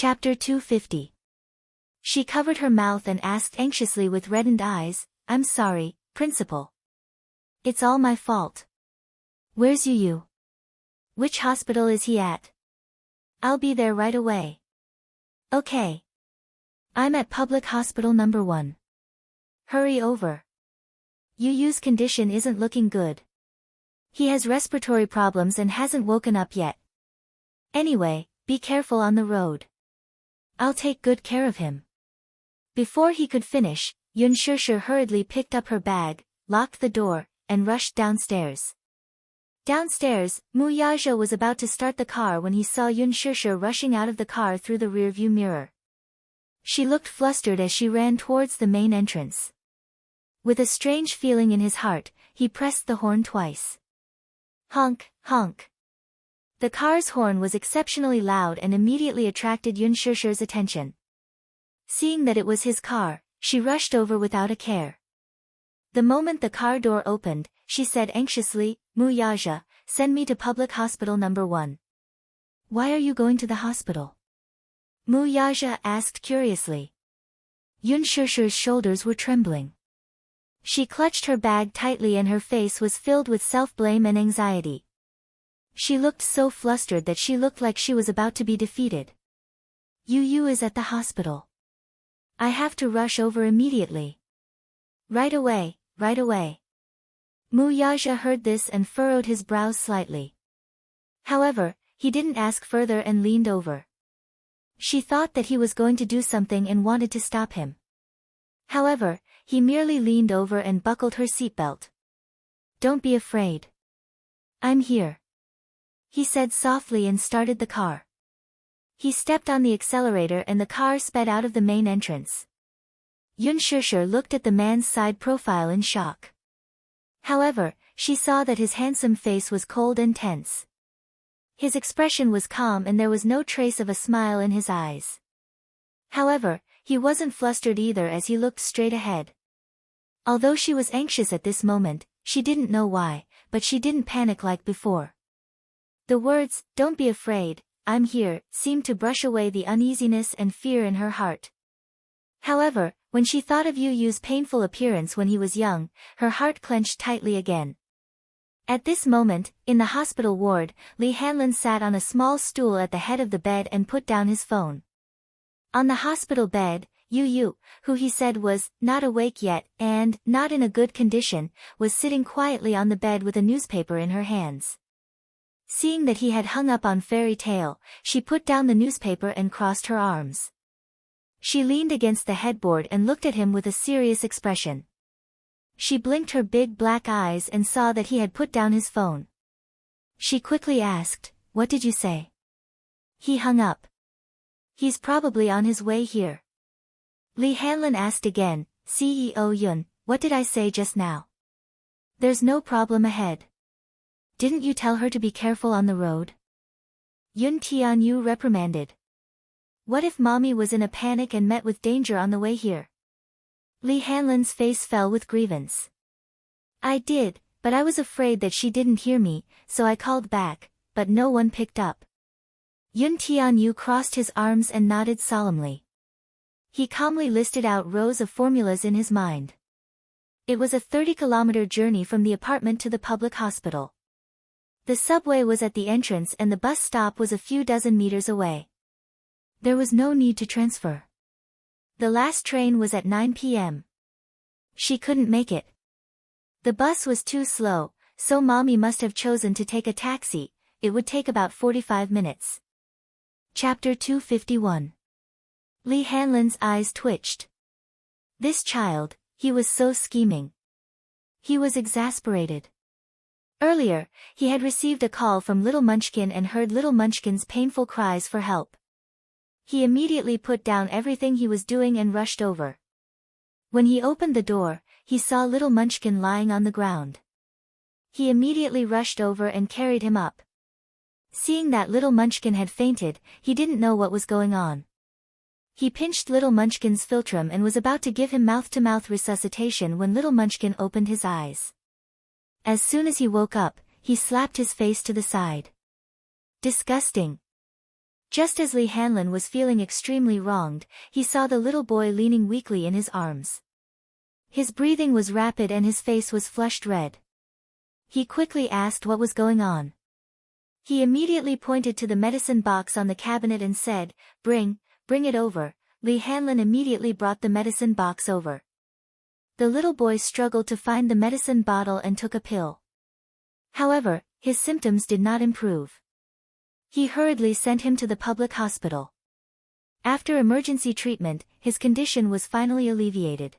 Chapter 250. She covered her mouth and asked anxiously with reddened eyes, "I'm sorry, Principal. It's all my fault. Where's Yu? Which hospital is he at? I'll be there right away." "Okay. I'm at Public Hospital number 1. Hurry over. Yu's condition isn't looking good. He has respiratory problems and hasn't woken up yet. Anyway, be careful on the road. I'll take good care of him." Before he could finish, Yun Shishir hurriedly picked up her bag, locked the door, and rushed downstairs. Downstairs, Mu Yaja was about to start the car when he saw Yun Shishir rushing out of the car through the rearview mirror. She looked flustered as she ran towards the main entrance. With a strange feeling in his heart, he pressed the horn twice. Honk, honk. The car's horn was exceptionally loud and immediately attracted Yun Shishir's attention. Seeing that it was his car, she rushed over without a care. The moment the car door opened, she said anxiously, "Mu Yaja, send me to Public Hospital number 1. "Why are you going to the hospital?" Mu Yaja asked curiously. Yun Shishir's shoulders were trembling. She clutched her bag tightly and her face was filled with self-blame and anxiety. She looked so flustered that she looked like she was about to be defeated. Yu is at the hospital. I have to rush over immediately. Right away, right away. Mu Yaja heard this and furrowed his brows slightly. However, he didn't ask further and leaned over. She thought that he was going to do something and wanted to stop him. However, he merely leaned over and buckled her seatbelt. "Don't be afraid. I'm here," he said softly and started the car. He stepped on the accelerator and the car sped out of the main entrance. Yun Shishir looked at the man's side profile in shock. However, she saw that his handsome face was cold and tense. His expression was calm and there was no trace of a smile in his eyes. However, he wasn't flustered either as he looked straight ahead. Although she was anxious at this moment, she didn't know why, but she didn't panic like before. The words, "Don't be afraid, I'm here," seemed to brush away the uneasiness and fear in her heart. However, when she thought of Yu's painful appearance when he was young, her heart clenched tightly again. At this moment, in the hospital ward, Li Hanlin sat on a small stool at the head of the bed and put down his phone. On the hospital bed, Yu, who he said was not awake yet and not in a good condition, was sitting quietly on the bed with a newspaper in her hands. Seeing that he had hung up on fairy tale, she put down the newspaper and crossed her arms. She leaned against the headboard and looked at him with a serious expression. She blinked her big black eyes and saw that he had put down his phone. She quickly asked, "What did you say?" He hung up. "He's probably on his way here." Li Hanlin asked again, "CEO Yun, what did I say just now?" "There's no problem ahead. Didn't you tell her to be careful on the road?" Yun Tianyu reprimanded. "What if mommy was in a panic and met with danger on the way here?" Li Hanlin's face fell with grievance. "I did, but I was afraid that she didn't hear me, so I called back, but no one picked up." Yun Tianyu crossed his arms and nodded solemnly. He calmly listed out rows of formulas in his mind. It was a 30-kilometer journey from the apartment to the public hospital. The subway was at the entrance and the bus stop was a few dozen meters away. There was no need to transfer. The last train was at 9 p.m. She couldn't make it. The bus was too slow, so mommy must have chosen to take a taxi. It would take about 45 minutes. Chapter 251. Li Hanlin's eyes twitched. This child, he was so scheming. He was exasperated. Earlier, he had received a call from Little Munchkin and heard Little Munchkin's painful cries for help. He immediately put down everything he was doing and rushed over. When he opened the door, he saw Little Munchkin lying on the ground. He immediately rushed over and carried him up. Seeing that Little Munchkin had fainted, he didn't know what was going on. He pinched Little Munchkin's philtrum and was about to give him mouth-to-mouth resuscitation when Little Munchkin opened his eyes. As soon as he woke up, he slapped his face to the side. "Disgusting. Just as Li Hanlin was feeling extremely wronged, he saw the little boy leaning weakly in his arms. His breathing was rapid and his face was flushed red. He quickly asked what was going on. He immediately pointed to the medicine box on the cabinet and said, bring it over." Li Hanlin immediately brought the medicine box over. The little boy struggled to find the medicine bottle and took a pill. However, his symptoms did not improve. He hurriedly sent him to the public hospital. After emergency treatment, his condition was finally alleviated.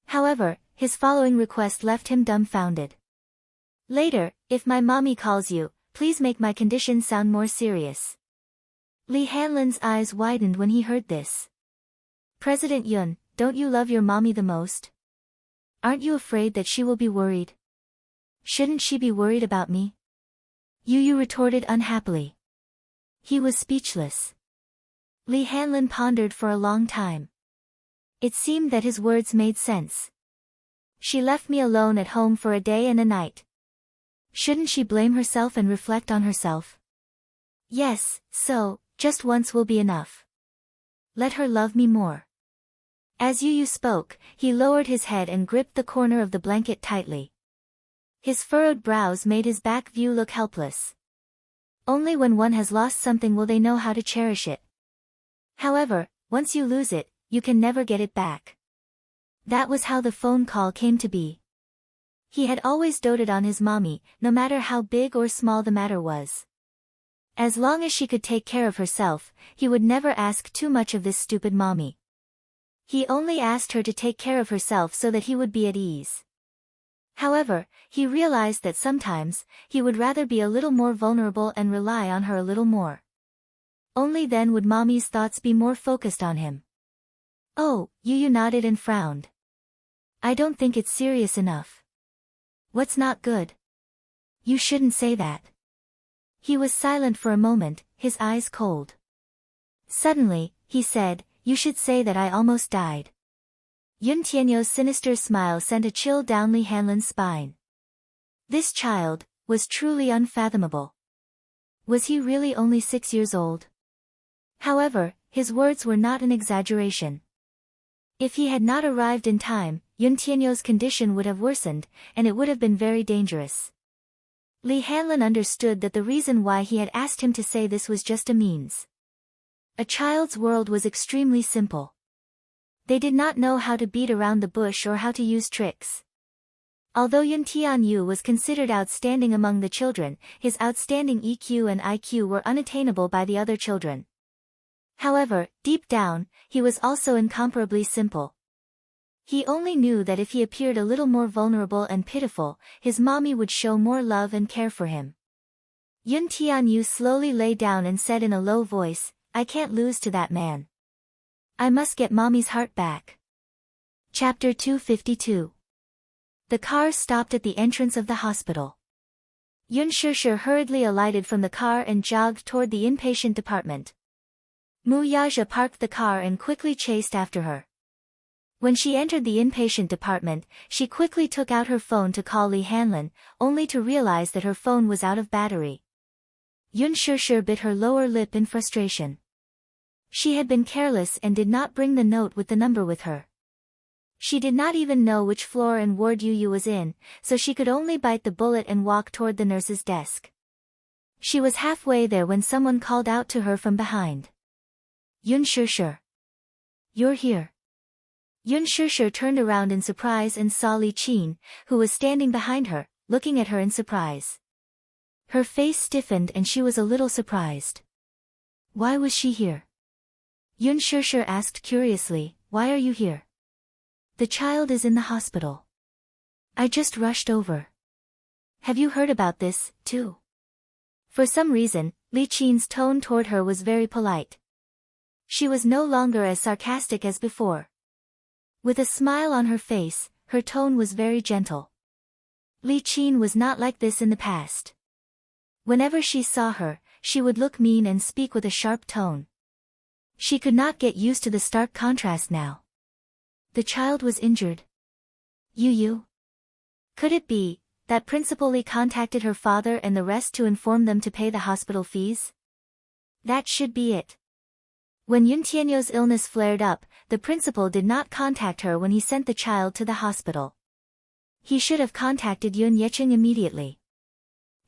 However, his following request left him dumbfounded. "Later, if my mommy calls you, please make my condition sound more serious." Li Hanlin's eyes widened when he heard this. "President Yun, don't you love your mommy the most? Aren't you afraid that she will be worried? Shouldn't she be worried about me?" Yu retorted unhappily. He was speechless. Li Hanlin pondered for a long time. It seemed that his words made sense. "She left me alone at home for a day and a night. Shouldn't she blame herself and reflect on herself? Yes, so, just once will be enough. Let her love me more." As Yu spoke, he lowered his head and gripped the corner of the blanket tightly. His furrowed brows made his back view look helpless. Only when one has lost something will they know how to cherish it. However, once you lose it, you can never get it back. That was how the phone call came to be. He had always doted on his mommy, no matter how big or small the matter was. As long as she could take care of herself, he would never ask too much of this stupid mommy. He only asked her to take care of herself so that he would be at ease. However, he realized that sometimes, he would rather be a little more vulnerable and rely on her a little more. Only then would mommy's thoughts be more focused on him. "Oh," Yu nodded and frowned. "I don't think it's serious enough." "What's not good?" "You shouldn't say that." He was silent for a moment, his eyes cold. Suddenly, he said, "You should say that I almost died." Yun Tianyo's sinister smile sent a chill down Li Hanlin's spine. This child was truly unfathomable. Was he really only 6 years old? However, his words were not an exaggeration. If he had not arrived in time, Yun Tianyo's condition would have worsened, and it would have been very dangerous. Li Hanlin understood that the reason why he had asked him to say this was just a means. A child's world was extremely simple. They did not know how to beat around the bush or how to use tricks. Although Yun Tianyu was considered outstanding among the children, his outstanding EQ and IQ were unattainable by the other children. However, deep down, he was also incomparably simple. He only knew that if he appeared a little more vulnerable and pitiful, his mommy would show more love and care for him. Yun Tianyu slowly lay down and said in a low voice, "I can't lose to that man. I must get mommy's heart back." Chapter 252. The car stopped at the entrance of the hospital. Yun Shishir hurriedly alighted from the car and jogged toward the inpatient department. Mu Yaja parked the car and quickly chased after her. When she entered the inpatient department, she quickly took out her phone to call Li Hanlin, only to realize that her phone was out of battery. Yun Shishir bit her lower lip in frustration. She had been careless and did not bring the note with the number with her. She did not even know which floor and ward Yu was in, so she could only bite the bullet and walk toward the nurse's desk. She was halfway there when someone called out to her from behind. "Yun Shishir. You're here." Yun Shishir turned around in surprise and saw Li Qin, who was standing behind her, looking at her in surprise. Her face stiffened and she was a little surprised. Why was she here? Yun Shishir asked curiously, "Why are you here?" "The child is in the hospital. I just rushed over." "Have you heard about this, too?" For some reason, Li Qin's tone toward her was very polite. She was no longer as sarcastic as before. With a smile on her face, her tone was very gentle. Li Qin was not like this in the past. Whenever she saw her, she would look mean and speak with a sharp tone. She could not get used to the stark contrast now. The child was injured. Yu? Could it be that Principal Li contacted her father and the rest to inform them to pay the hospital fees? That should be it. When Yun Tianyo's illness flared up, the principal did not contact her when he sent the child to the hospital. He should have contacted Yun Yecheng immediately.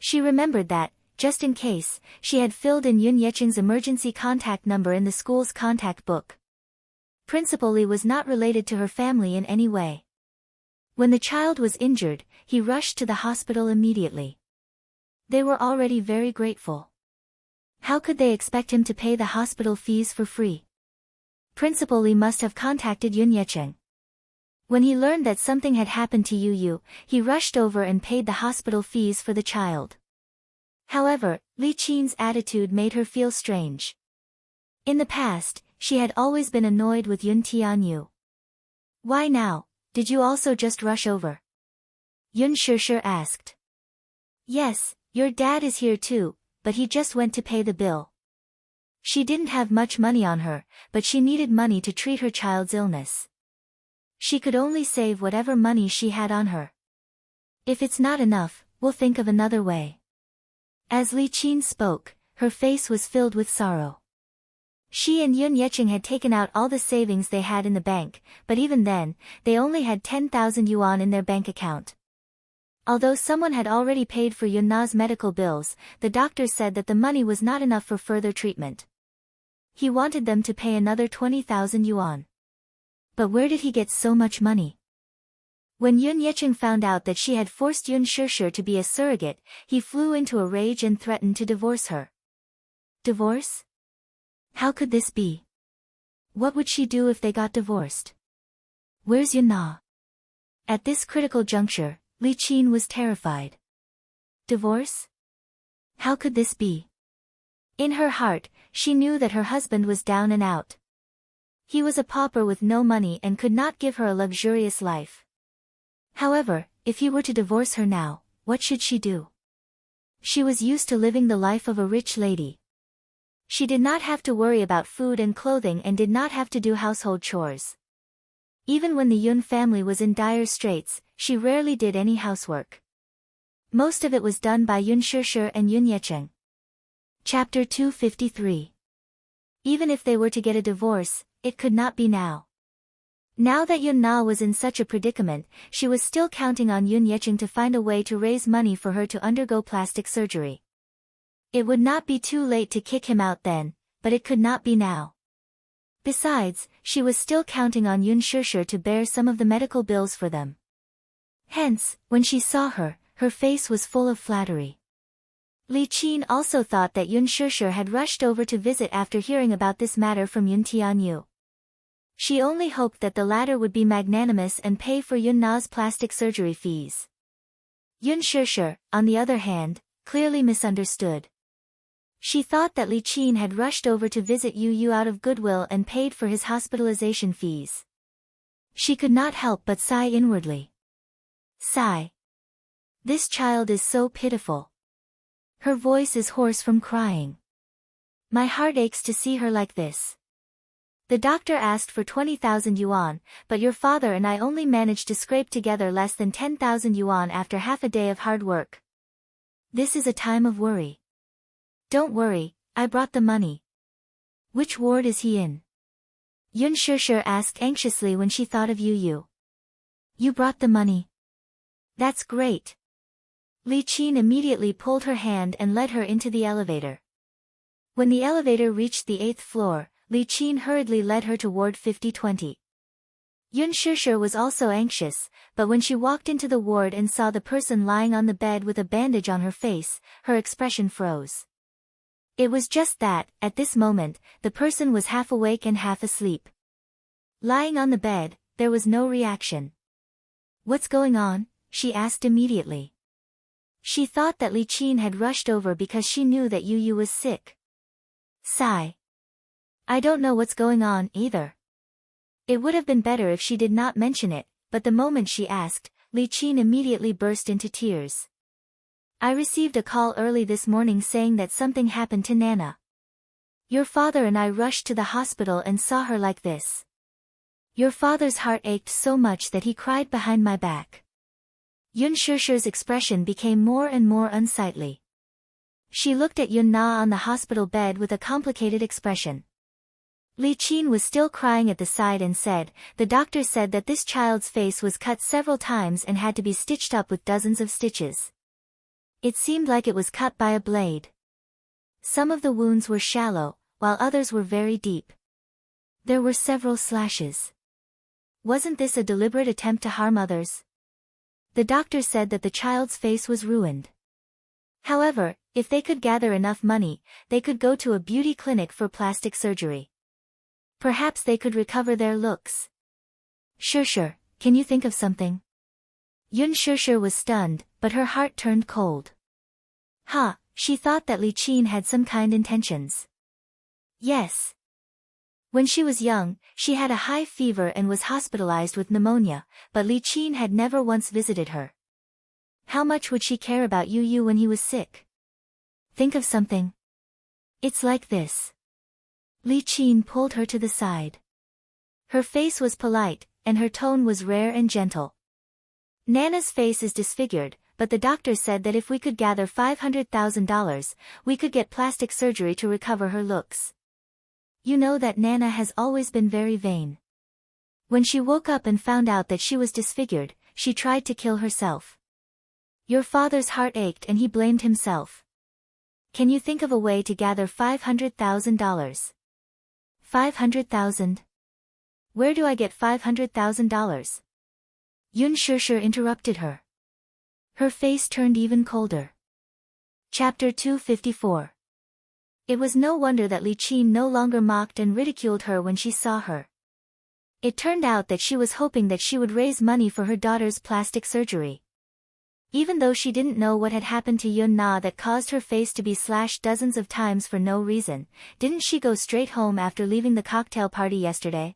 She remembered that, just in case, she had filled in Yun Yecheng's emergency contact number in the school's contact book. Principal Li was not related to her family in any way. When the child was injured, he rushed to the hospital immediately. They were already very grateful. How could they expect him to pay the hospital fees for free? Principal Li must have contacted Yun Yecheng. When he learned that something had happened to Yu Yu, he rushed over and paid the hospital fees for the child. However, Li Qin's attitude made her feel strange. In the past, she had always been annoyed with Yun Tianyu. Why now, did you also just rush over? Yun Shishir asked. Yes, your dad is here too, but he just went to pay the bill. She didn't have much money on her, but she needed money to treat her child's illness. She could only save whatever money she had on her. If it's not enough, we'll think of another way. As Li Qin spoke, her face was filled with sorrow. She and Yun Yecheng had taken out all the savings they had in the bank, but even then, they only had 10,000 yuan in their bank account. Although someone had already paid for Yun Na's medical bills, the doctor said that the money was not enough for further treatment. He wanted them to pay another 20,000 yuan. But where did he get so much money? When Yun Yecheng found out that she had forced Yun Shishir to be a surrogate, he flew into a rage and threatened to divorce her. Divorce? How could this be? What would she do if they got divorced? Where's Yun Na? At this critical juncture, Li Qin was terrified. Divorce? How could this be? In her heart, she knew that her husband was down and out. He was a pauper with no money and could not give her a luxurious life. However, if he were to divorce her now, what should she do? She was used to living the life of a rich lady. She did not have to worry about food and clothing and did not have to do household chores. Even when the Yun family was in dire straits, she rarely did any housework. Most of it was done by Yun Shishir and Yun Yecheng. Chapter 253. Even if they were to get a divorce, it could not be now. Now that Yun Na was in such a predicament, she was still counting on Yun Yecheng to find a way to raise money for her to undergo plastic surgery. It would not be too late to kick him out then, but it could not be now. Besides, she was still counting on Yun Shishir to bear some of the medical bills for them. Hence, when she saw her, her face was full of flattery. Li Qin also thought that Yun Shishir had rushed over to visit after hearing about this matter from Yun Tianyu. She only hoped that the latter would be magnanimous and pay for Yun Na's plastic surgery fees. Yun Shishir, on the other hand, clearly misunderstood. She thought that Li Qin had rushed over to visit Yu Yu out of goodwill and paid for his hospitalization fees. She could not help but sigh inwardly. Sigh. This child is so pitiful. Her voice is hoarse from crying. My heart aches to see her like this. The doctor asked for 20,000 yuan, but your father and I only managed to scrape together less than 10,000 yuan after half a day of hard work. This is a time of worry. Don't worry, I brought the money. Which ward is he in? Yun Shishir asked anxiously when she thought of Yu Yu. You brought the money. That's great. Li Qin immediately pulled her hand and led her into the elevator. When the elevator reached the 8th floor, Li Qin hurriedly led her to ward 5020. Yun Shishir was also anxious, but when she walked into the ward and saw the person lying on the bed with a bandage on her face, her expression froze. It was just that, at this moment, the person was half awake and half asleep. Lying on the bed, there was no reaction. What's going on? She asked immediately. She thought that Li Qin had rushed over because she knew that Yu Yu was sick. Sigh. I don't know what's going on either. It would have been better if she did not mention it, but the moment she asked, Li Qin immediately burst into tears. I received a call early this morning saying that something happened to Nana. Your father and I rushed to the hospital and saw her like this. Your father's heart ached so much that he cried behind my back. Yun Shishir's expression became more and more unsightly. She looked at Yun Na on the hospital bed with a complicated expression. Li Qin was still crying at the side and said, the doctor said that this child's face was cut several times and had to be stitched up with dozens of stitches. It seemed like it was cut by a blade. Some of the wounds were shallow, while others were very deep. There were several slashes. Wasn't this a deliberate attempt to harm others? The doctor said that the child's face was ruined. However, if they could gather enough money, they could go to a beauty clinic for plastic surgery. Perhaps they could recover their looks. Sure, can you think of something? Yun Sure was stunned, but her heart turned cold. She thought that Li Qin had some kind intentions. Yes. When she was young, she had a high fever and was hospitalized with pneumonia, but Li Qin had never once visited her. How much would she care about Yu when he was sick? Think of something. It's like this. Li Qin pulled her to the side. Her face was polite, and her tone was rare and gentle. Nana's face is disfigured, but the doctor said that if we could gather $500,000, we could get plastic surgery to recover her looks. You know that Nana has always been very vain. When she woke up and found out that she was disfigured, she tried to kill herself. Your father's heart ached and he blamed himself. Can you think of a way to gather $500,000? 500,000? Where do I get $500,000? Yun Sure interrupted her. Her face turned even colder. Chapter 254. It was no wonder that Li Qin no longer mocked and ridiculed her when she saw her. It turned out that she was hoping that she would raise money for her daughter's plastic surgery. Even though she didn't know what had happened to Yun Na that caused her face to be slashed dozens of times for no reason, didn't she go straight home after leaving the cocktail party yesterday?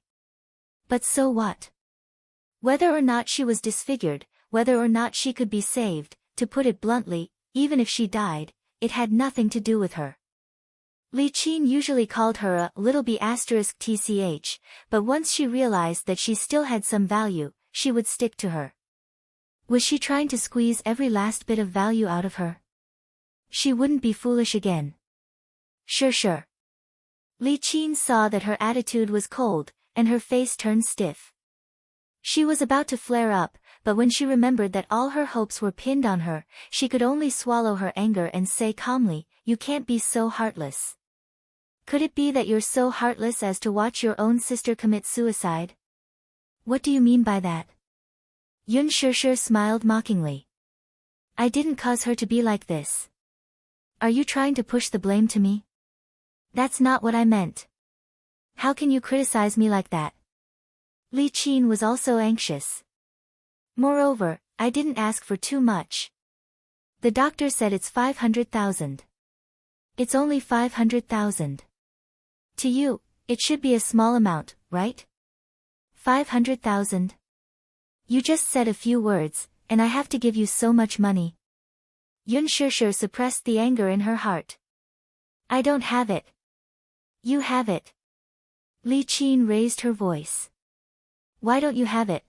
But so what? Whether or not she was disfigured, whether or not she could be saved, to put it bluntly, even if she died, it had nothing to do with her. Li Qin usually called her a little b*tch, but once she realized that she still had some value, she would stick to her. Was she trying to squeeze every last bit of value out of her? She wouldn't be foolish again. Sure. Li Qin saw that her attitude was cold, and her face turned stiff. She was about to flare up, but when she remembered that all her hopes were pinned on her, she could only swallow her anger and say calmly, "You can't be so heartless. Could it be that you're so heartless as to watch your own sister commit suicide?" What do you mean by that? Yun Sure smiled mockingly. I didn't cause her to be like this. Are you trying to push the blame to me? That's not what I meant. How can you criticize me like that? Li Qin was also anxious. Moreover, I didn't ask for too much. The doctor said it's 500,000. It's only 500,000. To you, it should be a small amount, right? 500,000? You just said a few words, and I have to give you so much money. Yun Sure suppressed the anger in her heart. I don't have it. You have it. Li Qin raised her voice. Why don't you have it?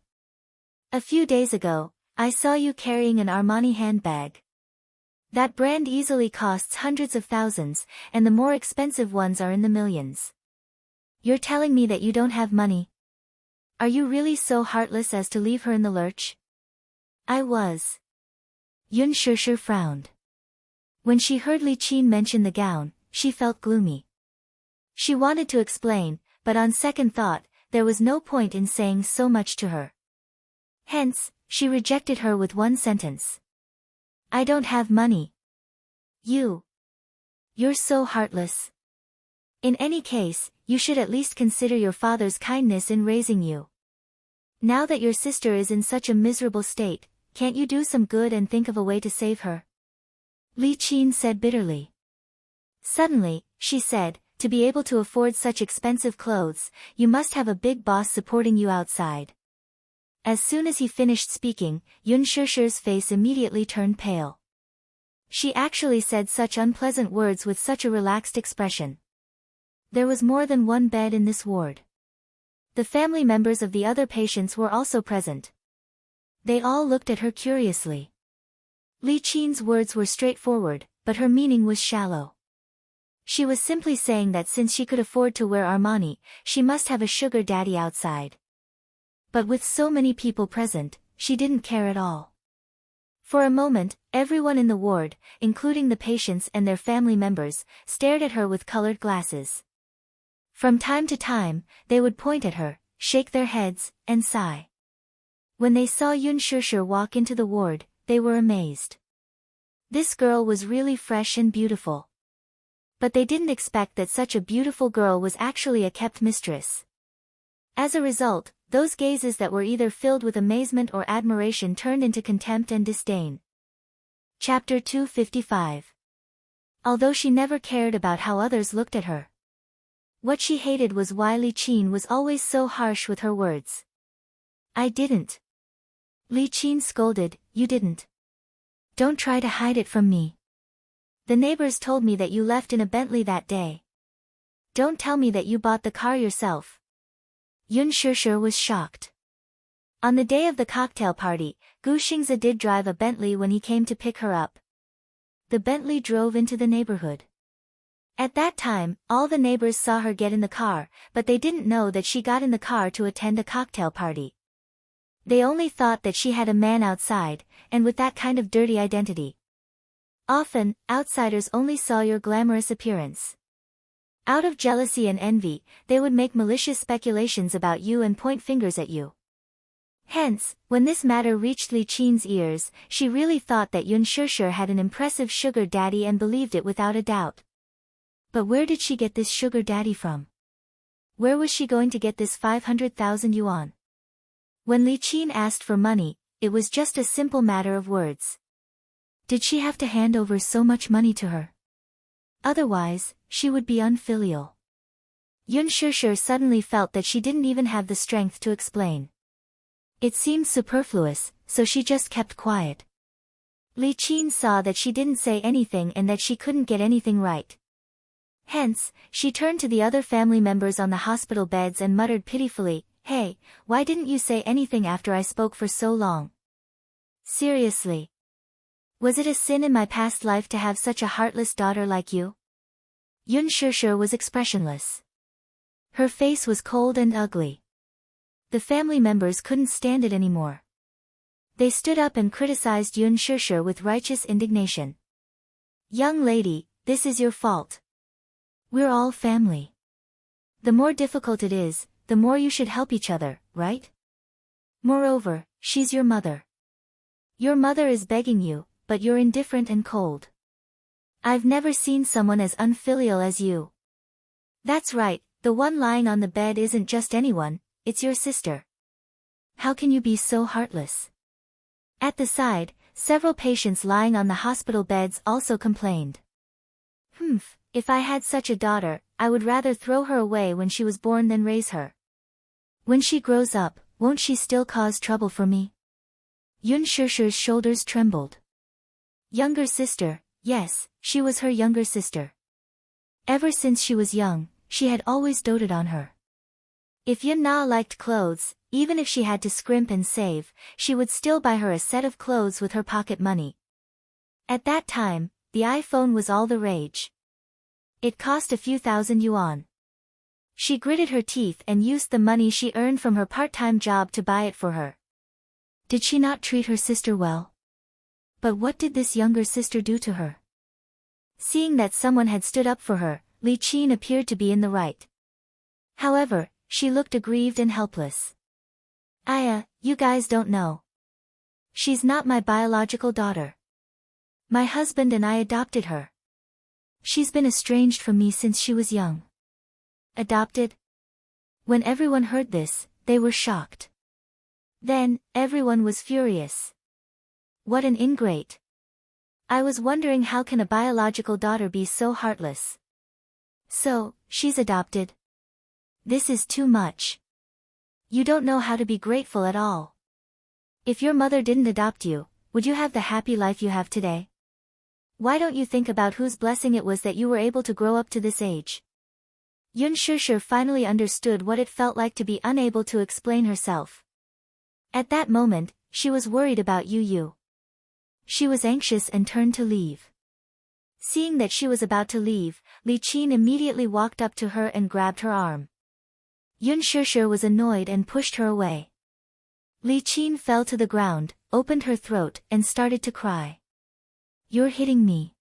A few days ago, I saw you carrying an Armani handbag. That brand easily costs hundreds of thousands, and the more expensive ones are in the millions. You're telling me that you don't have money? Are you really so heartless as to leave her in the lurch? I was. Yun Sure frowned. When she heard Li Qin mention the gown, she felt gloomy. She wanted to explain, but on second thought, there was no point in saying so much to her. Hence, she rejected her with one sentence. I don't have money. You're so heartless. In any case, you should at least consider your father's kindness in raising you. Now that your sister is in such a miserable state, can't you do some good and think of a way to save her? Li Qin said bitterly. Suddenly, she said, to be able to afford such expensive clothes, you must have a big boss supporting you outside. As soon as he finished speaking, Yun Sure's face immediately turned pale. She actually said such unpleasant words with such a relaxed expression. There was more than one bed in this ward. The family members of the other patients were also present. They all looked at her curiously. Li Qin's words were straightforward, but her meaning was shallow. She was simply saying that since she could afford to wear Armani, she must have a sugar daddy outside. But with so many people present, she didn't care at all. For a moment, everyone in the ward, including the patients and their family members, stared at her with colored glasses. From time to time, they would point at her, shake their heads, and sigh. When they saw Yun Shishir walk into the ward, they were amazed. This girl was really fresh and beautiful. But they didn't expect that such a beautiful girl was actually a kept mistress. As a result, those gazes that were either filled with amazement or admiration turned into contempt and disdain. Chapter 255. Although she never cared about how others looked at her. What she hated was why Li Qin was always so harsh with her words. I didn't. Li Qin scolded, you didn't. Don't try to hide it from me. The neighbors told me that you left in a Bentley that day. Don't tell me that you bought the car yourself. Yun Shishir was shocked. On the day of the cocktail party, Gu Xingzi did drive a Bentley when he came to pick her up. The Bentley drove into the neighborhood. At that time, all the neighbors saw her get in the car, but they didn't know that she got in the car to attend a cocktail party. They only thought that she had a man outside, and with that kind of dirty identity. Often, outsiders only saw your glamorous appearance. Out of jealousy and envy, they would make malicious speculations about you and point fingers at you. Hence, when this matter reached Li Qin's ears, she really thought that Yun Shishir had an impressive sugar daddy and believed it without a doubt. But where did she get this sugar daddy from? Where was she going to get this 500,000 yuan? When Li Qin asked for money, it was just a simple matter of words. Did she have to hand over so much money to her? Otherwise, she would be unfilial. Yun Shishir suddenly felt that she didn't even have the strength to explain. It seemed superfluous, so she just kept quiet. Li Qin saw that she didn't say anything and that she couldn't get anything right. Hence, she turned to the other family members on the hospital beds and muttered pitifully, Hey, why didn't you say anything after I spoke for so long? Seriously. Was it a sin in my past life to have such a heartless daughter like you? Yun Shishir was expressionless. Her face was cold and ugly. The family members couldn't stand it anymore. They stood up and criticized Yun Shishir with righteous indignation. Young lady, this is your fault. We're all family. The more difficult it is, the more you should help each other, right? Moreover, she's your mother. Your mother is begging you, but you're indifferent and cold. I've never seen someone as unfilial as you. That's right, the one lying on the bed isn't just anyone, it's your sister. How can you be so heartless? At the side, several patients lying on the hospital beds also complained. If I had such a daughter, I would rather throw her away when she was born than raise her. When she grows up, won't she still cause trouble for me? Yun Shishir's shoulders trembled. Younger sister, yes, she was her younger sister. Ever since she was young, she had always doted on her. If Yun Na liked clothes, even if she had to scrimp and save, she would still buy her a set of clothes with her pocket money. At that time, the iPhone was all the rage. It cost a few thousand yuan. She gritted her teeth and used the money she earned from her part-time job to buy it for her. Did she not treat her sister well? But what did this younger sister do to her? Seeing that someone had stood up for her, Li Qin appeared to be in the right. However, she looked aggrieved and helpless. You guys don't know. She's not my biological daughter. My husband and I adopted her. She's been estranged from me since she was young. Adopted? When everyone heard this, they were shocked. Then, everyone was furious. What an ingrate. I was wondering how can a biological daughter be so heartless? So, she's adopted. This is too much. You don't know how to be grateful at all. If your mother didn't adopt you, would you have the happy life you have today? Why don't you think about whose blessing it was that you were able to grow up to this age? Yun Shishir finally understood what it felt like to be unable to explain herself. At that moment, she was worried about Yu Yu. She was anxious and turned to leave. Seeing that she was about to leave, Li Qin immediately walked up to her and grabbed her arm. Yun Shishir was annoyed and pushed her away. Li Qin fell to the ground, opened her throat, and started to cry. "You're hitting me.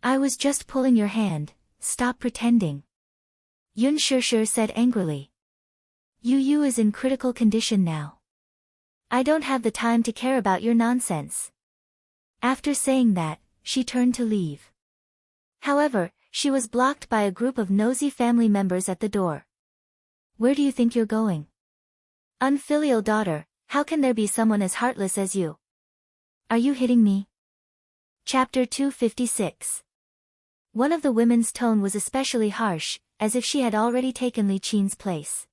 I was just pulling your hand, stop pretending," Yun Shishir said angrily. Yu is in critical condition now. I don't have the time to care about your nonsense." After saying that, she turned to leave. However, she was blocked by a group of nosy family members at the door. "Where do you think you're going? Unfilial daughter, how can there be someone as heartless as you? Are you hitting me?" Chapter 256. One of the women's tone was especially harsh, as if she had already taken Li Qin's place.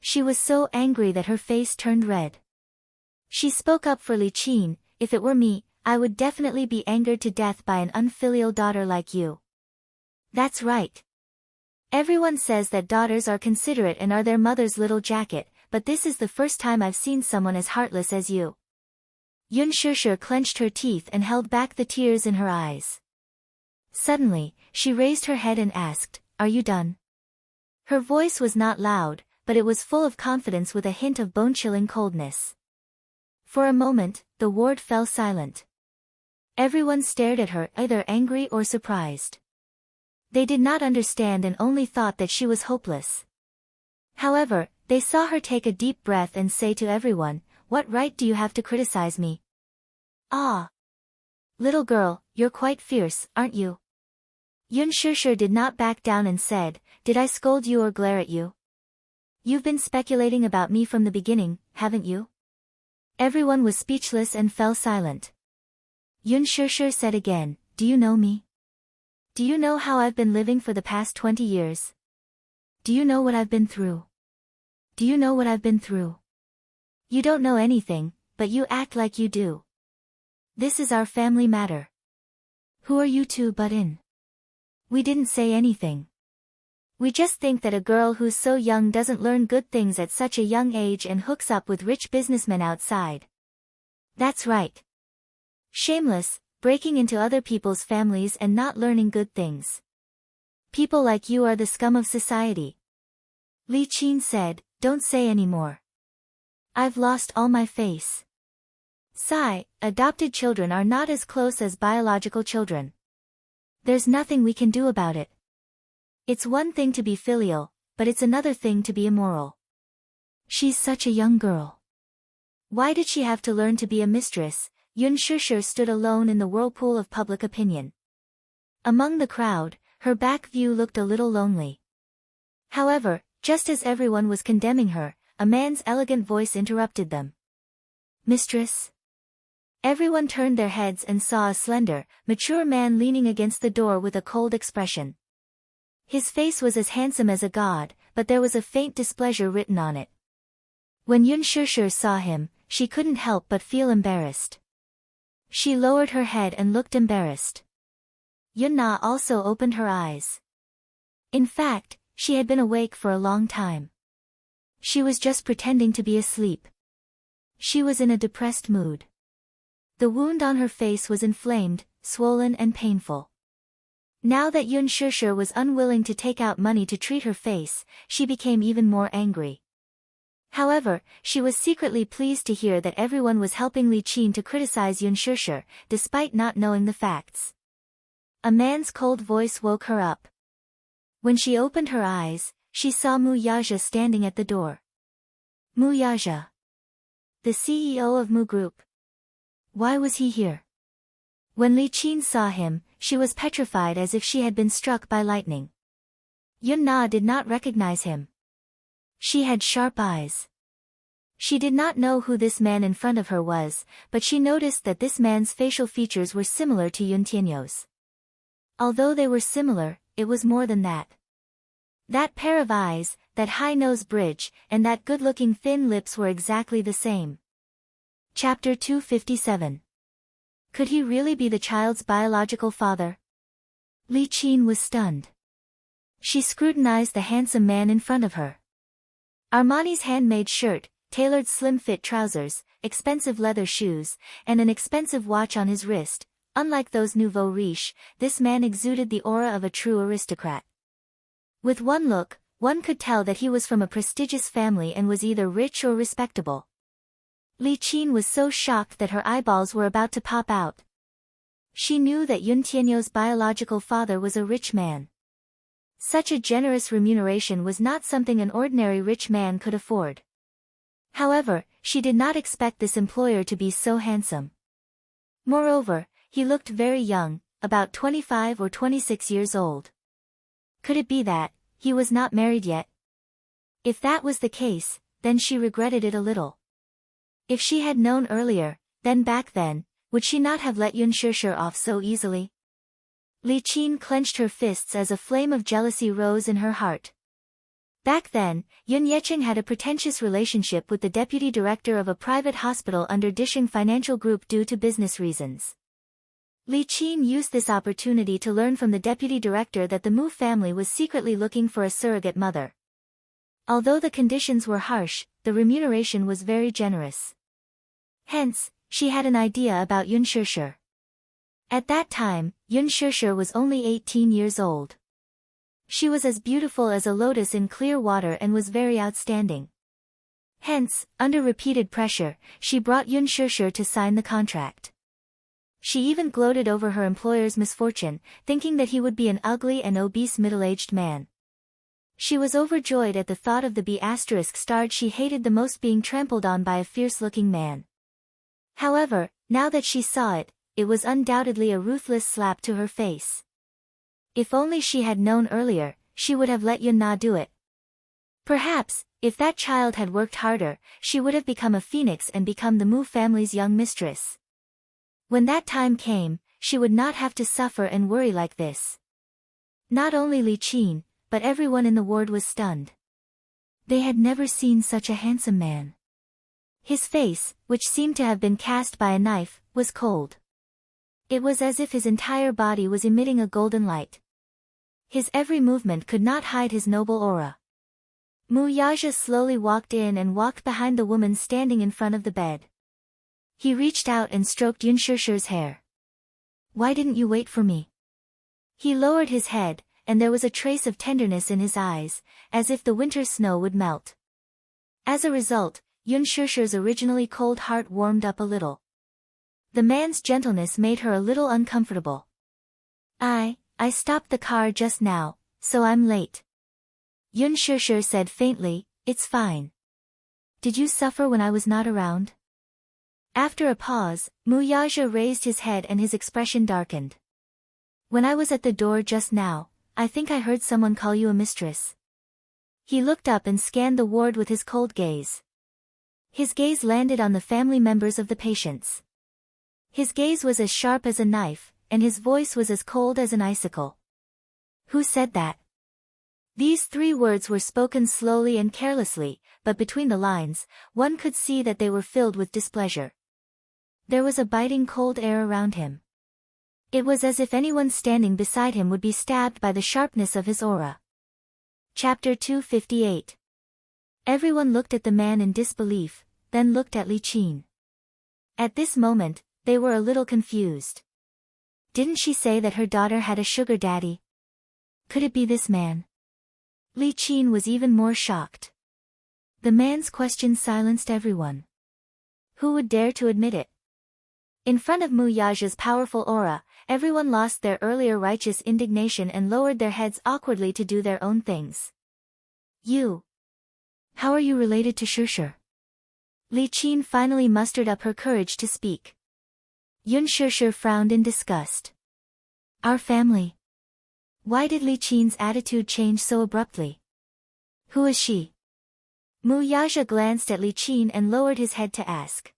She was so angry that her face turned red. She spoke up for Li Qin, "If it were me, I would definitely be angered to death by an unfilial daughter like you." "That's right. Everyone says that daughters are considerate and are their mother's little jacket, but this is the first time I've seen someone as heartless as you." Yun Shishir clenched her teeth and held back the tears in her eyes. Suddenly, she raised her head and asked, "Are you done?" Her voice was not loud, but it was full of confidence with a hint of bone-chilling coldness. For a moment, the ward fell silent. Everyone stared at her, either angry or surprised. They did not understand and only thought that she was hopeless. However, they saw her take a deep breath and say to everyone, "What right do you have to criticize me? Ah! Little girl, you're quite fierce, aren't you?" Yun Shishir did not back down and said, "Did I scold you or glare at you? You've been speculating about me from the beginning, haven't you?" Everyone was speechless and fell silent. Yun Shishir said again, "Do you know me? Do you know how I've been living for the past 20 years? Do you know what I've been through? Do you know what I've been through? You don't know anything, but you act like you do. This is our family matter. Who are you to butt in? We didn't say anything. We just think that a girl who's so young doesn't learn good things at such a young age and hooks up with rich businessmen outside. That's right. Shameless, breaking into other people's families and not learning good things. People like you are the scum of society." Li Qin said, "Don't say any more. I've lost all my face. Sigh, adopted children are not as close as biological children. There's nothing we can do about it. It's one thing to be filial, but it's another thing to be immoral. She's such a young girl. Why did she have to learn to be a mistress?" Yun Shishir stood alone in the whirlpool of public opinion. Among the crowd, her back view looked a little lonely. However, just as everyone was condemning her, a man's elegant voice interrupted them. "Mistress?" Everyone turned their heads and saw a slender, mature man leaning against the door with a cold expression. His face was as handsome as a god, but there was a faint displeasure written on it. When Yun Shishir saw him, she couldn't help but feel embarrassed. She lowered her head and looked embarrassed. Yun Na also opened her eyes. In fact, she had been awake for a long time. She was just pretending to be asleep. She was in a depressed mood. The wound on her face was inflamed, swollen and painful. Now that Yun Shishir was unwilling to take out money to treat her face, she became even more angry. However, she was secretly pleased to hear that everyone was helping Li Qin to criticize Yun Shishir, despite not knowing the facts. A man's cold voice woke her up. When she opened her eyes, she saw Mu Yaja standing at the door. Mu Yaja, the CEO of Mu Group. Why was he here? When Li Qin saw him, she was petrified as if she had been struck by lightning. Yun Na did not recognize him. She had sharp eyes. She did not know who this man in front of her was, but she noticed that this man's facial features were similar to Yun Tianyo's. Although they were similar, it was more than that. That pair of eyes, that high nose bridge, and that good-looking thin lips were exactly the same. Chapter 257. Could he really be the child's biological father? Li Qin was stunned. She scrutinized the handsome man in front of her. Armani's handmade shirt, tailored slim-fit trousers, expensive leather shoes, and an expensive watch on his wrist, unlike those nouveau riche, this man exuded the aura of a true aristocrat. With one look, one could tell that he was from a prestigious family and was either rich or respectable. Li Qin was so shocked that her eyeballs were about to pop out. She knew that Yun Tianyou's biological father was a rich man. Such a generous remuneration was not something an ordinary rich man could afford. However, she did not expect this employer to be so handsome. Moreover, he looked very young, about 25 or 26 years old. Could it be that he was not married yet? If that was the case, then she regretted it a little. If she had known earlier, then back then, would she not have let Yun Shishir off so easily? Li Qin clenched her fists as a flame of jealousy rose in her heart. Back then, Yun Yecheng had a pretentious relationship with the deputy director of a private hospital under Disheng Financial Group due to business reasons. Li Qin used this opportunity to learn from the deputy director that the Mu family was secretly looking for a surrogate mother. Although the conditions were harsh, the remuneration was very generous. Hence, she had an idea about Yun Shishir. At that time, Yun Shishir was only 18 years old. She was as beautiful as a lotus in clear water and was very outstanding. Hence, under repeated pressure, she brought Yun Shishir to sign the contract. She even gloated over her employer's misfortune, thinking that he would be an ugly and obese middle-aged man. She was overjoyed at the thought of the B***starred she hated the most being trampled on by a fierce-looking man. However, now that she saw it, it was undoubtedly a ruthless slap to her face. If only she had known earlier, she would have let Yun Na do it. Perhaps, if that child had worked harder, she would have become a phoenix and become the Mu family's young mistress. When that time came, she would not have to suffer and worry like this. Not only Li Qin, but everyone in the ward was stunned. They had never seen such a handsome man. His face, which seemed to have been cast by a knife, was cold. It was as if his entire body was emitting a golden light. His every movement could not hide his noble aura. Mu Yaja slowly walked in and walked behind the woman standing in front of the bed. He reached out and stroked Yun Shishir's hair. "Why didn't you wait for me?" He lowered his head, and there was a trace of tenderness in his eyes, as if the winter snow would melt. As a result, Yun Shishir's originally cold heart warmed up a little. The man's gentleness made her a little uncomfortable. I stopped the car just now, so I'm late." Yun Shishir said faintly, "It's fine. Did you suffer when I was not around?" After a pause, Mu Yaja raised his head and his expression darkened. "When I was at the door just now, I think I heard someone call you a mistress." He looked up and scanned the ward with his cold gaze. His gaze landed on the family members of the patients. His gaze was as sharp as a knife, and his voice was as cold as an icicle. "Who said that?" These three words were spoken slowly and carelessly, but between the lines, one could see that they were filled with displeasure. There was a biting cold air around him. It was as if anyone standing beside him would be stabbed by the sharpness of his aura. Chapter 258. Everyone looked at the man in disbelief, then looked at Li Qin. At this moment, they were a little confused. Didn't she say that her daughter had a sugar daddy? Could it be this man? Li Qin was even more shocked. The man's question silenced everyone. Who would dare to admit it? In front of Mu Yaja's powerful aura, everyone lost their earlier righteous indignation and lowered their heads awkwardly to do their own things. "You. How are you related to Shishir?" Li Qin finally mustered up her courage to speak. Yun Shishir frowned in disgust. "Our family." Why did Li Qin's attitude change so abruptly? "Who is she?" Mu Yaja glanced at Li Qin and lowered his head to ask.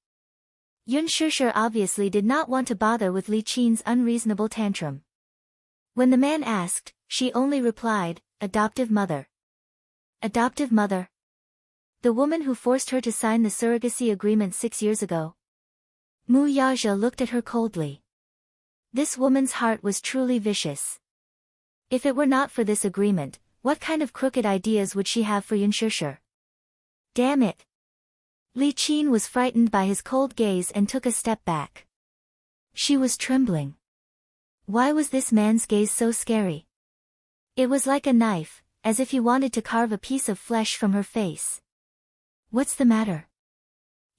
Yun Shishir obviously did not want to bother with Li Qin's unreasonable tantrum. When the man asked, she only replied, "Adoptive mother." Adoptive mother? The woman who forced her to sign the surrogacy agreement 6 years ago? Mu Yaja looked at her coldly. This woman's heart was truly vicious. If it were not for this agreement, what kind of crooked ideas would she have for Yun Shishir? Damn it! Li Qin was frightened by his cold gaze and took a step back. She was trembling. Why was this man's gaze so scary? It was like a knife, as if he wanted to carve a piece of flesh from her face. What's the matter?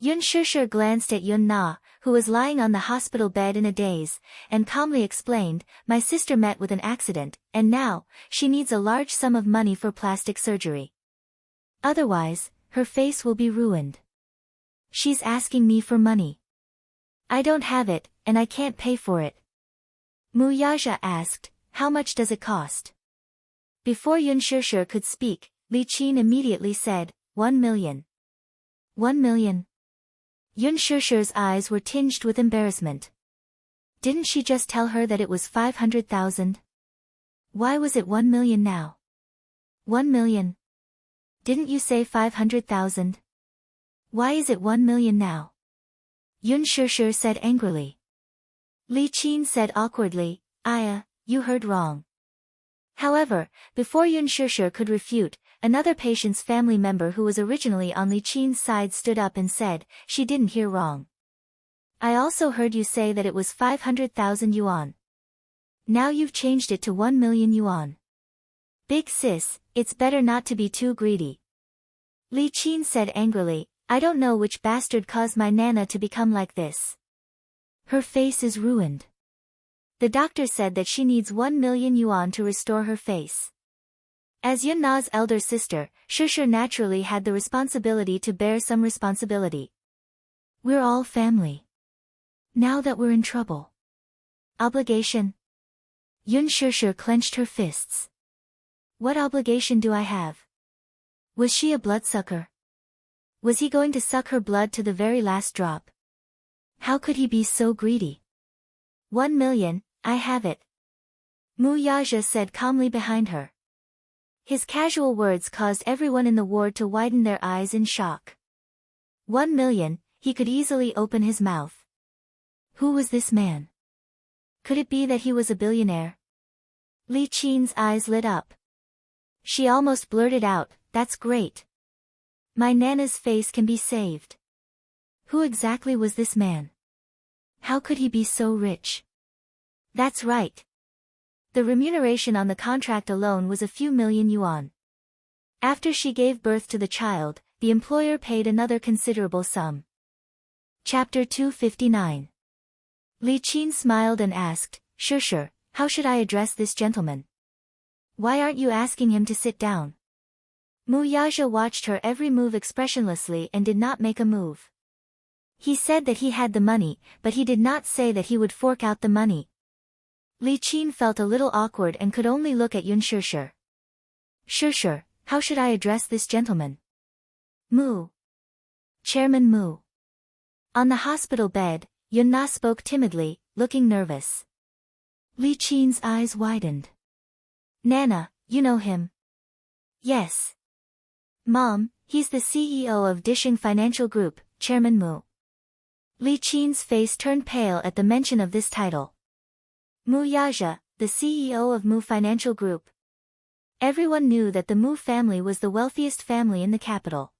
Yun Shishir glanced at Yun Na, who was lying on the hospital bed in a daze, and calmly explained, my sister met with an accident, and now, she needs a large sum of money for plastic surgery. Otherwise, her face will be ruined. She's asking me for money. I don't have it, and I can't pay for it. Mu Yaja asked, how much does it cost? Before Yun Shishir could speak, Li Qin immediately said, 1 million. 1 million. Yun Shishir's eyes were tinged with embarrassment. Didn't she just tell her that it was 500,000? Why was it 1 million now? 1 million. Didn't you say 500,000? Why is it 1 million now? Yun Shishir said angrily. Li Qin said awkwardly, Aya, you heard wrong. However, before Yun Shishir could refute, another patient's family member who was originally on Li Qin's side stood up and said, she didn't hear wrong. I also heard you say that it was 500,000 yuan. Now you've changed it to 1 million yuan. Big sis, it's better not to be too greedy. Li Qin said angrily, I don't know which bastard caused my Nana to become like this. Her face is ruined. The doctor said that she needs 1 million yuan to restore her face. As Yun Na's elder sister, Shishir naturally had the responsibility to bear some responsibility. We're all family. Now that we're in trouble. Obligation? Yun Shishir clenched her fists. What obligation do I have? Was she a bloodsucker? Was he going to suck her blood to the very last drop? How could he be so greedy? 1 million, I have it. Mu Yaja said calmly behind her. His casual words caused everyone in the ward to widen their eyes in shock. 1 million, he could easily open his mouth. Who was this man? Could it be that he was a billionaire? Li Qin's eyes lit up. She almost blurted out, that's great. My Nana's face can be saved. Who exactly was this man? How could he be so rich? That's right. The remuneration on the contract alone was a few million yuan. After she gave birth to the child, the employer paid another considerable sum. Chapter 259. Li Qin smiled and asked, Shishir, how should I address this gentleman? Why aren't you asking him to sit down? Mu Yaja watched her every move expressionlessly and did not make a move. He said that he had the money, but he did not say that he would fork out the money. Li Qin felt a little awkward and could only look at Yun Shishir. Shishir, how should I address this gentleman? Mu. Chairman Mu. On the hospital bed, Yun Na spoke timidly, looking nervous. Li Qin's eyes widened. Nana, you know him? Yes. Mom, he's the CEO of Dishing Financial Group, Chairman Mu. Li Qin's face turned pale at the mention of this title. Mu Yaja, the CEO of Mu Financial Group. Everyone knew that the Mu family was the wealthiest family in the capital.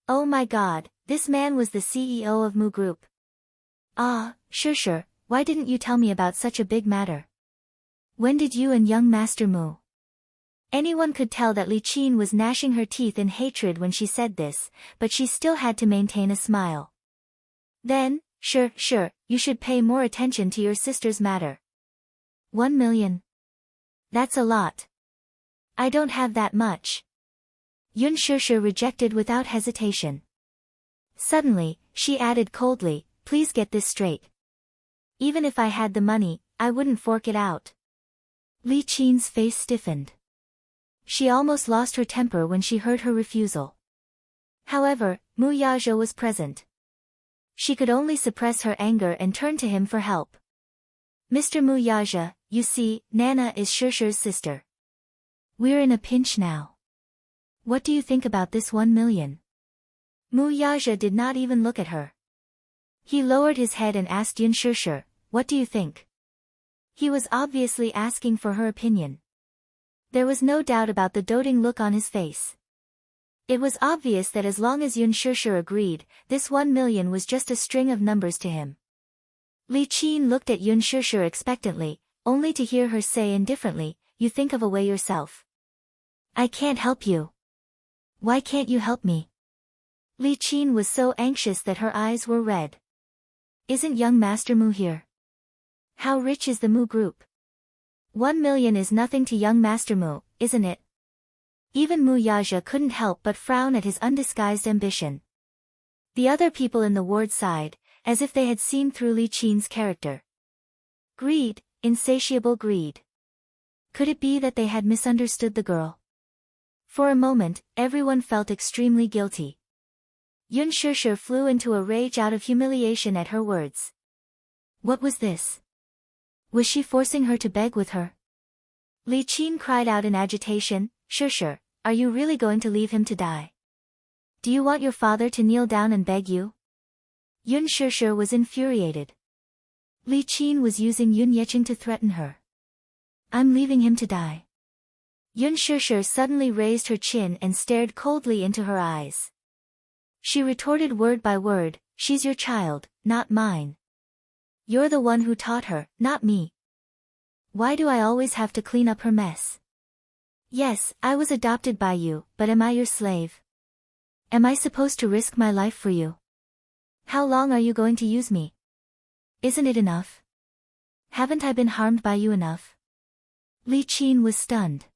Oh my god, this man was the CEO of Mu Group. Ah, Shishir, why didn't you tell me about such a big matter? When did you and young Master Mu? Anyone could tell that Li Qin was gnashing her teeth in hatred when she said this, but she still had to maintain a smile. Then, sure, you should pay more attention to your sister's matter. 1 million. That's a lot. I don't have that much. Yun Shishir rejected without hesitation. Suddenly, she added coldly, please get this straight. Even if I had the money, I wouldn't fork it out. Li Qin's face stiffened. She almost lost her temper when she heard her refusal. However, Mu Yaja was present. She could only suppress her anger and turn to him for help. Mr. Mu Yaja, you see, Nana is Shishir's sister. We're in a pinch now. What do you think about this 1 million? Mu Yaja did not even look at her. He lowered his head and asked Yun Shishir, what do you think? He was obviously asking for her opinion. There was no doubt about the doting look on his face. It was obvious that as long as Yun Shishir agreed, this 1 million was just a string of numbers to him. Li Qin looked at Yun Shishir expectantly, only to hear her say indifferently, "You think of a way yourself." "I can't help you." "Why can't you help me?" Li Qin was so anxious that her eyes were red. "Isn't young Master Mu here?" "How rich is the Mu group?" 1 million is nothing to young Master Mu, isn't it?" Even Mu Yaja couldn't help but frown at his undisguised ambition. The other people in the ward sighed, as if they had seen through Li Qin's character. Greed, insatiable greed. Could it be that they had misunderstood the girl? For a moment, everyone felt extremely guilty. Yun Shishir flew into a rage out of humiliation at her words. What was this? Was she forcing her to beg with her? Li Qin cried out in agitation, "Shishir, are you really going to leave him to die? Do you want your father to kneel down and beg you?" Yun Shishir was infuriated. Li Qin was using Yun Yecheng to threaten her. "I'm leaving him to die." Yun Shishir suddenly raised her chin and stared coldly into her eyes. She retorted word by word, "She's your child, not mine. You're the one who taught her, not me. Why do I always have to clean up her mess? Yes, I was adopted by you, but am I your slave? Am I supposed to risk my life for you? How long are you going to use me? Isn't it enough? Haven't I been harmed by you enough?" Li Qin was stunned.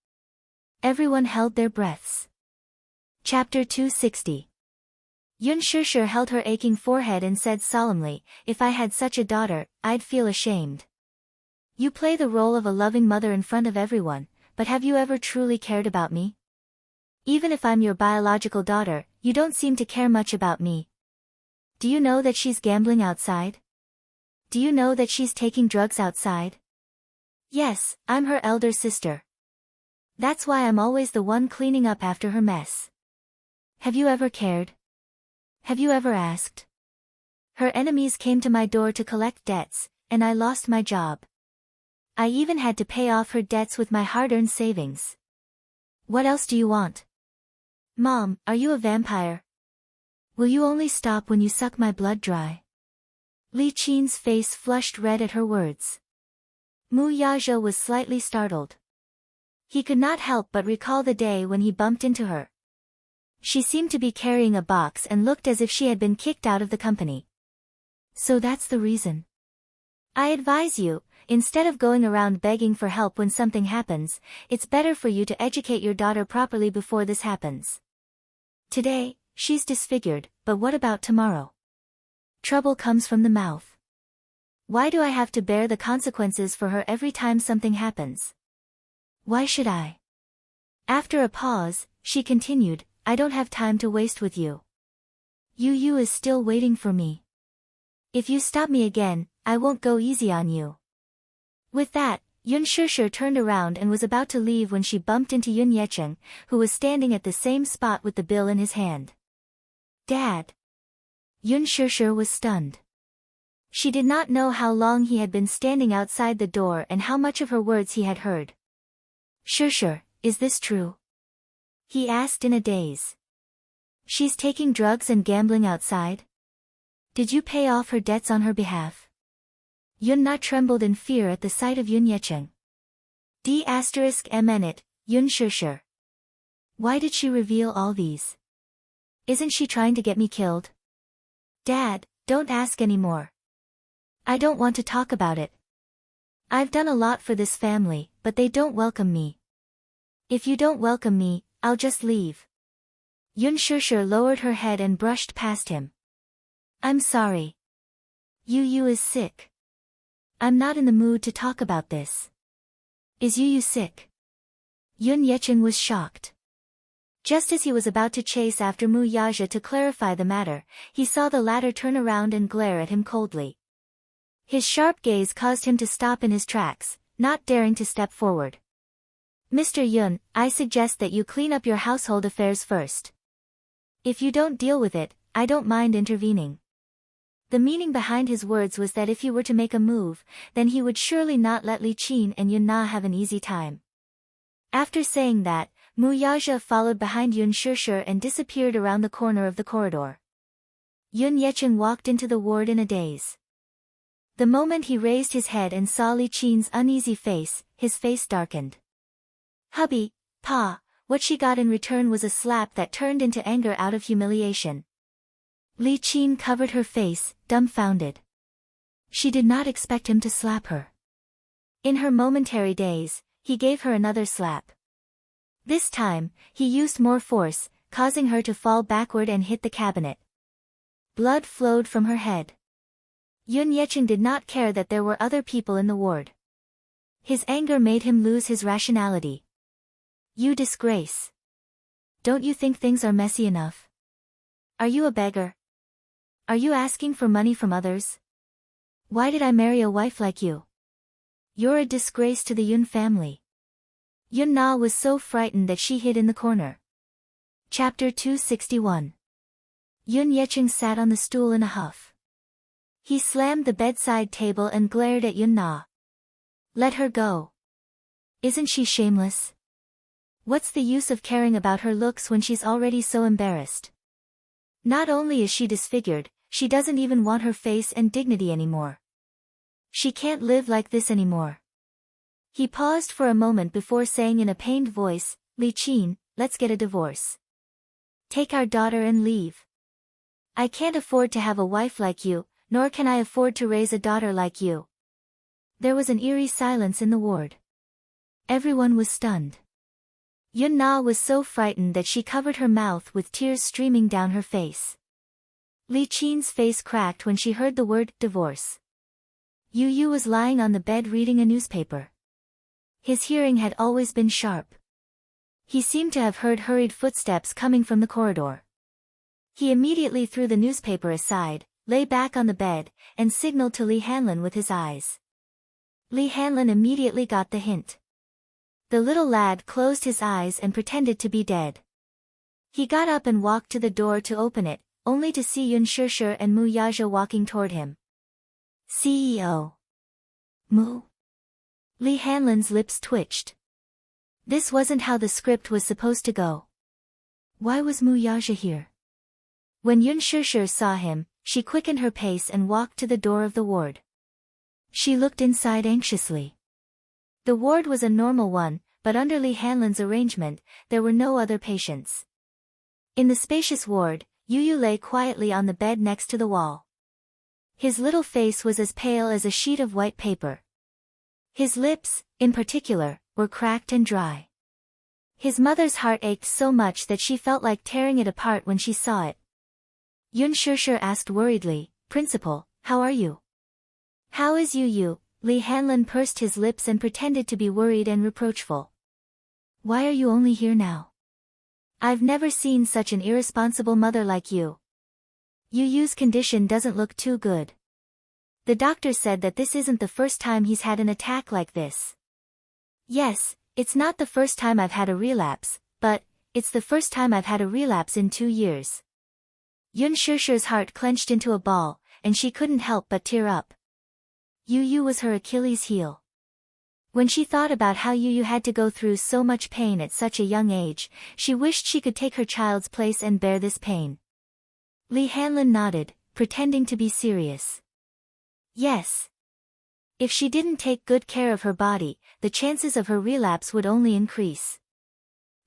Everyone held their breaths. Chapter 260. Yun Shishir held her aching forehead and said solemnly, "If I had such a daughter, I'd feel ashamed. You play the role of a loving mother in front of everyone, but have you ever truly cared about me? Even if I'm your biological daughter, you don't seem to care much about me. Do you know that she's gambling outside? Do you know that she's taking drugs outside? Yes, I'm her elder sister. That's why I'm always the one cleaning up after her mess. Have you ever cared? Have you ever asked? Her enemies came to my door to collect debts, and I lost my job. I even had to pay off her debts with my hard-earned savings. What else do you want? Mom, are you a vampire? Will you only stop when you suck my blood dry?" Li Qin's face flushed red at her words. Mu Yazhou was slightly startled. He could not help but recall the day when he bumped into her. She seemed to be carrying a box and looked as if she had been kicked out of the company. "So that's the reason. I advise you, instead of going around begging for help when something happens, it's better for you to educate your daughter properly before this happens. Today, she's disfigured, but what about tomorrow? Trouble comes from the mouth. Why do I have to bear the consequences for her every time something happens? Why should I?" After a pause, she continued, "I don't have time to waste with you. Yu is still waiting for me. If you stop me again, I won't go easy on you." With that, Yun Shishir turned around and was about to leave when she bumped into Yun Yecheng, who was standing at the same spot with the bill in his hand. "Dad." Yun Shishir was stunned. She did not know how long he had been standing outside the door and how much of her words he had heard. "Shishir, is this true?" he asked in a daze. "She's taking drugs and gambling outside? Did you pay off her debts on her behalf?" Yun Na trembled in fear at the sight of Yun Yecheng. D***MN Yun Shishir. Why did she reveal all these? Isn't she trying to get me killed? Dad, don't ask anymore. I don't want to talk about it. I've done a lot for this family, but they don't welcome me. If you don't welcome me, I'll just leave. Yun Shishir lowered her head and brushed past him. "I'm sorry. Yu is sick. I'm not in the mood to talk about this." "Is Yu sick?" Yun Yecheng was shocked. Just as he was about to chase after Mu Yaja to clarify the matter, he saw the latter turn around and glare at him coldly. His sharp gaze caused him to stop in his tracks, not daring to step forward. "Mr. Yun, I suggest that you clean up your household affairs first. If you don't deal with it, I don't mind intervening." The meaning behind his words was that if he were to make a move, then he would surely not let Li Qin and Yun Na have an easy time. After saying that, Mu Yaja followed behind Yun Shishir and disappeared around the corner of the corridor. Yun Yecheng walked into the ward in a daze. The moment he raised his head and saw Li Qin's uneasy face, his face darkened. "Hubby, Pa," what she got in return was a slap that turned into anger out of humiliation. Li Qin covered her face, dumbfounded. She did not expect him to slap her. In her momentary daze, he gave her another slap. This time, he used more force, causing her to fall backward and hit the cabinet. Blood flowed from her head. Yun Yecheng did not care that there were other people in the ward. His anger made him lose his rationality. "You disgrace. Don't you think things are messy enough? Are you a beggar? Are you asking for money from others? Why did I marry a wife like you? You're a disgrace to the Yun family." Yun Na was so frightened that she hid in the corner. Chapter 261. Yun Yecheng sat on the stool in a huff. He slammed the bedside table and glared at Yun Na. "Let her go. Isn't she shameless? What's the use of caring about her looks when she's already so embarrassed? Not only is she disfigured, she doesn't even want her face and dignity anymore. She can't live like this anymore." He paused for a moment before saying in a pained voice, "Li Qin, let's get a divorce. Take our daughter and leave. I can't afford to have a wife like you, nor can I afford to raise a daughter like you." There was an eerie silence in the ward. Everyone was stunned. Yun Na was so frightened that she covered her mouth with tears streaming down her face. Li Qin's face cracked when she heard the word divorce. Yu Yu was lying on the bed reading a newspaper. His hearing had always been sharp. He seemed to have heard hurried footsteps coming from the corridor. He immediately threw the newspaper aside, lay back on the bed, and signaled to Li Hanlin with his eyes. Li Hanlin immediately got the hint. The little lad closed his eyes and pretended to be dead. He got up and walked to the door to open it, only to see Yun Shishir and Mu Yaja walking toward him. "CEO. Mu?" Li Hanlin's lips twitched. This wasn't how the script was supposed to go. Why was Mu Yaja here? When Yun Shishir saw him, she quickened her pace and walked to the door of the ward. She looked inside anxiously. The ward was a normal one, but under Li Hanlin's arrangement, there were no other patients. In the spacious ward, Yu Yu lay quietly on the bed next to the wall. His little face was as pale as a sheet of white paper. His lips, in particular, were cracked and dry. His mother's heart ached so much that she felt like tearing it apart when she saw it. Yun Shishir asked worriedly, "Principal, how are you?" "How is Yu Yu?" Li Hanlin pursed his lips and pretended to be worried and reproachful. "Why are you only here now? I've never seen such an irresponsible mother like you. Yu Yu's condition doesn't look too good. The doctor said that this isn't the first time he's had an attack like this." "Yes, it's not the first time I've had a relapse, but it's the first time I've had a relapse in 2 years." Yun Shishir's heart clenched into a ball, and she couldn't help but tear up. Yu Yu was her Achilles heel. When she thought about how Yu Yu had to go through so much pain at such a young age, she wished she could take her child's place and bear this pain. Li Hanlin nodded, pretending to be serious. Yes. If she didn't take good care of her body, the chances of her relapse would only increase.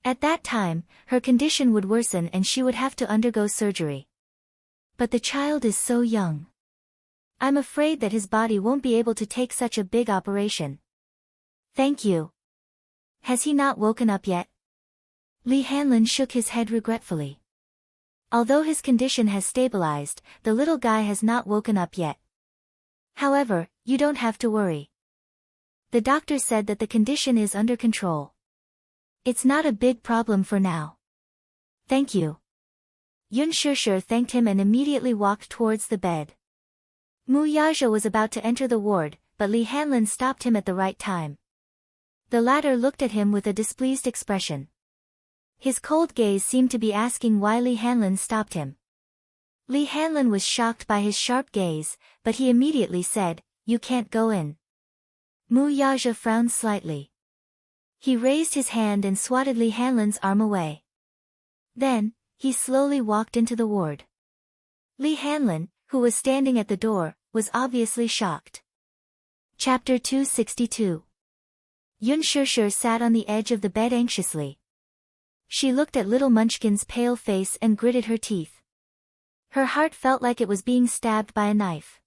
At that time, her condition would worsen and she would have to undergo surgery. But the child is so young. I'm afraid that his body won't be able to take such a big operation. Thank you. Has he not woken up yet? Li Hanlin shook his head regretfully. Although his condition has stabilized, the little guy has not woken up yet. However, you don't have to worry. The doctor said that the condition is under control. It's not a big problem for now. Thank you. Yun Shishir thanked him and immediately walked towards the bed. Mu Yaja was about to enter the ward, but Li Hanlin stopped him at the right time. The latter looked at him with a displeased expression. His cold gaze seemed to be asking why Li Hanlin stopped him. Li Hanlin was shocked by his sharp gaze, but he immediately said, "You can't go in." Mu Yaja frowned slightly. He raised his hand and swatted Li Hanlin's arm away. Then, he slowly walked into the ward. Li Hanlin, who was standing at the door, was obviously shocked. Chapter 262. Yun Shishir sat on the edge of the bed anxiously. She looked at little Munchkin's pale face and gritted her teeth. Her heart felt like it was being stabbed by a knife.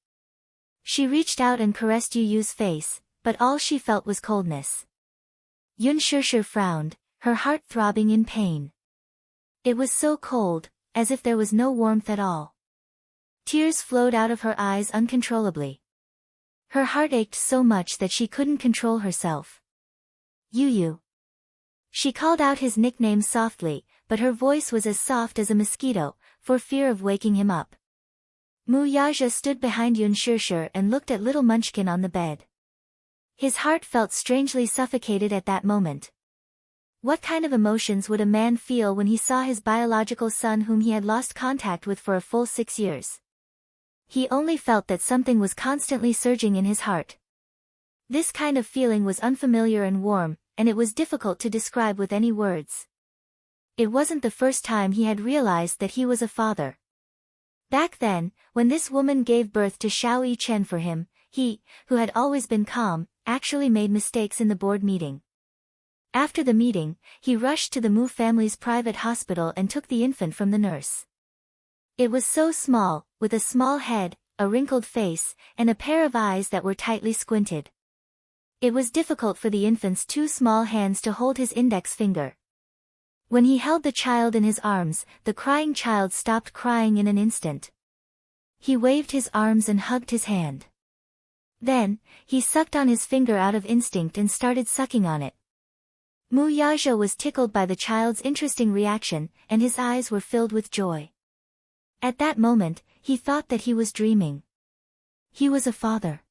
She reached out and caressed Yu's face, but all she felt was coldness. Yun Shishir frowned, her heart throbbing in pain. It was so cold, as if there was no warmth at all. Tears flowed out of her eyes uncontrollably. Her heart ached so much that she couldn't control herself. Yu. She called out his nickname softly, but her voice was as soft as a mosquito, for fear of waking him up. Mu Yaja stood behind Yun Shishir and looked at little Munchkin on the bed. His heart felt strangely suffocated at that moment. What kind of emotions would a man feel when he saw his biological son whom he had lost contact with for a full 6 years? He only felt that something was constantly surging in his heart. This kind of feeling was unfamiliar and warm, and it was difficult to describe with any words. It wasn't the first time he had realized that he was a father. Back then, when this woman gave birth to Xiao Yichen for him, he, who had always been calm, actually made mistakes in the board meeting. After the meeting, he rushed to the Mu family's private hospital and took the infant from the nurse. It was so small, with a small head, a wrinkled face, and a pair of eyes that were tightly squinted. It was difficult for the infant's 2 small hands to hold his index finger. When he held the child in his arms, the crying child stopped crying in an instant. He waved his arms and hugged his hand. Then, he sucked on his finger out of instinct and started sucking on it. Mu Yaja was tickled by the child's interesting reaction, and his eyes were filled with joy. At that moment, he thought that he was dreaming. He was a father.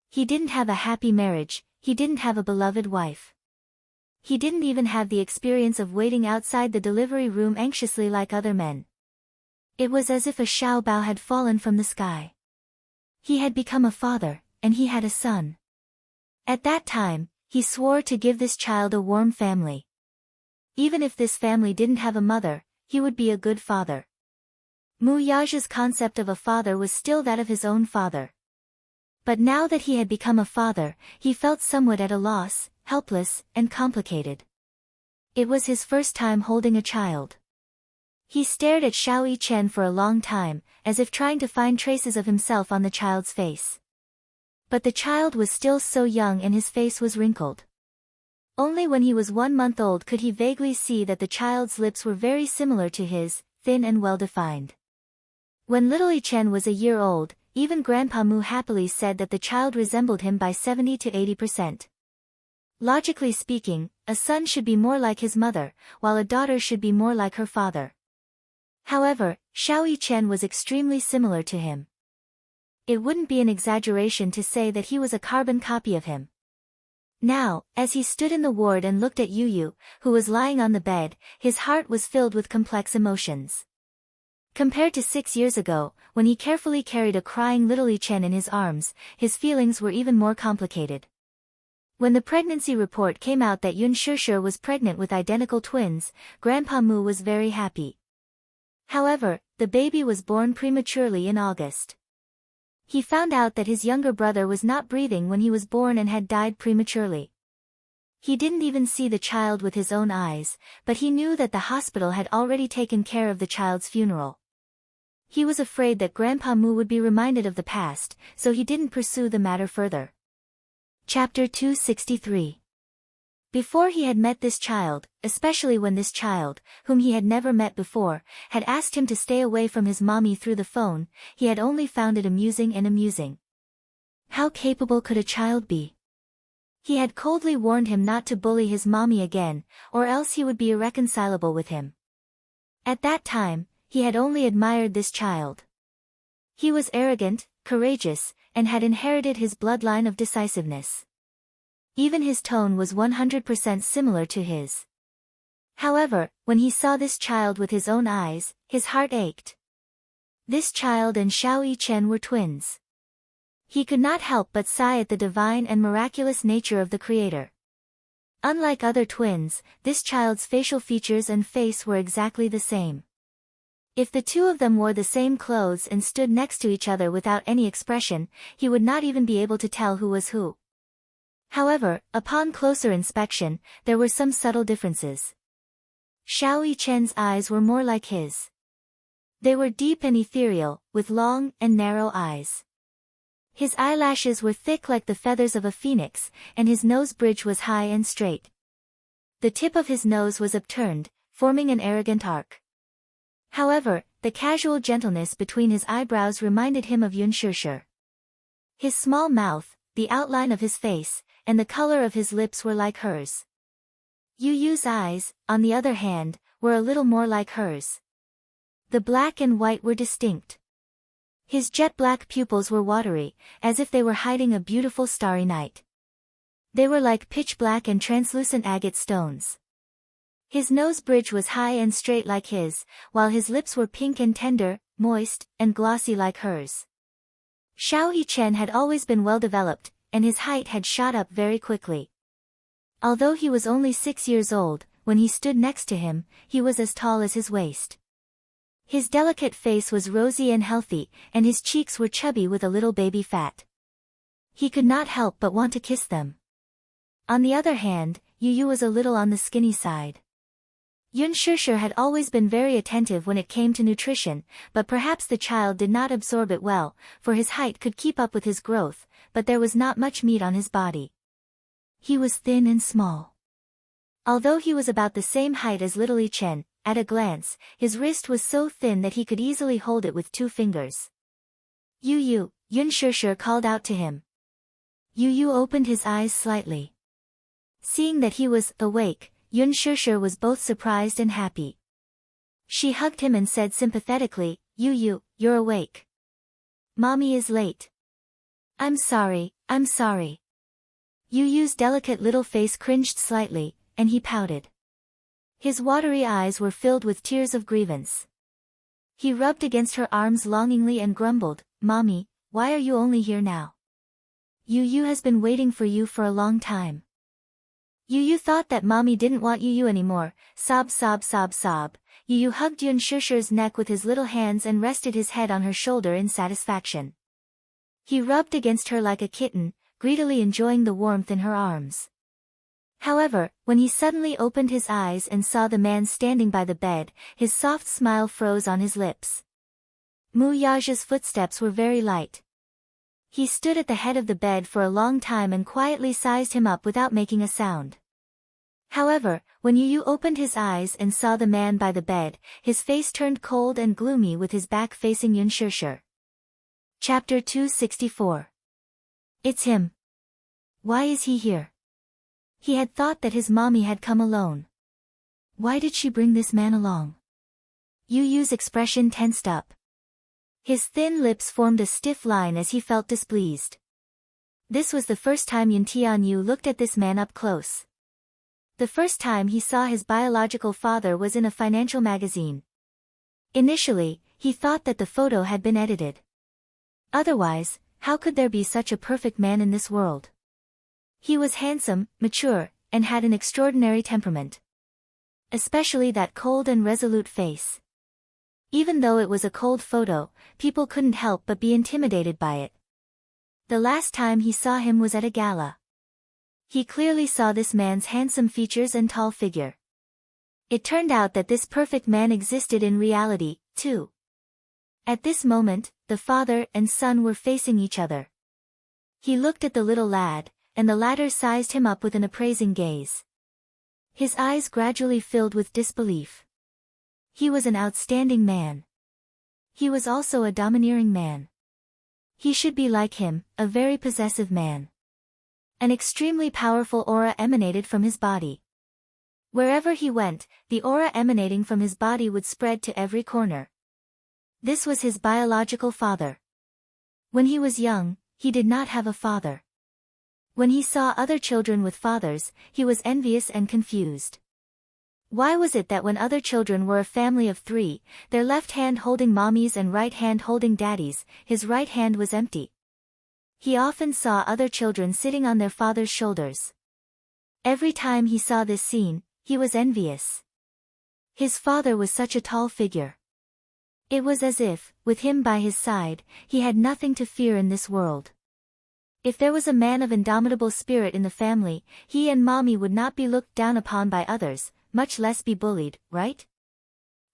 He didn't have a happy marriage, he didn't have a beloved wife. He didn't even have the experience of waiting outside the delivery room anxiously like other men. It was as if a Xiao Bao had fallen from the sky. He had become a father, and he had a son. At that time, he swore to give this child a warm family. Even if this family didn't have a mother, he would be a good father. Mu Yaja's concept of a father was still that of his own father. But now that he had become a father, he felt somewhat at a loss, helpless, and complicated. It was his first time holding a child. He stared at Xiao Yichen for a long time, as if trying to find traces of himself on the child's face. But the child was still so young and his face was wrinkled. Only when he was 1 month old could he vaguely see that the child's lips were very similar to his, thin and well-defined. When little Yichen was a year old, even Grandpa Mu happily said that the child resembled him by 70 to 80%. Logically speaking, a son should be more like his mother, while a daughter should be more like her father. However, Xiao Yichen was extremely similar to him. It wouldn't be an exaggeration to say that he was a carbon copy of him. Now, as he stood in the ward and looked at Yu, who was lying on the bed, his heart was filled with complex emotions. Compared to 6 years ago, when he carefully carried a crying little Yichen in his arms, his feelings were even more complicated. When the pregnancy report came out that Yun Shishir was pregnant with identical twins, Grandpa Mu was very happy. However, the baby was born prematurely in August. He found out that his younger brother was not breathing when he was born and had died prematurely. He didn't even see the child with his own eyes, but he knew that the hospital had already taken care of the child's funeral. He was afraid that Grandpa Mu would be reminded of the past, so he didn't pursue the matter further. Chapter 263. Before he had met this child, especially when this child, whom he had never met before, had asked him to stay away from his mommy through the phone, he had only found it amusing. How capable could a child be? He had coldly warned him not to bully his mommy again, or else he would be irreconcilable with him. At that time, he had only admired this child. He was arrogant, courageous, and had inherited his bloodline of decisiveness. Even his tone was 100% similar to his. However, when he saw this child with his own eyes, his heart ached. This child and Xiao Yichen were twins. He could not help but sigh at the divine and miraculous nature of the Creator. Unlike other twins, this child's facial features and face were exactly the same. If the two of them wore the same clothes and stood next to each other without any expression, he would not even be able to tell who was who. However, upon closer inspection, there were some subtle differences. Xiao Yichen's eyes were more like his. They were deep and ethereal, with long and narrow eyes. His eyelashes were thick like the feathers of a phoenix, and his nose bridge was high and straight. The tip of his nose was upturned, forming an arrogant arc. However, the casual gentleness between his eyebrows reminded him of Yun Shishir. His small mouth, the outline of his face, and the color of his lips were like hers. Yu Yu's eyes, on the other hand, were a little more like hers. The black and white were distinct. His jet-black pupils were watery, as if they were hiding a beautiful starry night. They were like pitch-black and translucent agate stones. His nose bridge was high and straight like his, while his lips were pink and tender, moist, and glossy like hers. Xiao Yichen had always been well-developed, and his height had shot up very quickly. Although he was only 6 years old, when he stood next to him, he was as tall as his waist. His delicate face was rosy and healthy, and his cheeks were chubby with a little baby fat. He could not help but want to kiss them. On the other hand, Yu Yu was a little on the skinny side. Yun Shishir had always been very attentive when it came to nutrition, but perhaps the child did not absorb it well, for his height could keep up with his growth, but there was not much meat on his body. He was thin and small. Although he was about the same height as little Yichen, at a glance, his wrist was so thin that he could easily hold it with 2 fingers. Yu Yu, Yun Shishir called out to him. Yu Yu opened his eyes slightly. Seeing that he was awake, Yun Shishir was both surprised and happy. She hugged him and said sympathetically, Yu Yu, you're awake. Mommy is late. I'm sorry. Yu Yu's delicate little face cringed slightly, and he pouted. His watery eyes were filled with tears of grievance. He rubbed against her arms longingly and grumbled, Mommy, why are you only here now? Yu Yu has been waiting for you for a long time. Yu Yu thought that Mommy didn't want Yu Yu anymore, sob. Yu Yu hugged Yun Shishir's neck with his little hands and rested his head on her shoulder in satisfaction. He rubbed against her like a kitten, greedily enjoying the warmth in her arms. However, when he suddenly opened his eyes and saw the man standing by the bed, his soft smile froze on his lips. Mu Yaja's footsteps were very light. He stood at the head of the bed for a long time and quietly sized him up without making a sound. However, when Yu Yu opened his eyes and saw the man by the bed, his face turned cold and gloomy with his back facing Yun Shishir. Chapter 264. It's him. Why is he here? He had thought that his mommy had come alone. Why did she bring this man along? Yu Yu's expression tensed up. His thin lips formed a stiff line as he felt displeased. This was the first time Yun Tianyu looked at this man up close. The first time he saw his biological father was in a financial magazine. Initially, he thought that the photo had been edited. Otherwise, how could there be such a perfect man in this world? He was handsome, mature, and had an extraordinary temperament. Especially that cold and resolute face. Even though it was a cold photo, people couldn't help but be intimidated by it. The last time he saw him was at a gala. He clearly saw this man's handsome features and tall figure. It turned out that this perfect man existed in reality, too. At this moment, the father and son were facing each other. He looked at the little lad, and the latter sized him up with an appraising gaze. His eyes gradually filled with disbelief. He was an outstanding man. He was also a domineering man. He should be like him, a very possessive man. An extremely powerful aura emanated from his body. Wherever he went, the aura emanating from his body would spread to every corner. This was his biological father. When he was young, he did not have a father. When he saw other children with fathers, he was envious and confused. Why was it that when other children were a family of 3, their left hand holding mommies and right hand holding daddies, his right hand was empty? He often saw other children sitting on their father's shoulders. Every time he saw this scene, he was envious. His father was such a tall figure. It was as if, with him by his side, he had nothing to fear in this world. If there was a man of indomitable spirit in the family, he and Mommy would not be looked down upon by others, much less be bullied, right?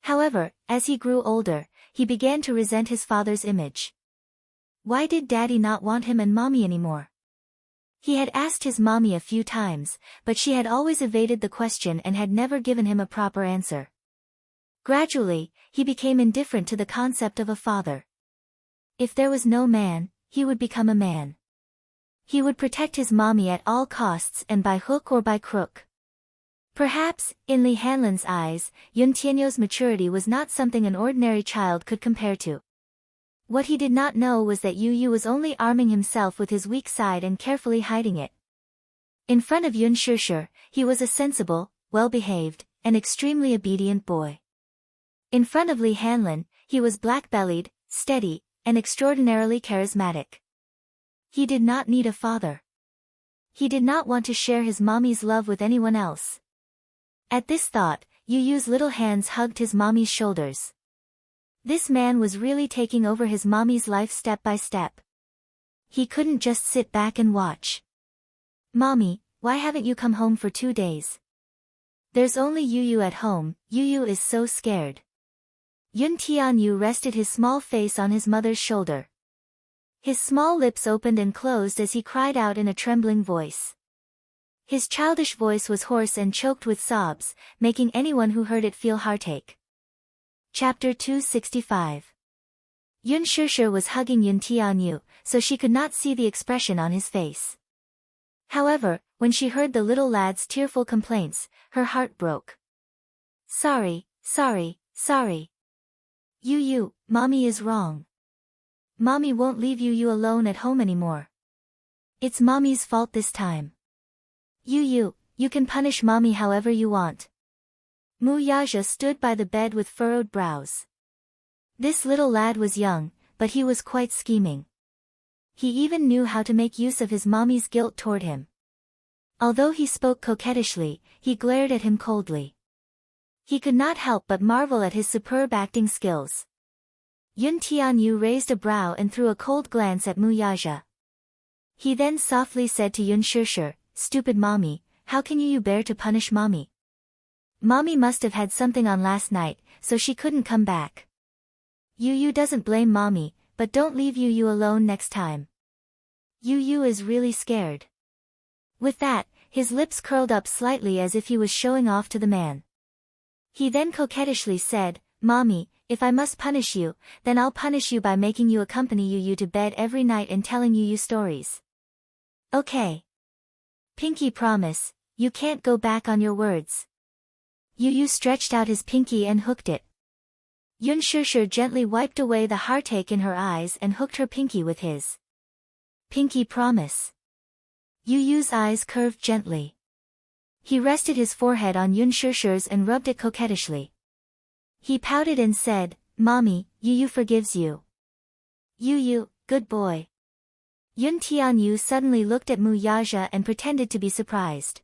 However, as he grew older, he began to resent his father's image. Why did Daddy not want him and Mommy anymore? He had asked his Mommy a few times, but she had always evaded the question and had never given him a proper answer. Gradually, he became indifferent to the concept of a father. If there was no man, he would become a man. He would protect his Mommy at all costs and by hook or by crook. Perhaps, in Li Hanlin's eyes, Yun Tianyo's maturity was not something an ordinary child could compare to. What he did not know was that Yu Yu was only arming himself with his weak side and carefully hiding it. In front of Yun Shishir, he was a sensible, well-behaved, and extremely obedient boy. In front of Li Hanlin, he was black-bellied, steady, and extraordinarily charismatic. He did not need a father. He did not want to share his Mommy's love with anyone else. At this thought, Yu Yu's little hands hugged his Mommy's shoulders. This man was really taking over his Mommy's life step by step. He couldn't just sit back and watch. Mommy, why haven't you come home for 2 days? There's only Yu Yu at home, Yu Yu is so scared. Yun Tianyu rested his small face on his mother's shoulder. His small lips opened and closed as he cried out in a trembling voice. His childish voice was hoarse and choked with sobs, making anyone who heard it feel heartache. Chapter 265. Yun Shishir was hugging Yun Tianyu, so she could not see the expression on his face. However, when she heard the little lad's tearful complaints, her heart broke. Sorry. Yu Yu, Mommy is wrong. Mommy won't leave Yu Yu alone at home anymore. It's Mommy's fault this time. Yu Yu, you can punish Mommy however you want. Mu Yaja stood by the bed with furrowed brows. This little lad was young, but he was quite scheming. He even knew how to make use of his Mommy's guilt toward him. Although he spoke coquettishly, he glared at him coldly. He could not help but marvel at his superb acting skills. Yun Tianyu raised a brow and threw a cold glance at Mu Yaja. He then softly said to Yun Shishir, "Stupid Mommy, how can you bear to punish Mommy? Mommy must have had something on last night, so she couldn't come back. Yu Yu doesn't blame Mommy, but don't leave Yu Yu alone next time. Yu Yu is really scared." With that, his lips curled up slightly as if he was showing off to the man. He then coquettishly said, "Mommy, if I must punish you, then I'll punish you by making you accompany Yu Yu to bed every night and telling Yu Yu stories. Okay. Pinky promise, you can't go back on your words." Yu Yu stretched out his pinky and hooked it. Yun Shishir gently wiped away the heartache in her eyes and hooked her pinky with his. Pinky promise. Yu Yu's eyes curved gently. He rested his forehead on Yun Shishir's and rubbed it coquettishly. He pouted and said, "Mommy, Yu Yu forgives you. Yu Yu, good boy." Yun Tianyu suddenly looked at Mu Yaja and pretended to be surprised.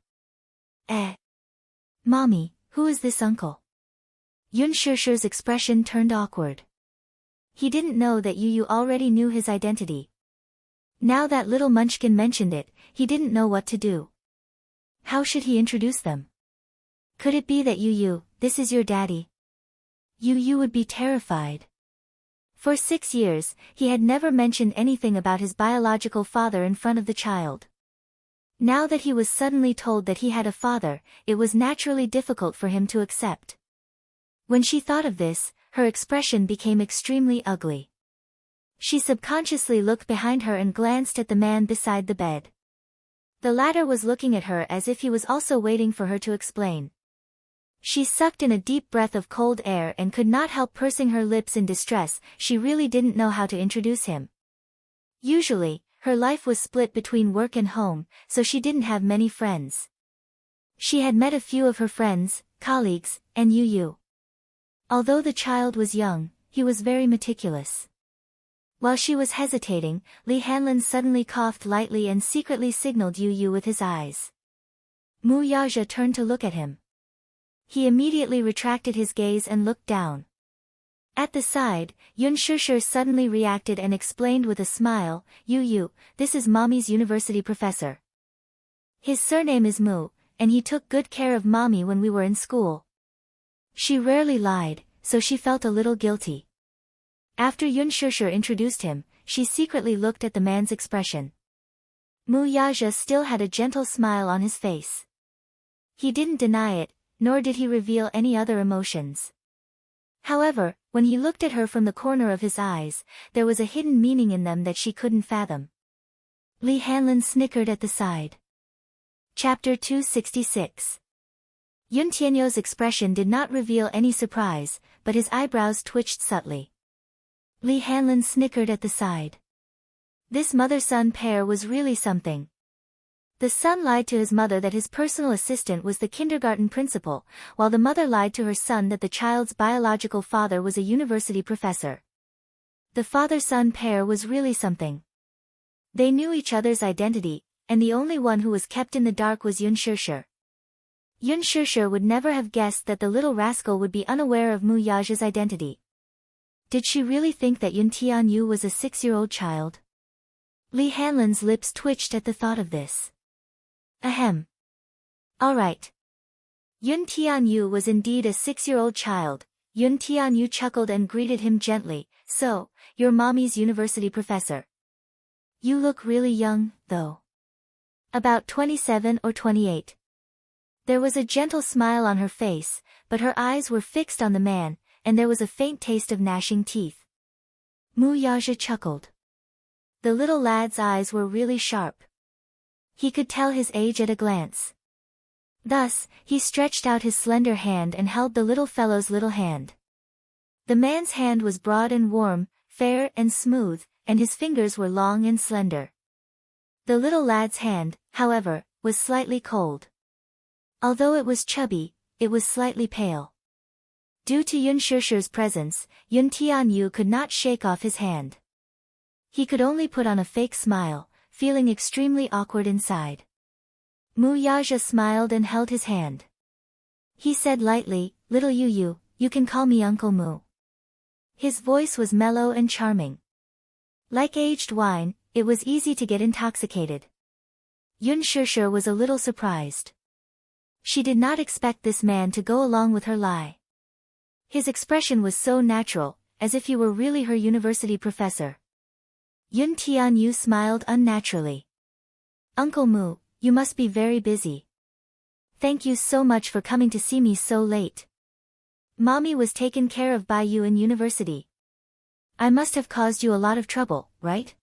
Mommy, who is this uncle? Yun Shishir's expression turned awkward. He didn't know that Yu Yu already knew his identity. Now that little munchkin mentioned it, he didn't know what to do. How should he introduce them? Could it be that Yu Yu, this is your daddy? Yu Yu would be terrified. For 6 years, he had never mentioned anything about his biological father in front of the child. Now that he was suddenly told that he had a father, it was naturally difficult for him to accept. When she thought of this, her expression became extremely ugly. She subconsciously looked behind her and glanced at the man beside the bed. The latter was looking at her as if he was also waiting for her to explain. She sucked in a deep breath of cold air and could not help pursing her lips in distress. She really didn't know how to introduce him. Usually, her life was split between work and home, so she didn't have many friends. She had met a few of her friends, colleagues, and Yu Yu. Although the child was young, he was very meticulous. While she was hesitating, Li Hanlin suddenly coughed lightly and secretly signaled Yu Yu with his eyes. Mu Yaja turned to look at him. He immediately retracted his gaze and looked down. At the side, Yun Shishir suddenly reacted and explained with a smile, You, this is Mommy's university professor. His surname is Mu, and he took good care of Mommy when we were in school. She rarely lied, so she felt a little guilty. After Yun Shishir introduced him, she secretly looked at the man's expression. Mu Yaja still had a gentle smile on his face. He didn't deny it, nor did he reveal any other emotions. However, when he looked at her from the corner of his eyes, there was a hidden meaning in them that she couldn't fathom. Li Hanlin snickered at the side. Chapter 266. Yun Tianyo's expression did not reveal any surprise, but his eyebrows twitched subtly. Li Hanlin snickered at the side. This mother-son pair was really something. The son lied to his mother that his personal assistant was the kindergarten principal, while the mother lied to her son that the child's biological father was a university professor. The father-son pair was really something. They knew each other's identity, and the only one who was kept in the dark was Yun Shishir. Yun Shishir would never have guessed that the little rascal would be unaware of Mu Yaja's identity. Did she really think that Yun Tianyu was a 6-year-old child? Li Hanlin's lips twitched at the thought of this. Ahem. All right. Yun Tianyu was indeed a 6-year-old child. Yun Tianyu chuckled and greeted him gently. So, you're Mommy's university professor. You look really young, though. About 27 or 28. There was a gentle smile on her face, but her eyes were fixed on the man, and there was a faint taste of gnashing teeth. Mu Yaja chuckled. The little lad's eyes were really sharp. He could tell his age at a glance. Thus, he stretched out his slender hand and held the little fellow's little hand. The man's hand was broad and warm, fair and smooth, and his fingers were long and slender. The little lad's hand, however, was slightly cold. Although it was chubby, it was slightly pale. Due to Yun Shishir's presence, Yun Tianyu could not shake off his hand. He could only put on a fake smile, feeling extremely awkward inside. Mu Yaja smiled and held his hand. He said lightly, Little Yu, you can call me Uncle Mu. His voice was mellow and charming. Like aged wine, it was easy to get intoxicated. Yun Shishir was a little surprised. She did not expect this man to go along with her lie. His expression was so natural, as if he were really her university professor. Yun Tianyu smiled unnaturally. Uncle Mu, you must be very busy. Thank you so much for coming to see me so late. Mommy was taken care of by you in university. I must have caused you a lot of trouble, right?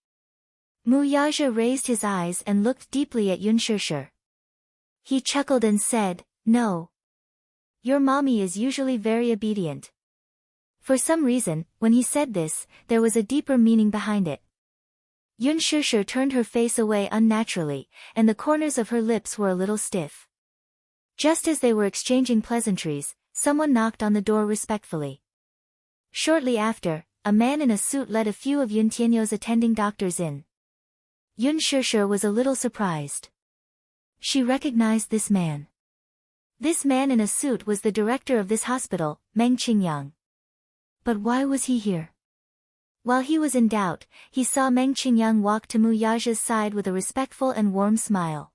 Mu Yaja raised his eyes and looked deeply at Yun Shishir. He chuckled and said, No. Your mommy is usually very obedient. For some reason, when he said this, there was a deeper meaning behind it. Yun Shishir turned her face away unnaturally, and the corners of her lips were a little stiff. Just as they were exchanging pleasantries, someone knocked on the door respectfully. Shortly after, a man in a suit led a few of Yun Tianyo's attending doctors in. Yun Shishir was a little surprised. She recognized this man. This man in a suit was the director of this hospital, Meng Qingyang. But why was he here? While he was in doubt, he saw Meng Qingyang walk to Mu Yaja's side with a respectful and warm smile.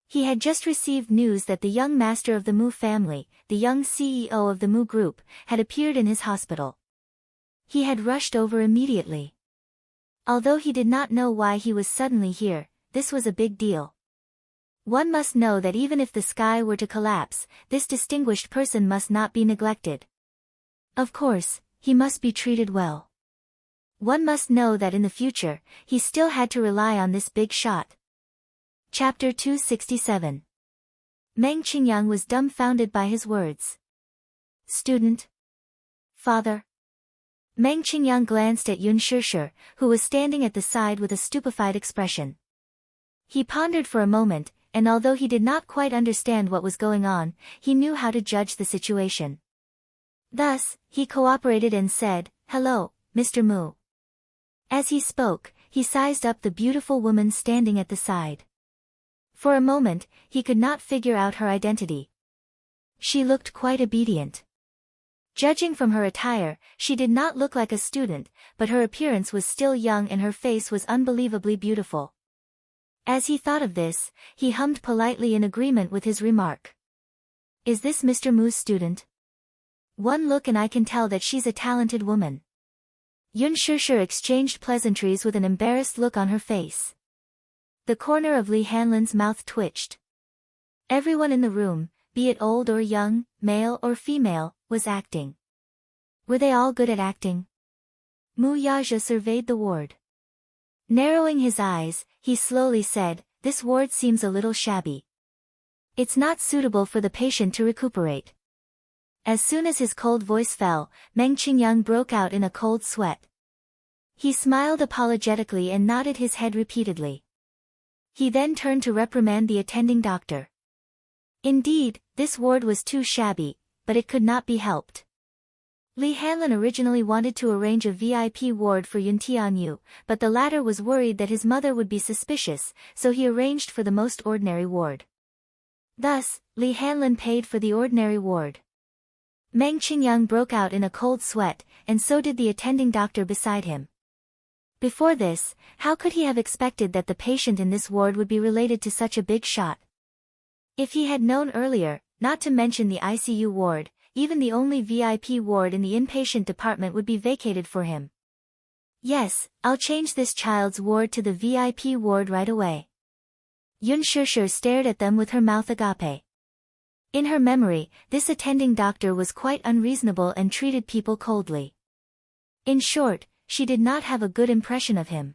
He had just received news that the young master of the Mu family, the young CEO of the Mu group, had appeared in his hospital. He had rushed over immediately. Although he did not know why he was suddenly here, this was a big deal. One must know that even if the sky were to collapse, this distinguished person must not be neglected. Of course, he must be treated well. One must know that in the future, he still had to rely on this big shot. Chapter 267. Meng Qingyang was dumbfounded by his words. Student? Father? Meng Qingyang glanced at Yun Shishir, who was standing at the side with a stupefied expression. He pondered for a moment, and although he did not quite understand what was going on, he knew how to judge the situation. Thus, he cooperated and said, Hello, Mr. Mu. As he spoke, he sized up the beautiful woman standing at the side. For a moment, he could not figure out her identity. She looked quite obedient. Judging from her attire, she did not look like a student, but her appearance was still young and her face was unbelievably beautiful. As he thought of this, he hummed politely in agreement with his remark. Is this Mr. Mu's student? One look and I can tell that she's a talented woman. Yun Shishir exchanged pleasantries with an embarrassed look on her face. The corner of Li Hanlin's mouth twitched. Everyone in the room, be it old or young, male or female, was acting. Were they all good at acting? Mu Yaja surveyed the ward. Narrowing his eyes, he slowly said, this ward seems a little shabby. It's not suitable for the patient to recuperate. As soon as his cold voice fell, Meng Qingyang broke out in a cold sweat. He smiled apologetically and nodded his head repeatedly. He then turned to reprimand the attending doctor. Indeed, this ward was too shabby, but it could not be helped. Li Hanlin originally wanted to arrange a VIP ward for Yun Tianyu, but the latter was worried that his mother would be suspicious, so he arranged for the most ordinary ward. Thus, Li Hanlin paid for the ordinary ward. Meng Qingyang broke out in a cold sweat, and so did the attending doctor beside him. Before this, how could he have expected that the patient in this ward would be related to such a big shot? If he had known earlier, not to mention the ICU ward, even the only VIP ward in the inpatient department would be vacated for him. Yes, I'll change this child's ward to the VIP ward right away. Yun Shishir stared at them with her mouth agape. In her memory, this attending doctor was quite unreasonable and treated people coldly. In short, she did not have a good impression of him.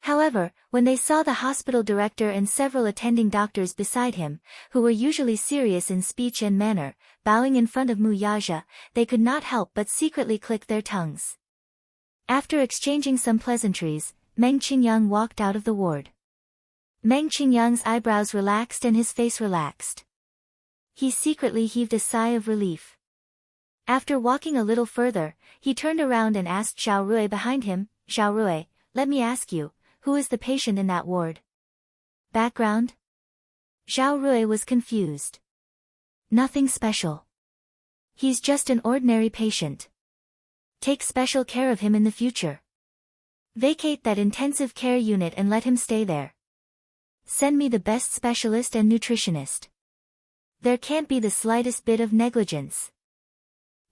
However, when they saw the hospital director and several attending doctors beside him, who were usually serious in speech and manner, bowing in front of Mu Yaja, they could not help but secretly click their tongues. After exchanging some pleasantries, Meng Qingyang walked out of the ward. Meng Qingyang's eyebrows relaxed and his face relaxed. He secretly heaved a sigh of relief. After walking a little further, he turned around and asked Xiao Rui behind him, Xiao Rui, let me ask you, who is the patient in that ward? Background? Xiao Rui was confused. Nothing special. He's just an ordinary patient. Take special care of him in the future. Vacate that intensive care unit and let him stay there. Send me the best specialist and nutritionist. There can't be the slightest bit of negligence.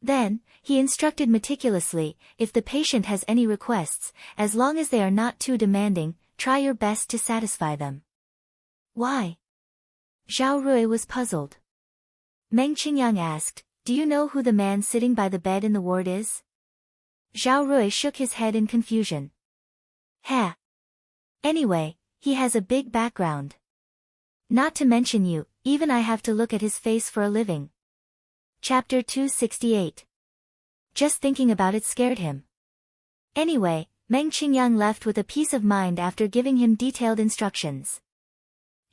Then, he instructed meticulously, if the patient has any requests, as long as they are not too demanding, try your best to satisfy them. Why? Zhao Rui was puzzled. Meng Qingyang asked, do you know who the man sitting by the bed in the ward is? Zhao Rui shook his head in confusion. Ha! Anyway, he has a big background. Not to mention you, even I have to look at his face for a living. Chapter 268. Just thinking about it scared him. Anyway, Meng Qingyang left with a peace of mind after giving him detailed instructions.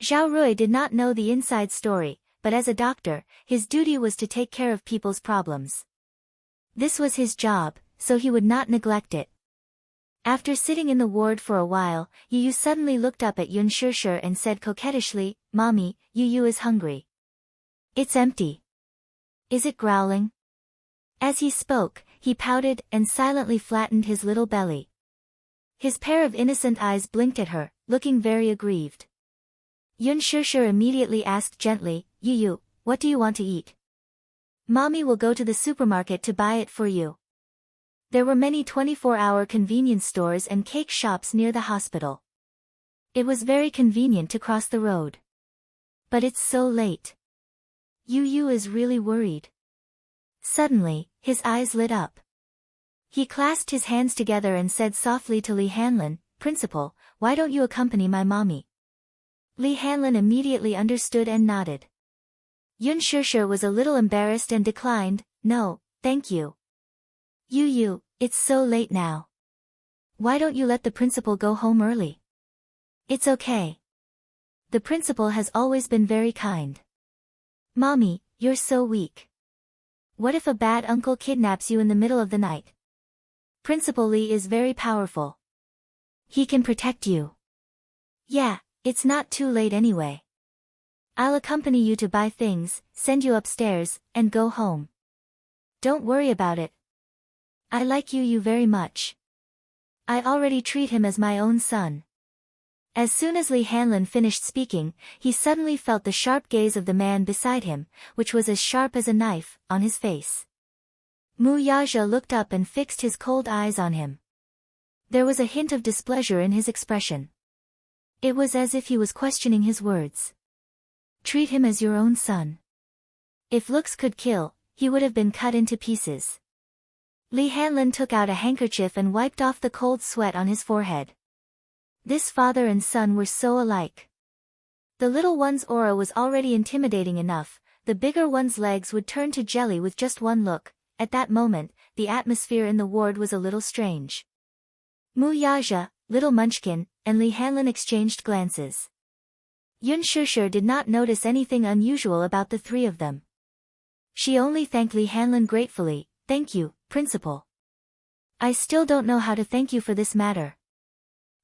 Zhao Rui did not know the inside story, but as a doctor, his duty was to take care of people's problems. This was his job, so he would not neglect it. After sitting in the ward for a while, Yu suddenly looked up at Yun Shishir and said coquettishly, Mommy, Yu is hungry. It's empty. Is it growling? As he spoke, he pouted and silently flattened his little belly. His pair of innocent eyes blinked at her, looking very aggrieved. Yun Shishir immediately asked gently, Yu, what do you want to eat? Mommy will go to the supermarket to buy it for you. There were many 24-hour convenience stores and cake shops near the hospital. It was very convenient to cross the road. But it's so late. Yu is really worried. Suddenly, his eyes lit up. He clasped his hands together and said softly to Li Hanlin, Principal, why don't you accompany my mommy? Li Hanlin immediately understood and nodded. Yun Shishir was a little embarrassed and declined, No, thank you. Yu, it's so late now. Why don't you let the principal go home early? It's okay. The principal has always been very kind. Mommy, you're so weak. What if a bad uncle kidnaps you in the middle of the night? Principal Li is very powerful. He can protect you. Yeah, it's not too late anyway. I'll accompany you to buy things, send you upstairs, and go home. Don't worry about it. I like Yu very much. I already treat him as my own son. As soon as Li Hanlin finished speaking, he suddenly felt the sharp gaze of the man beside him, which was as sharp as a knife, on his face. Mu Yaja looked up and fixed his cold eyes on him. There was a hint of displeasure in his expression. It was as if he was questioning his words. Treat him as your own son. If looks could kill, he would have been cut into pieces. Li Hanlin took out a handkerchief and wiped off the cold sweat on his forehead. This father and son were so alike. The little one's aura was already intimidating enough, the bigger one's legs would turn to jelly with just one look. At that moment, the atmosphere in the ward was a little strange. Mu Yaja, Little Munchkin, and Li Hanlin exchanged glances. Yun Shishir did not notice anything unusual about the three of them. She only thanked Li Hanlin gratefully. Thank you, Principal. I still don't know how to thank you for this matter.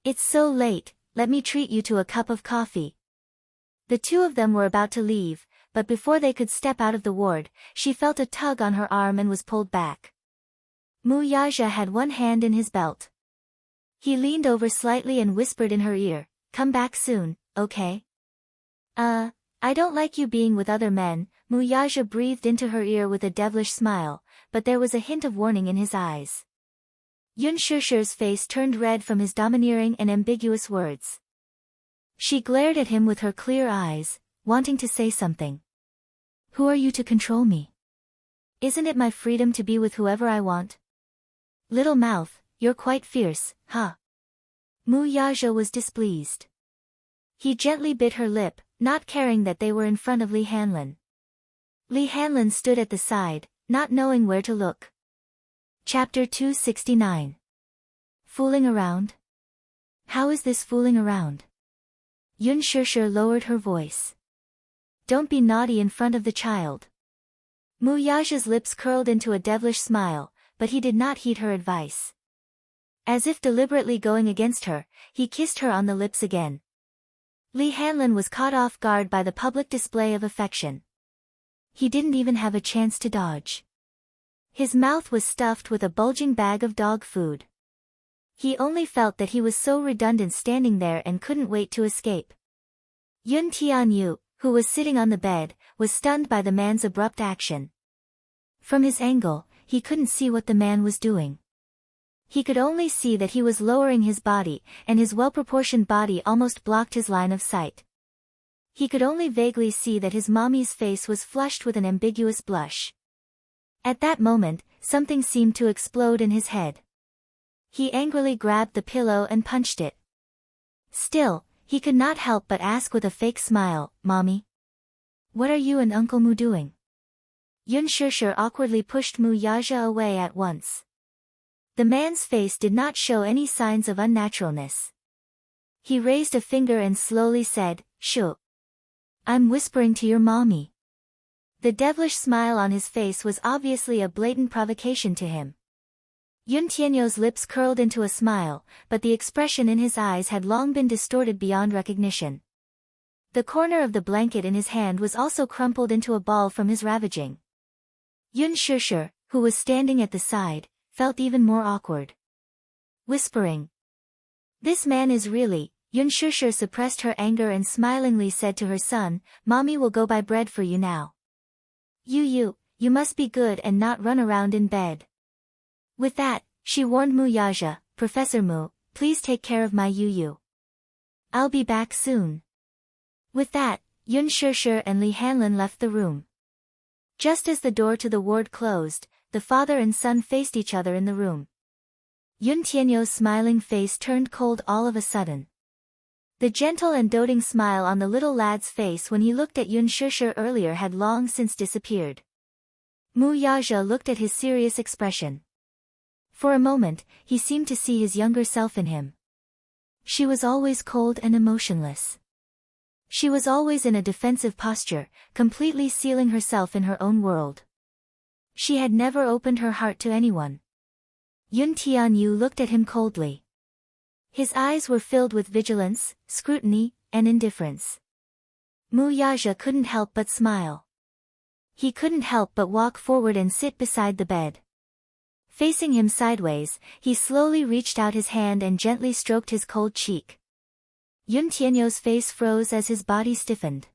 It's so late, let me treat you to a cup of coffee. The two of them were about to leave, but before they could step out of the ward, she felt a tug on her arm and was pulled back. Mu Yaja had one hand in his belt. He leaned over slightly and whispered in her ear, come back soon, okay? I don't like you being with other men, Mu Yaja breathed into her ear with a devilish smile, but there was a hint of warning in his eyes. Yun Shishir's face turned red from his domineering and ambiguous words. She glared at him with her clear eyes, wanting to say something. Who are you to control me? Isn't it my freedom to be with whoever I want? Little mouth, you're quite fierce, huh? Mu Yaja was displeased. He gently bit her lip, not caring that they were in front of Li Hanlin. Li Hanlin stood at the side, not knowing where to look. Chapter 269. Fooling around? How is this fooling around? Yun Shishir lowered her voice. Don't be naughty in front of the child. Mu Yaja's lips curled into a devilish smile, but he did not heed her advice. As if deliberately going against her, he kissed her on the lips again. Li Hanlin was caught off guard by the public display of affection. He didn't even have a chance to dodge. His mouth was stuffed with a bulging bag of dog food. He only felt that he was so redundant standing there and couldn't wait to escape. Yun Tianyu, who was sitting on the bed, was stunned by the man's abrupt action. From his angle, he couldn't see what the man was doing. He could only see that he was lowering his body, and his well-proportioned body almost blocked his line of sight. He could only vaguely see that his mommy's face was flushed with an ambiguous blush. At that moment, something seemed to explode in his head. He angrily grabbed the pillow and punched it. Still, he could not help but ask with a fake smile, Mommy? What are you and Uncle Mu doing? Yun Shishir awkwardly pushed Mu Yaja away at once. The man's face did not show any signs of unnaturalness. He raised a finger and slowly said, Shoo. I'm whispering to your mommy. The devilish smile on his face was obviously a blatant provocation to him. Yun Tianyo's lips curled into a smile, but the expression in his eyes had long been distorted beyond recognition. The corner of the blanket in his hand was also crumpled into a ball from his ravaging. Yun Shishir, who was standing at the side, felt even more awkward. Whispering. This man is really... Yun Shishir suppressed her anger and smilingly said to her son, Mommy will go buy bread for you now. You must be good and not run around in bed. With that, she warned Mu Yaja, Professor Mu, please take care of my Yu. I'll be back soon. With that, Yun Shishir and Li Hanlin left the room. Just as the door to the ward closed, the father and son faced each other in the room. Yun Tianyo's smiling face turned cold all of a sudden. The gentle and doting smile on the little lad's face when he looked at Yun Shishir earlier had long since disappeared. Mu Yaja looked at his serious expression. For a moment, he seemed to see his younger self in him. She was always cold and emotionless. She was always in a defensive posture, completely sealing herself in her own world. She had never opened her heart to anyone. Yun Tianyu looked at him coldly. His eyes were filled with vigilance, scrutiny, and indifference. Mu Yaja couldn't help but smile. He couldn't help but walk forward and sit beside the bed. Facing him sideways, he slowly reached out his hand and gently stroked his cold cheek. Yun Tianyo's face froze as his body stiffened.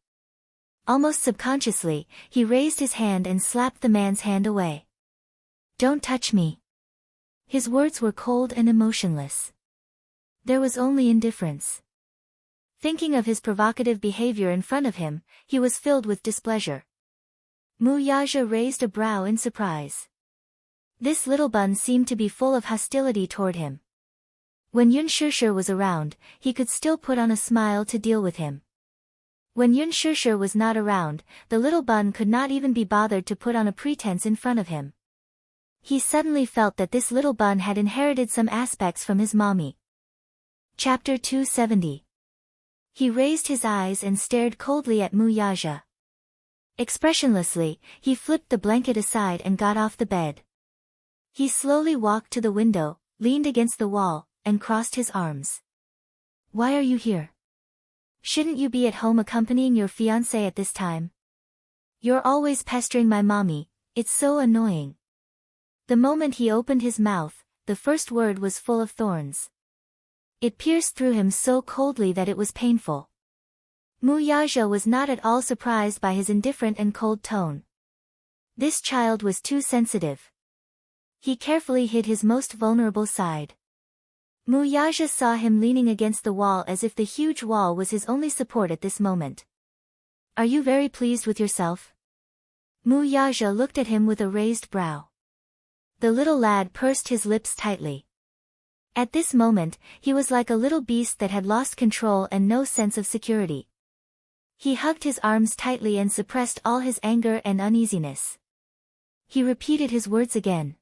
Almost subconsciously, he raised his hand and slapped the man's hand away. "Don't touch me." His words were cold and emotionless. There was only indifference. Thinking of his provocative behavior in front of him, he was filled with displeasure. Mu Yaja raised a brow in surprise. This little bun seemed to be full of hostility toward him. When Yun Shishir was around, he could still put on a smile to deal with him. When Yun Shishir was not around, the little bun could not even be bothered to put on a pretense in front of him. He suddenly felt that this little bun had inherited some aspects from his mommy. Chapter 270. He raised his eyes and stared coldly at Mu Yaja. Expressionlessly, he flipped the blanket aside and got off the bed. He slowly walked to the window, leaned against the wall, and crossed his arms. "Why are you here? Shouldn't you be at home accompanying your fiancé at this time? You're always pestering my mommy, it's so annoying." The moment he opened his mouth, the first word was full of thorns. It pierced through him so coldly that it was painful. Mu Yaja was not at all surprised by his indifferent and cold tone. This child was too sensitive. He carefully hid his most vulnerable side. Mu Yaja saw him leaning against the wall as if the huge wall was his only support at this moment. "Are you very pleased with yourself?" Mu Yaja looked at him with a raised brow. The little lad pursed his lips tightly. At this moment, he was like a little beast that had lost control and no sense of security. He hugged his arms tightly and suppressed all his anger and uneasiness. He repeated his words again.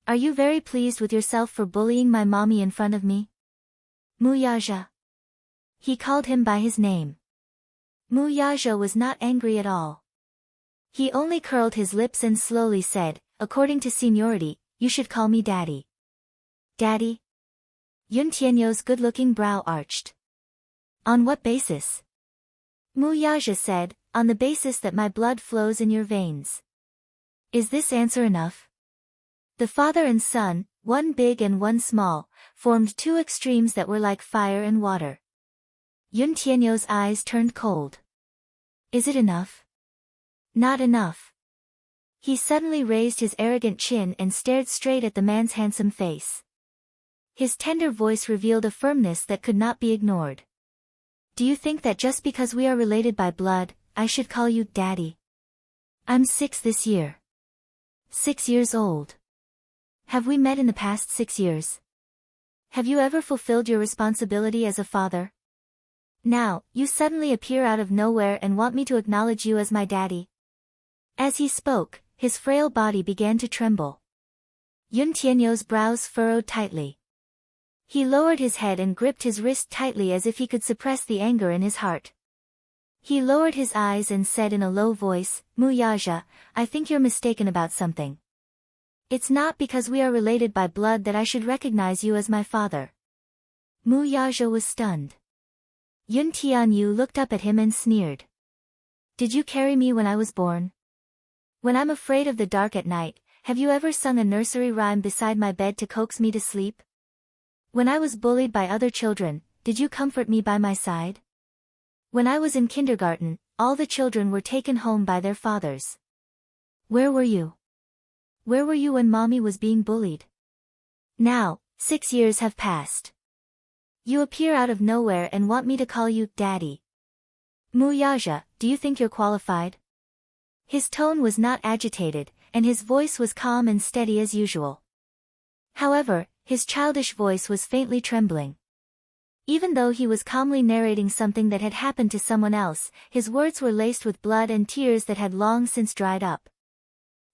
"Are you very pleased with yourself for bullying my mommy in front of me?" "Mu Yaja." He called him by his name. Mu Yaja was not angry at all. He only curled his lips and slowly said, "According to seniority, you should call me Daddy." "Daddy?" Yun Tianyo's good-looking brow arched. "On what basis?" Mu Yaja said, "On the basis that my blood flows in your veins." "Is this answer enough?" The father and son, one big and one small, formed two extremes that were like fire and water. Yun Tianyo's eyes turned cold. "Is it enough?" "Not enough." He suddenly raised his arrogant chin and stared straight at the man's handsome face. His tender voice revealed a firmness that could not be ignored. "Do you think that just because we are related by blood, I should call you Daddy? I'm 6 this year. 6 years old. Have we met in the past 6 years? Have you ever fulfilled your responsibility as a father? Now, you suddenly appear out of nowhere and want me to acknowledge you as my daddy?" As he spoke, his frail body began to tremble. Yun Tianyo's brows furrowed tightly. He lowered his head and gripped his wrist tightly as if he could suppress the anger in his heart. He lowered his eyes and said in a low voice, "Mu Yaja, I think you're mistaken about something. It's not because we are related by blood that I should recognize you as my father." Mu Yaja was stunned. Yun Tianyu looked up at him and sneered. "Did you carry me when I was born? When I'm afraid of the dark at night, have you ever sung a nursery rhyme beside my bed to coax me to sleep? When I was bullied by other children, did you comfort me by my side? When I was in kindergarten, all the children were taken home by their fathers. Where were you? Where were you when mommy was being bullied? Now, 6 years have passed. You appear out of nowhere and want me to call you Daddy. Mu Yaja, do you think you're qualified?" His tone was not agitated, and his voice was calm and steady as usual. However, his childish voice was faintly trembling. Even though he was calmly narrating something that had happened to someone else, his words were laced with blood and tears that had long since dried up.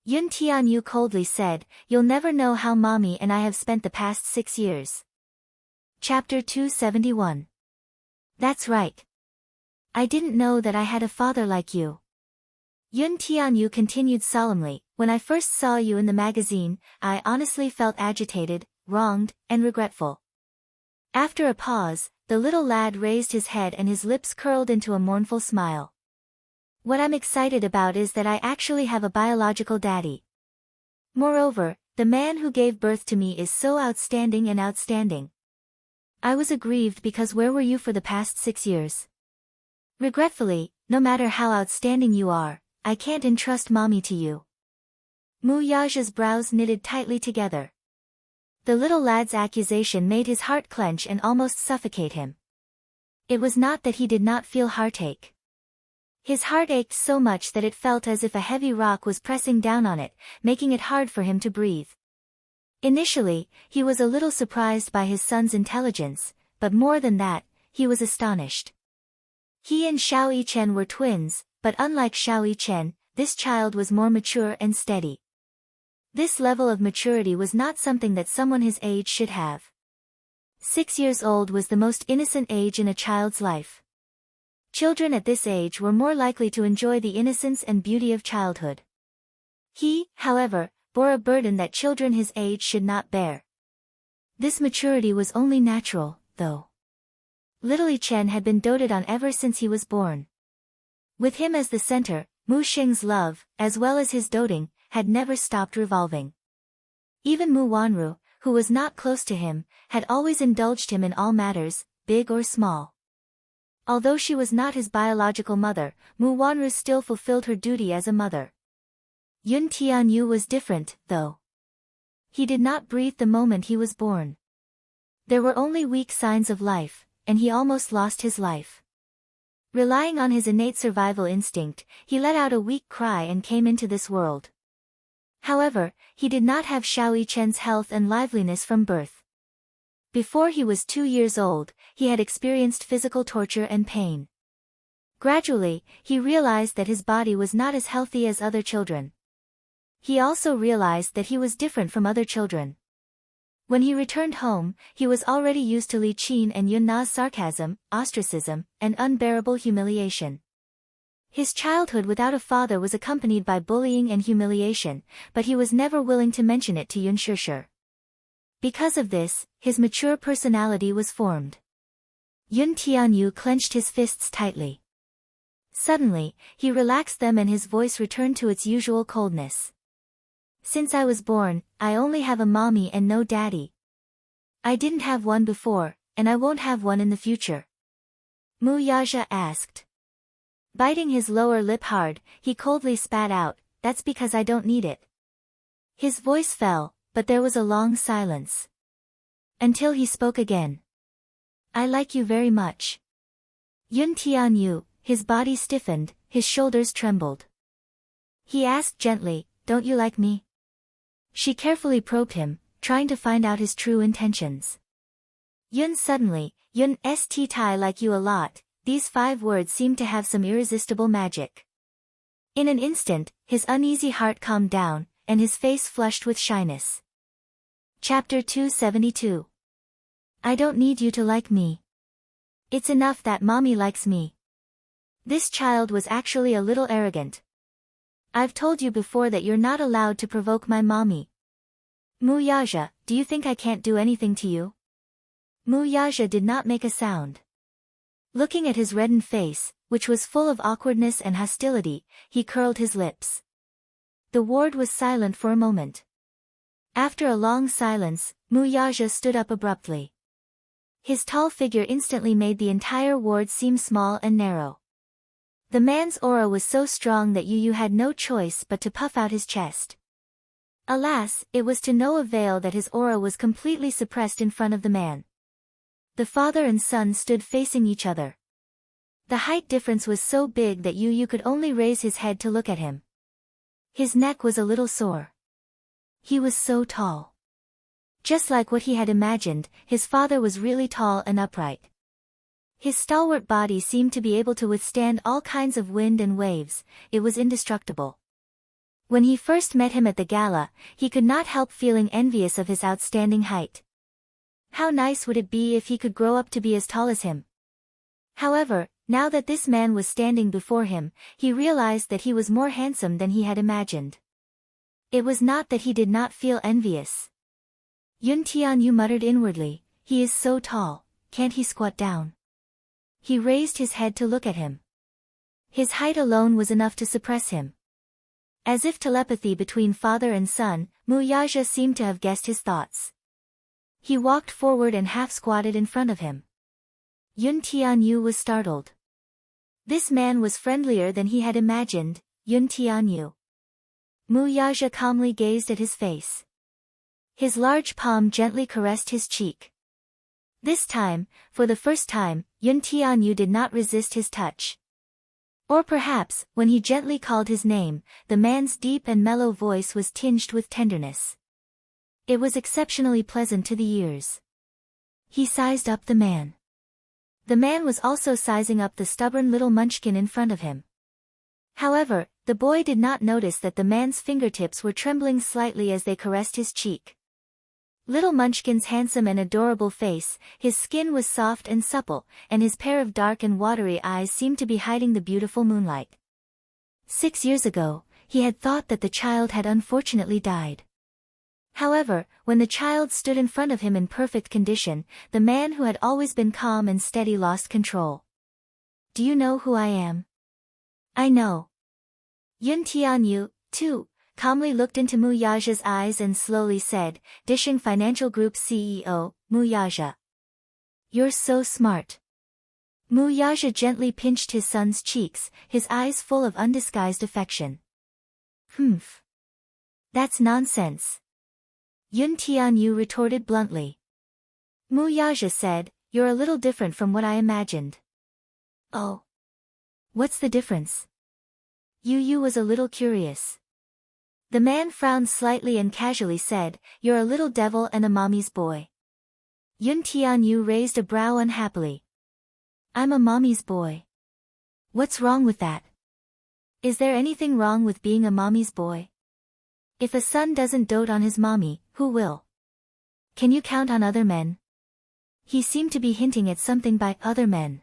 Yun Tianyu coldly said, "You'll never know how mommy and I have spent the past 6 years. Chapter 271. That's right. I didn't know that I had a father like you. Yun Tianyu continued solemnly, "When I first saw you in the magazine, I honestly felt agitated, wronged, and regretful." After a pause, the little lad raised his head and his lips curled into a mournful smile. What I'm excited about is that I actually have a biological daddy. Moreover, the man who gave birth to me is so outstanding and outstanding. I was aggrieved because where were you for the past 6 years? Regretfully, no matter how outstanding you are, I can't entrust mommy to you. Mu Yaja's brows knitted tightly together. The little lad's accusation made his heart clench and almost suffocate him. It was not that he did not feel heartache. His heart ached so much that it felt as if a heavy rock was pressing down on it, making it hard for him to breathe. Initially, he was a little surprised by his son's intelligence, but more than that, he was astonished. He and Xiao Yichen were twins, but unlike Xiao Yichen, this child was more mature and steady. This level of maturity was not something that someone his age should have. 6 years old was the most innocent age in a child's life. Children at this age were more likely to enjoy the innocence and beauty of childhood. He, however, bore a burden that children his age should not bear. This maturity was only natural, though. Little Yichen had been doted on ever since he was born. With him as the center, Mu Xing's love, as well as his doting, had never stopped revolving. Even Mu Wanru, who was not close to him, had always indulged him in all matters, big or small. Although she was not his biological mother, Mu Wanru still fulfilled her duty as a mother. Yun Tianyu was different, though. He did not breathe the moment he was born. There were only weak signs of life, and he almost lost his life. Relying on his innate survival instinct, he let out a weak cry and came into this world. However, he did not have Xiao Yichen's health and liveliness from birth. Before he was 2 years old, he had experienced physical torture and pain. Gradually, he realized that his body was not as healthy as other children. He also realized that he was different from other children. When he returned home, he was already used to Li Qin and Yun Na's sarcasm, ostracism, and unbearable humiliation. His childhood without a father was accompanied by bullying and humiliation, but he was never willing to mention it to Yun Shishir. Because of this, his mature personality was formed. Yun Tianyu clenched his fists tightly. Suddenly, he relaxed them and his voice returned to its usual coldness. Since I was born, I only have a mommy and no daddy. I didn't have one before, and I won't have one in the future. Mu Yaja asked. Biting his lower lip hard, he coldly spat out, "That's because I don't need it." His voice fell, but there was a long silence. Until he spoke again. "I like you very much." Yun Tianyu, his body stiffened, his shoulders trembled. He asked gently, "Don't you like me?" She carefully probed him, trying to find out his true intentions. Yun suddenly, "Yun st I like you a lot." These 5 words seemed to have some irresistible magic. In an instant, his uneasy heart calmed down, and his face flushed with shyness. Chapter 272. I don't need you to like me. It's enough that mommy likes me. This child was actually a little arrogant. I've told you before that you're not allowed to provoke my mommy. Mu Yaja, do you think I can't do anything to you? Mu Yaja did not make a sound. Looking at his reddened face, which was full of awkwardness and hostility, he curled his lips. The ward was silent for a moment. After a long silence, Mu Yaja stood up abruptly. His tall figure instantly made the entire ward seem small and narrow. The man's aura was so strong that Yu had no choice but to puff out his chest. Alas, it was to no avail that his aura was completely suppressed in front of the man. The father and son stood facing each other. The height difference was so big that Yu could only raise his head to look at him. His neck was a little sore. He was so tall. Just like what he had imagined, his father was really tall and upright. His stalwart body seemed to be able to withstand all kinds of wind and waves, it was indestructible. When he first met him at the gala, he could not help feeling envious of his outstanding height. How nice would it be if he could grow up to be as tall as him? However, now that this man was standing before him, he realized that he was more handsome than he had imagined. It was not that he did not feel envious. Yun Tianyu muttered inwardly, "He is so tall, can't he squat down?" He raised his head to look at him. His height alone was enough to suppress him. As if telepathy between father and son, Muyaja seemed to have guessed his thoughts. He walked forward and half-squatted in front of him. Yun Tianyu was startled. This man was friendlier than he had imagined. Yun Tianyu. Muyaja calmly gazed at his face. His large palm gently caressed his cheek. This time, for the first time, Yun Tianyu did not resist his touch. Or perhaps, when he gently called his name, the man's deep and mellow voice was tinged with tenderness. It was exceptionally pleasant to the ears. He sized up the man. The man was also sizing up the stubborn little munchkin in front of him. However, the boy did not notice that the man's fingertips were trembling slightly as they caressed his cheek. Little Munchkin's handsome and adorable face, his skin was soft and supple, and his pair of dark and watery eyes seemed to be hiding the beautiful moonlight. 6 years ago, he had thought that the child had unfortunately died. However, when the child stood in front of him in perfect condition, the man who had always been calm and steady lost control. "Do you know who I am?" "I know." Yun Tianyu, too, calmly looked into Muyaja's eyes and slowly said, Dishing Financial Group CEO, Muyaja. "You're so smart." Muyaja gently pinched his son's cheeks, his eyes full of undisguised affection. "Humph. That's nonsense." Yun Tianyu retorted bluntly. Muyaja said, "You're a little different from what I imagined." "Oh. What's the difference?" Yu was a little curious. The man frowned slightly and casually said, "You're a little devil and a mommy's boy." Yun Tianyu raised a brow unhappily. "I'm a mommy's boy. What's wrong with that? Is there anything wrong with being a mommy's boy? If a son doesn't dote on his mommy, who will? Can you count on other men?" He seemed to be hinting at something by other men.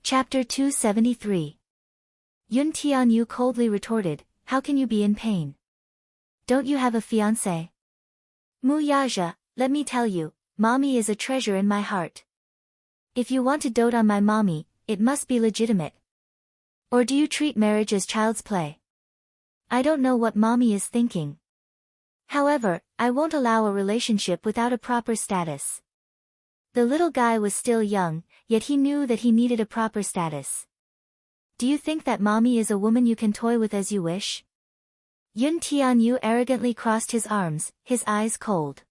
Chapter 273. Yun Tianyu coldly retorted, "How can you be in pain? Don't you have a fiancé?" "Muyaja, let me tell you, mommy is a treasure in my heart. If you want to dote on my mommy, it must be legitimate. Or do you treat marriage as child's play? I don't know what mommy is thinking. However, I won't allow a relationship without a proper status." The little guy was still young, yet he knew that he needed a proper status. "Do you think that mommy is a woman you can toy with as you wish?" Yun Tianyu arrogantly crossed his arms, his eyes cold.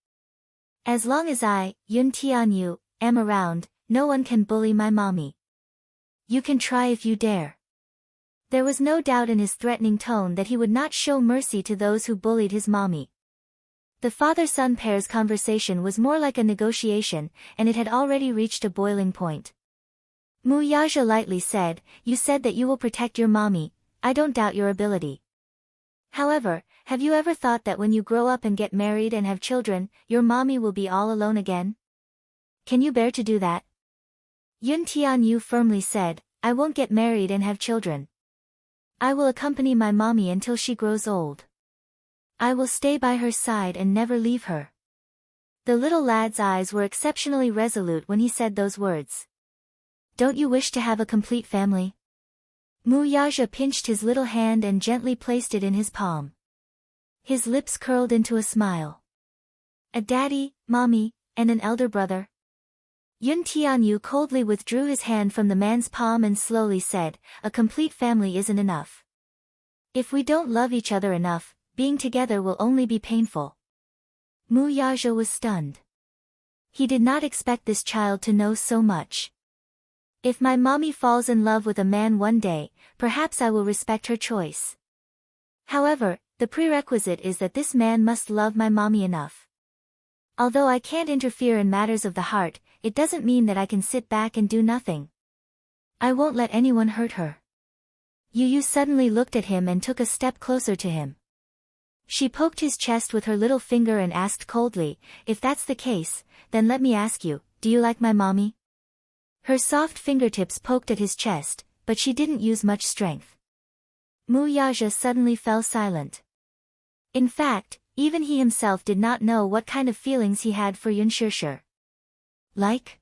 "As long as I, Yun Tianyu, am around, no one can bully my mommy. You can try if you dare." There was no doubt in his threatening tone that he would not show mercy to those who bullied his mommy. The father-son pair's conversation was more like a negotiation, and it had already reached a boiling point. Muyaja lightly said, "You said that you will protect your mommy. I don't doubt your ability. However, have you ever thought that when you grow up and get married and have children, your mommy will be all alone again? Can you bear to do that?" Yun Tianyu firmly said, "I won't get married and have children. I will accompany my mommy until she grows old. I will stay by her side and never leave her." The little lad's eyes were exceptionally resolute when he said those words. "Don't you wish to have a complete family?" Muyaja pinched his little hand and gently placed it in his palm. His lips curled into a smile. "A daddy, mommy, and an elder brother?" Yun Tianyu coldly withdrew his hand from the man's palm and slowly said, "A complete family isn't enough. If we don't love each other enough, being together will only be painful." Muyaja was stunned. He did not expect this child to know so much. "If my mommy falls in love with a man one day, perhaps I will respect her choice. However, the prerequisite is that this man must love my mommy enough. Although I can't interfere in matters of the heart, it doesn't mean that I can sit back and do nothing. I won't let anyone hurt her." Yu suddenly looked at him and took a step closer to him. She poked his chest with her little finger and asked coldly, "If that's the case, then let me ask you, do you like my mommy?" Her soft fingertips poked at his chest, but she didn't use much strength. Muyaja suddenly fell silent. In fact, even he himself did not know what kind of feelings he had for Yun Shishir. Like?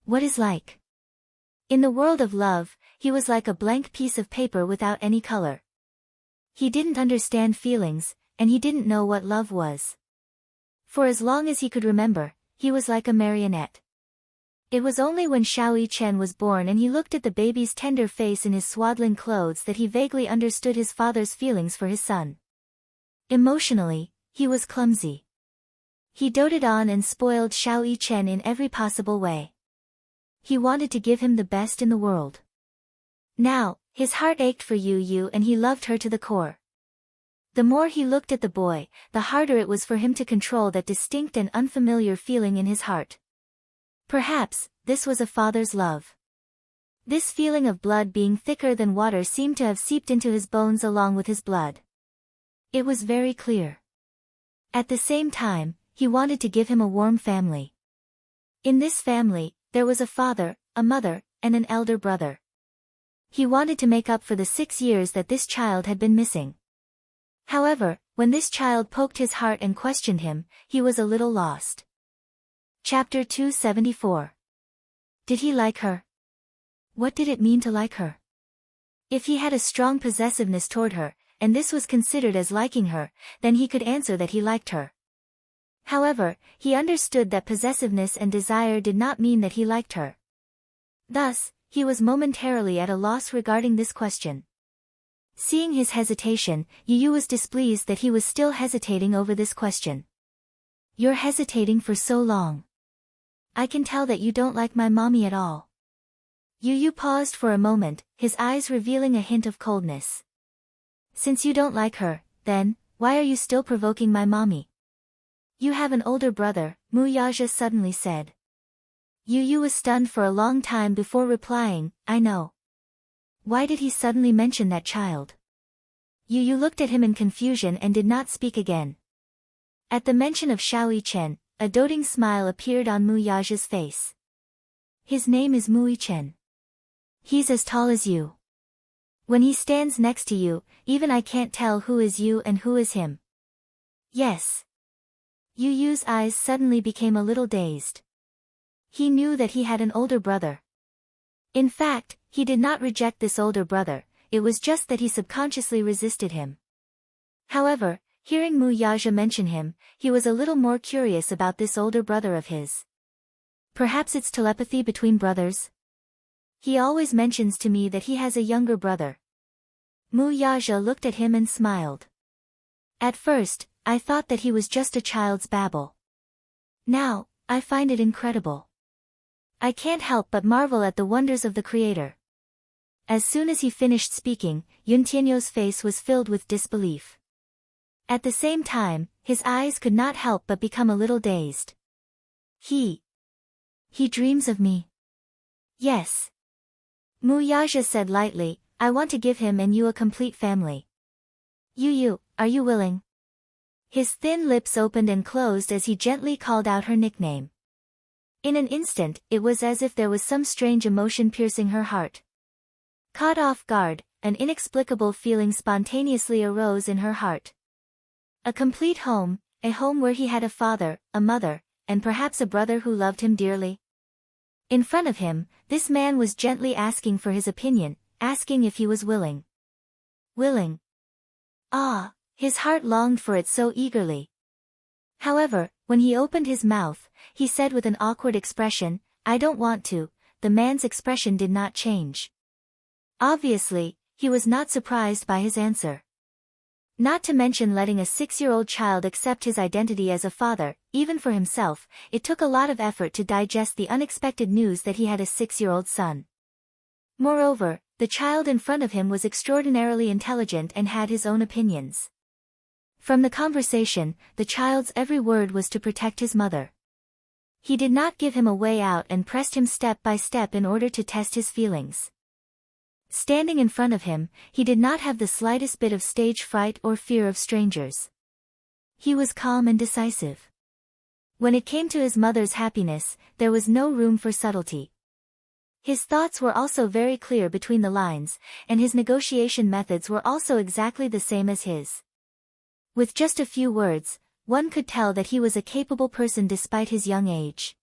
What is like? In the world of love, he was like a blank piece of paper without any color. He didn't understand feelings, and he didn't know what love was. For as long as he could remember, he was like a marionette. It was only when Xiao Chen was born and he looked at the baby's tender face in his swaddling clothes that he vaguely understood his father's feelings for his son. Emotionally, he was clumsy. He doted on and spoiled Xiao Chen in every possible way. He wanted to give him the best in the world. Now, his heart ached for Yu and he loved her to the core. The more he looked at the boy, the harder it was for him to control that distinct and unfamiliar feeling in his heart. Perhaps, this was a father's love. This feeling of blood being thicker than water seemed to have seeped into his bones along with his blood. It was very clear. At the same time, he wanted to give him a warm family. In this family, there was a father, a mother, and an elder brother. He wanted to make up for the 6 years that this child had been missing. However, when this child poked his heart and questioned him, he was a little lost. Chapter 274. Did he like her? What did it mean to like her? If he had a strong possessiveness toward her, and this was considered as liking her, then he could answer that he liked her. However, he understood that possessiveness and desire did not mean that he liked her. Thus, he was momentarily at a loss regarding this question. Seeing his hesitation, Yu was displeased that he was still hesitating over this question. You're hesitating for so long. I can tell that you don't like my mommy at all. Yu paused for a moment, his eyes revealing a hint of coldness. Since you don't like her, then, why are you still provoking my mommy? You have an older brother, Mu Yaja suddenly said. Yu was stunned for a long time before replying, I know. Why did he suddenly mention that child? Yu looked at him in confusion and did not speak again. At the mention of Xiao Chen, a doting smile appeared on Mu Yaja's face. His name is Mu Chen. He's as tall as you. When he stands next to you, even I can't tell who is you and who is him. Yes. Yu's eyes suddenly became a little dazed. He knew that he had an older brother. In fact, he did not reject this older brother, it was just that he subconsciously resisted him. However, hearing Mu Yaja mention him, he was a little more curious about this older brother of his. Perhaps it's telepathy between brothers? He always mentions to me that he has a younger brother. Mu Yaja looked at him and smiled. At first, I thought that he was just a child's babble. Now, I find it incredible. I can't help but marvel at the wonders of the Creator. As soon as he finished speaking, Yun Tianyo's face was filled with disbelief. At the same time, his eyes could not help but become a little dazed. He dreams of me. Yes. Mu Yaja said lightly, I want to give him and you a complete family. Yu, are you willing? His thin lips opened and closed as he gently called out her nickname. In an instant, it was as if there was some strange emotion piercing her heart. Caught off guard, an inexplicable feeling spontaneously arose in her heart. A complete home, a home where he had a father, a mother, and perhaps a brother who loved him dearly. In front of him, this man was gently asking for his opinion, asking if he was willing. Willing. Ah, his heart longed for it so eagerly. However, when he opened his mouth, he said with an awkward expression, I don't want to. The man's expression did not change. Obviously, he was not surprised by his answer. Not to mention letting a 6-year-old child accept his identity as a father, even for himself, it took a lot of effort to digest the unexpected news that he had a 6-year-old son. Moreover, the child in front of him was extraordinarily intelligent and had his own opinions. From the conversation, the child's every word was to protect his mother. He did not give him a way out and pressed him step by step in order to test his feelings. Standing in front of him, he did not have the slightest bit of stage fright or fear of strangers. He was calm and decisive. When it came to his mother's happiness, there was no room for subtlety. His thoughts were also very clear between the lines, and his negotiation methods were also exactly the same as his. With just a few words, one could tell that he was a capable person despite his young age.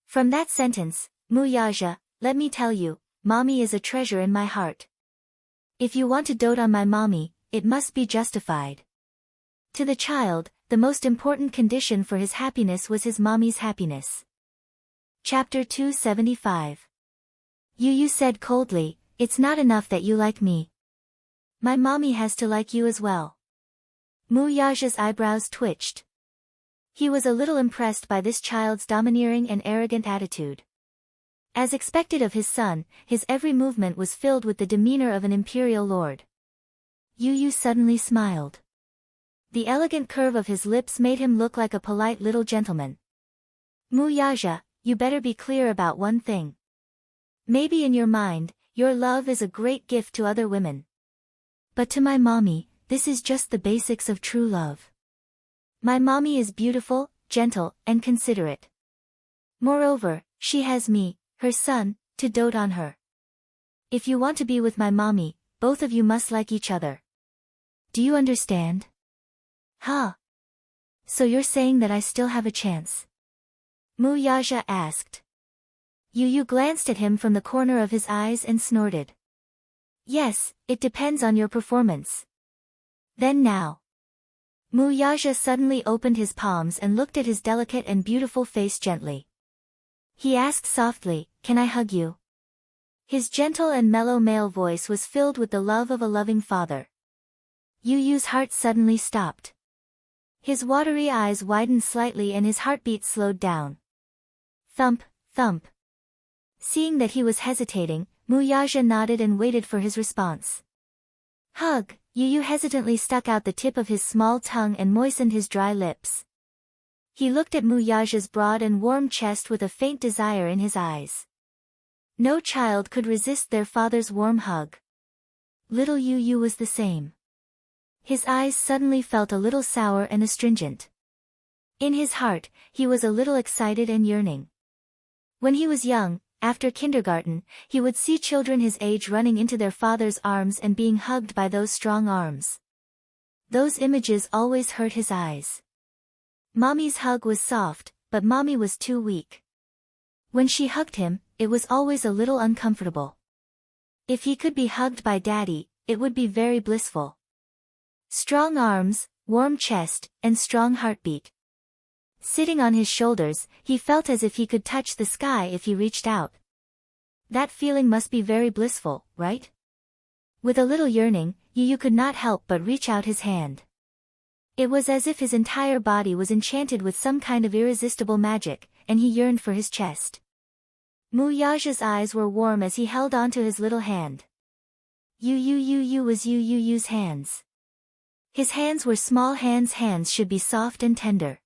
From that sentence, Mu Yaja, let me tell you, mommy is a treasure in my heart. If you want to dote on my mommy, it must be justified. To the child, the most important condition for his happiness was his mommy's happiness. Chapter 275. Yu said coldly, it's not enough that you like me. My mommy has to like you as well. Mu Yaja's eyebrows twitched. He was a little impressed by this child's domineering and arrogant attitude. As expected of his son, his every movement was filled with the demeanor of an imperial lord. Yu suddenly smiled. The elegant curve of his lips made him look like a polite little gentleman. Mu Yaja, you better be clear about one thing. Maybe in your mind, your love is a great gift to other women. But to my mommy, this is just the basics of true love. My mommy is beautiful, gentle, and considerate. Moreover, she has me, her son, to dote on her. If you want to be with my mommy, both of you must like each other. Do you understand? Huh? So you're saying that I still have a chance? Mu Yaja asked. Yu glanced at him from the corner of his eyes and snorted. Yes, it depends on your performance. Then now. Mu Yaja suddenly opened his palms and looked at his delicate and beautiful face gently. He asked softly, can I hug you? His gentle and mellow male voice was filled with the love of a loving father. Yu's heart suddenly stopped. His watery eyes widened slightly and his heartbeat slowed down. Thump, thump. Seeing that he was hesitating, Mu Yaja nodded and waited for his response. Hug, Yu hesitantly stuck out the tip of his small tongue and moistened his dry lips. He looked at Mu Yaja's broad and warm chest with a faint desire in his eyes. No child could resist their father's warm hug. Little Yu was the same. His eyes suddenly felt a little sour and astringent. In his heart, he was a little excited and yearning. When he was young, after kindergarten, he would see children his age running into their father's arms and being hugged by those strong arms. Those images always hurt his eyes. Mommy's hug was soft, but mommy was too weak. When she hugged him, it was always a little uncomfortable. If he could be hugged by daddy, it would be very blissful. Strong arms, warm chest, and strong heartbeat. Sitting on his shoulders, he felt as if he could touch the sky if he reached out. That feeling must be very blissful, right? With a little yearning, Yu could not help but reach out his hand. It was as if his entire body was enchanted with some kind of irresistible magic, and he yearned for his chest. Mu Yaja's eyes were warm as he held onto his little hand. Yu was Yu's hands. His hands were small hands should be soft and tender.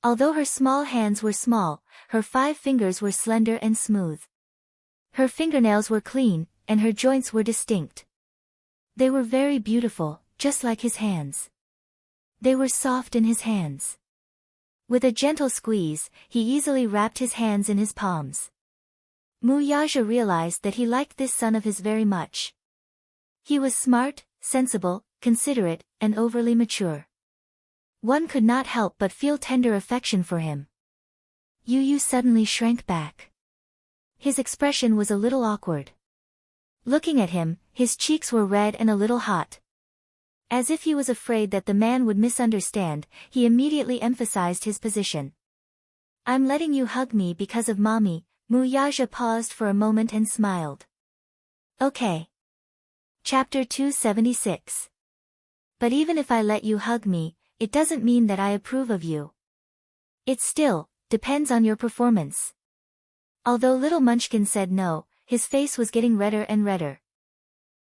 Although her small hands were small, her 5 fingers were slender and smooth. Her fingernails were clean, and her joints were distinct. They were very beautiful, just like his hands. They were soft in his hands. With a gentle squeeze, he easily wrapped his hands in his palms. Mu Yaja realized that he liked this son of his very much. He was smart, sensible, considerate, and overly mature. One could not help but feel tender affection for him. Yu suddenly shrank back. His expression was a little awkward. Looking at him, his cheeks were red and a little hot. As if he was afraid that the man would misunderstand, he immediately emphasized his position. I'm letting you hug me because of mommy. Mu Yaja paused for a moment and smiled. Okay. Chapter 276. But even if I let you hug me, it doesn't mean that I approve of you. It still depends on your performance. Although little Munchkin said no, his face was getting redder and redder.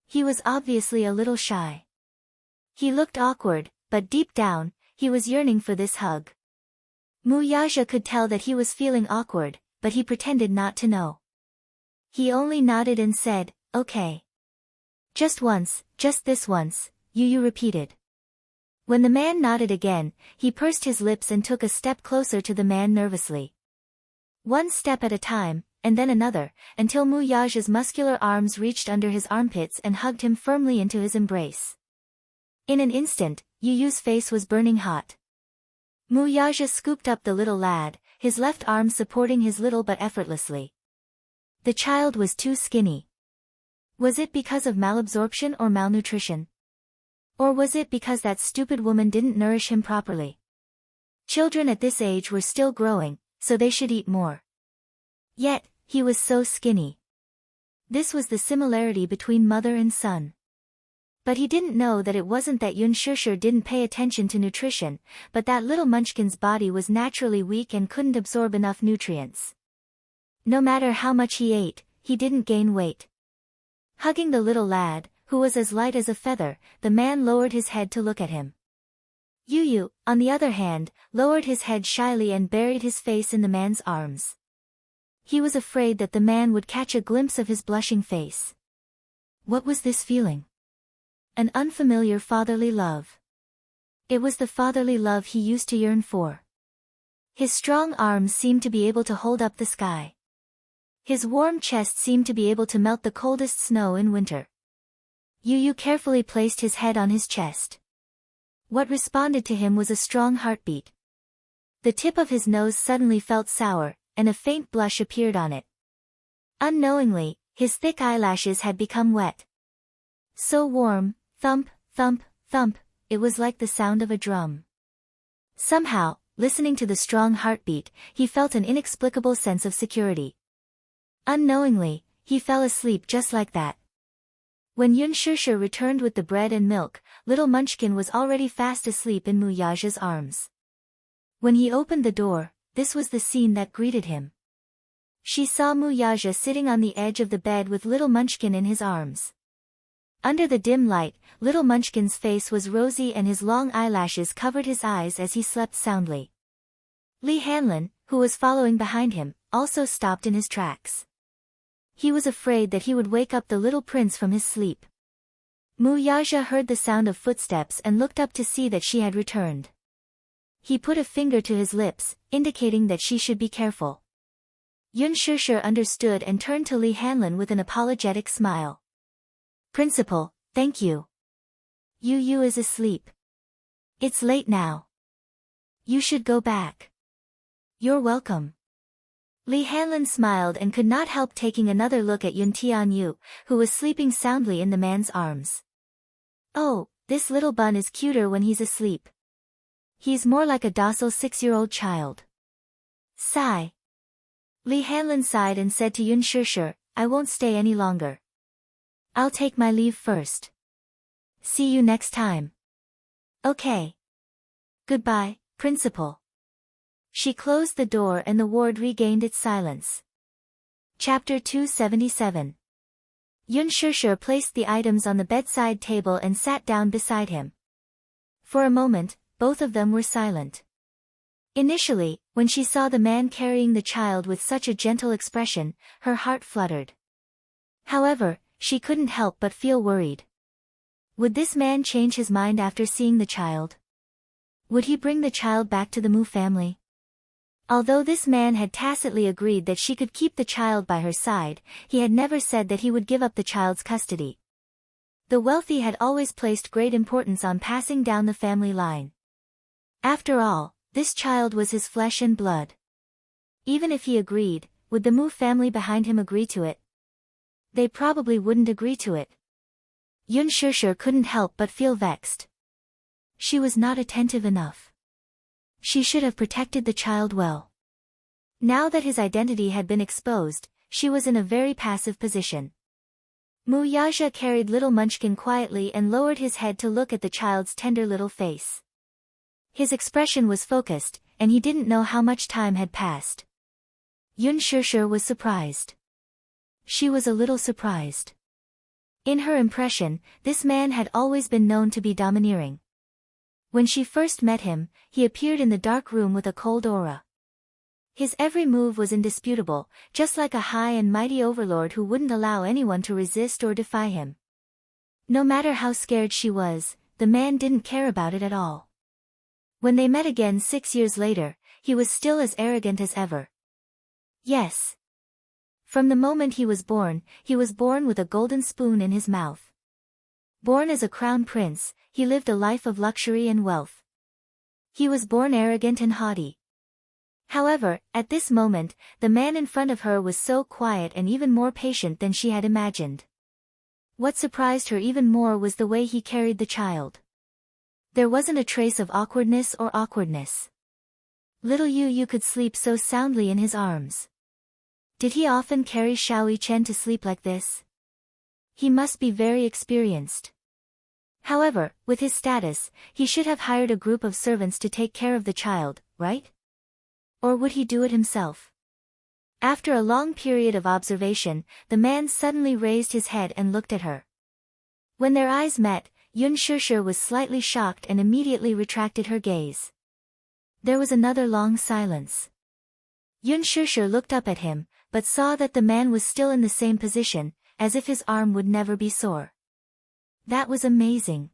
He was obviously a little shy. He looked awkward, but deep down, he was yearning for this hug. Mu Yaja could tell that he was feeling awkward, but he pretended not to know. He only nodded and said, okay. Just once, just this once, Yu repeated. When the man nodded again, he pursed his lips and took a step closer to the man nervously. One step at a time, and then another, until Mu Yaja's muscular arms reached under his armpits and hugged him firmly into his embrace. In an instant, Yu's face was burning hot. Mu Yaja scooped up the little lad, his left arm supporting his little butt effortlessly. The child was too skinny. Was it because of malabsorption or malnutrition? Or was it because that stupid woman didn't nourish him properly? Children at this age were still growing, so they should eat more. Yet, he was so skinny. This was the similarity between mother and son. But he didn't know that it wasn't that Yun Shishir didn't pay attention to nutrition, but that little Munchkin's body was naturally weak and couldn't absorb enough nutrients. No matter how much he ate, he didn't gain weight. Hugging the little lad, who was as light as a feather, the man lowered his head to look at him. Yu, on the other hand, lowered his head shyly and buried his face in the man's arms. He was afraid that the man would catch a glimpse of his blushing face. What was this feeling? An unfamiliar fatherly love. It was the fatherly love he used to yearn for. His strong arms seemed to be able to hold up the sky. His warm chest seemed to be able to melt the coldest snow in winter. Yu carefully placed his head on his chest. What responded to him was a strong heartbeat. The tip of his nose suddenly felt sour, and a faint blush appeared on it. Unknowingly, his thick eyelashes had become wet. So warm, thump, thump, thump, it was like the sound of a drum. Somehow, listening to the strong heartbeat, he felt an inexplicable sense of security. Unknowingly, he fell asleep just like that. When Yun Shishir returned with the bread and milk, little Munchkin was already fast asleep in Muyaja's arms. When he opened the door, this was the scene that greeted him. She saw Muyaja sitting on the edge of the bed with little Munchkin in his arms. Under the dim light, little Munchkin's face was rosy and his long eyelashes covered his eyes as he slept soundly. Li Hanlin, who was following behind him, also stopped in his tracks. He was afraid that he would wake up the little prince from his sleep. Muyaja heard the sound of footsteps and looked up to see that she had returned. He put a finger to his lips, indicating that she should be careful. Yun Shishir understood and turned to Li Hanlin with an apologetic smile. Principal, thank you. Yu is asleep. It's late now. You should go back. You're welcome. Li Hanlin smiled and could not help taking another look at Yun Tianyu, who was sleeping soundly in the man's arms. Oh, this little bun is cuter when he's asleep. He's more like a docile 6-year-old child. Sigh. Li Hanlin sighed and said to Yun Shishir, I won't stay any longer. I'll take my leave first. See you next time. Okay. Goodbye, Principal. She closed the door and the ward regained its silence. Chapter 277. Yun Shishir placed the items on the bedside table and sat down beside him. For a moment, both of them were silent. Initially, when she saw the man carrying the child with such a gentle expression, her heart fluttered. However, she couldn't help but feel worried. Would this man change his mind after seeing the child? Would he bring the child back to the Mu family? Although this man had tacitly agreed that she could keep the child by her side, he had never said that he would give up the child's custody. The wealthy had always placed great importance on passing down the family line. After all, this child was his flesh and blood. Even if he agreed, would the Mu family behind him agree to it? They probably wouldn't agree to it. Yun Shishir couldn't help but feel vexed. She was not attentive enough. She should have protected the child well. Now that his identity had been exposed, she was in a very passive position. Muyaja carried little Munchkin quietly and lowered his head to look at the child's tender little face. His expression was focused, and he didn't know how much time had passed. Yun Shishir was surprised. She was a little surprised. In her impression, this man had always been known to be domineering. When she first met him, he appeared in the dark room with a cold aura. His every move was indisputable, just like a high and mighty overlord who wouldn't allow anyone to resist or defy him. No matter how scared she was, the man didn't care about it at all. When they met again 6 years later, he was still as arrogant as ever. Yes. From the moment he was born with a golden spoon in his mouth. Born as a crown prince, he lived a life of luxury and wealth. He was born arrogant and haughty. However, at this moment, the man in front of her was so quiet and even more patient than she had imagined. What surprised her even more was the way he carried the child. There wasn't a trace of awkwardness. Little Yu could sleep so soundly in his arms. Did he often carry Xiao Chen to sleep like this? He must be very experienced. However, with his status, he should have hired a group of servants to take care of the child, right? Or would he do it himself? After a long period of observation, the man suddenly raised his head and looked at her. When their eyes met, Yun Shishir was slightly shocked and immediately retracted her gaze. There was another long silence. Yun Shishir looked up at him, but saw that the man was still in the same position, as if his arm would never be sore. That was amazing.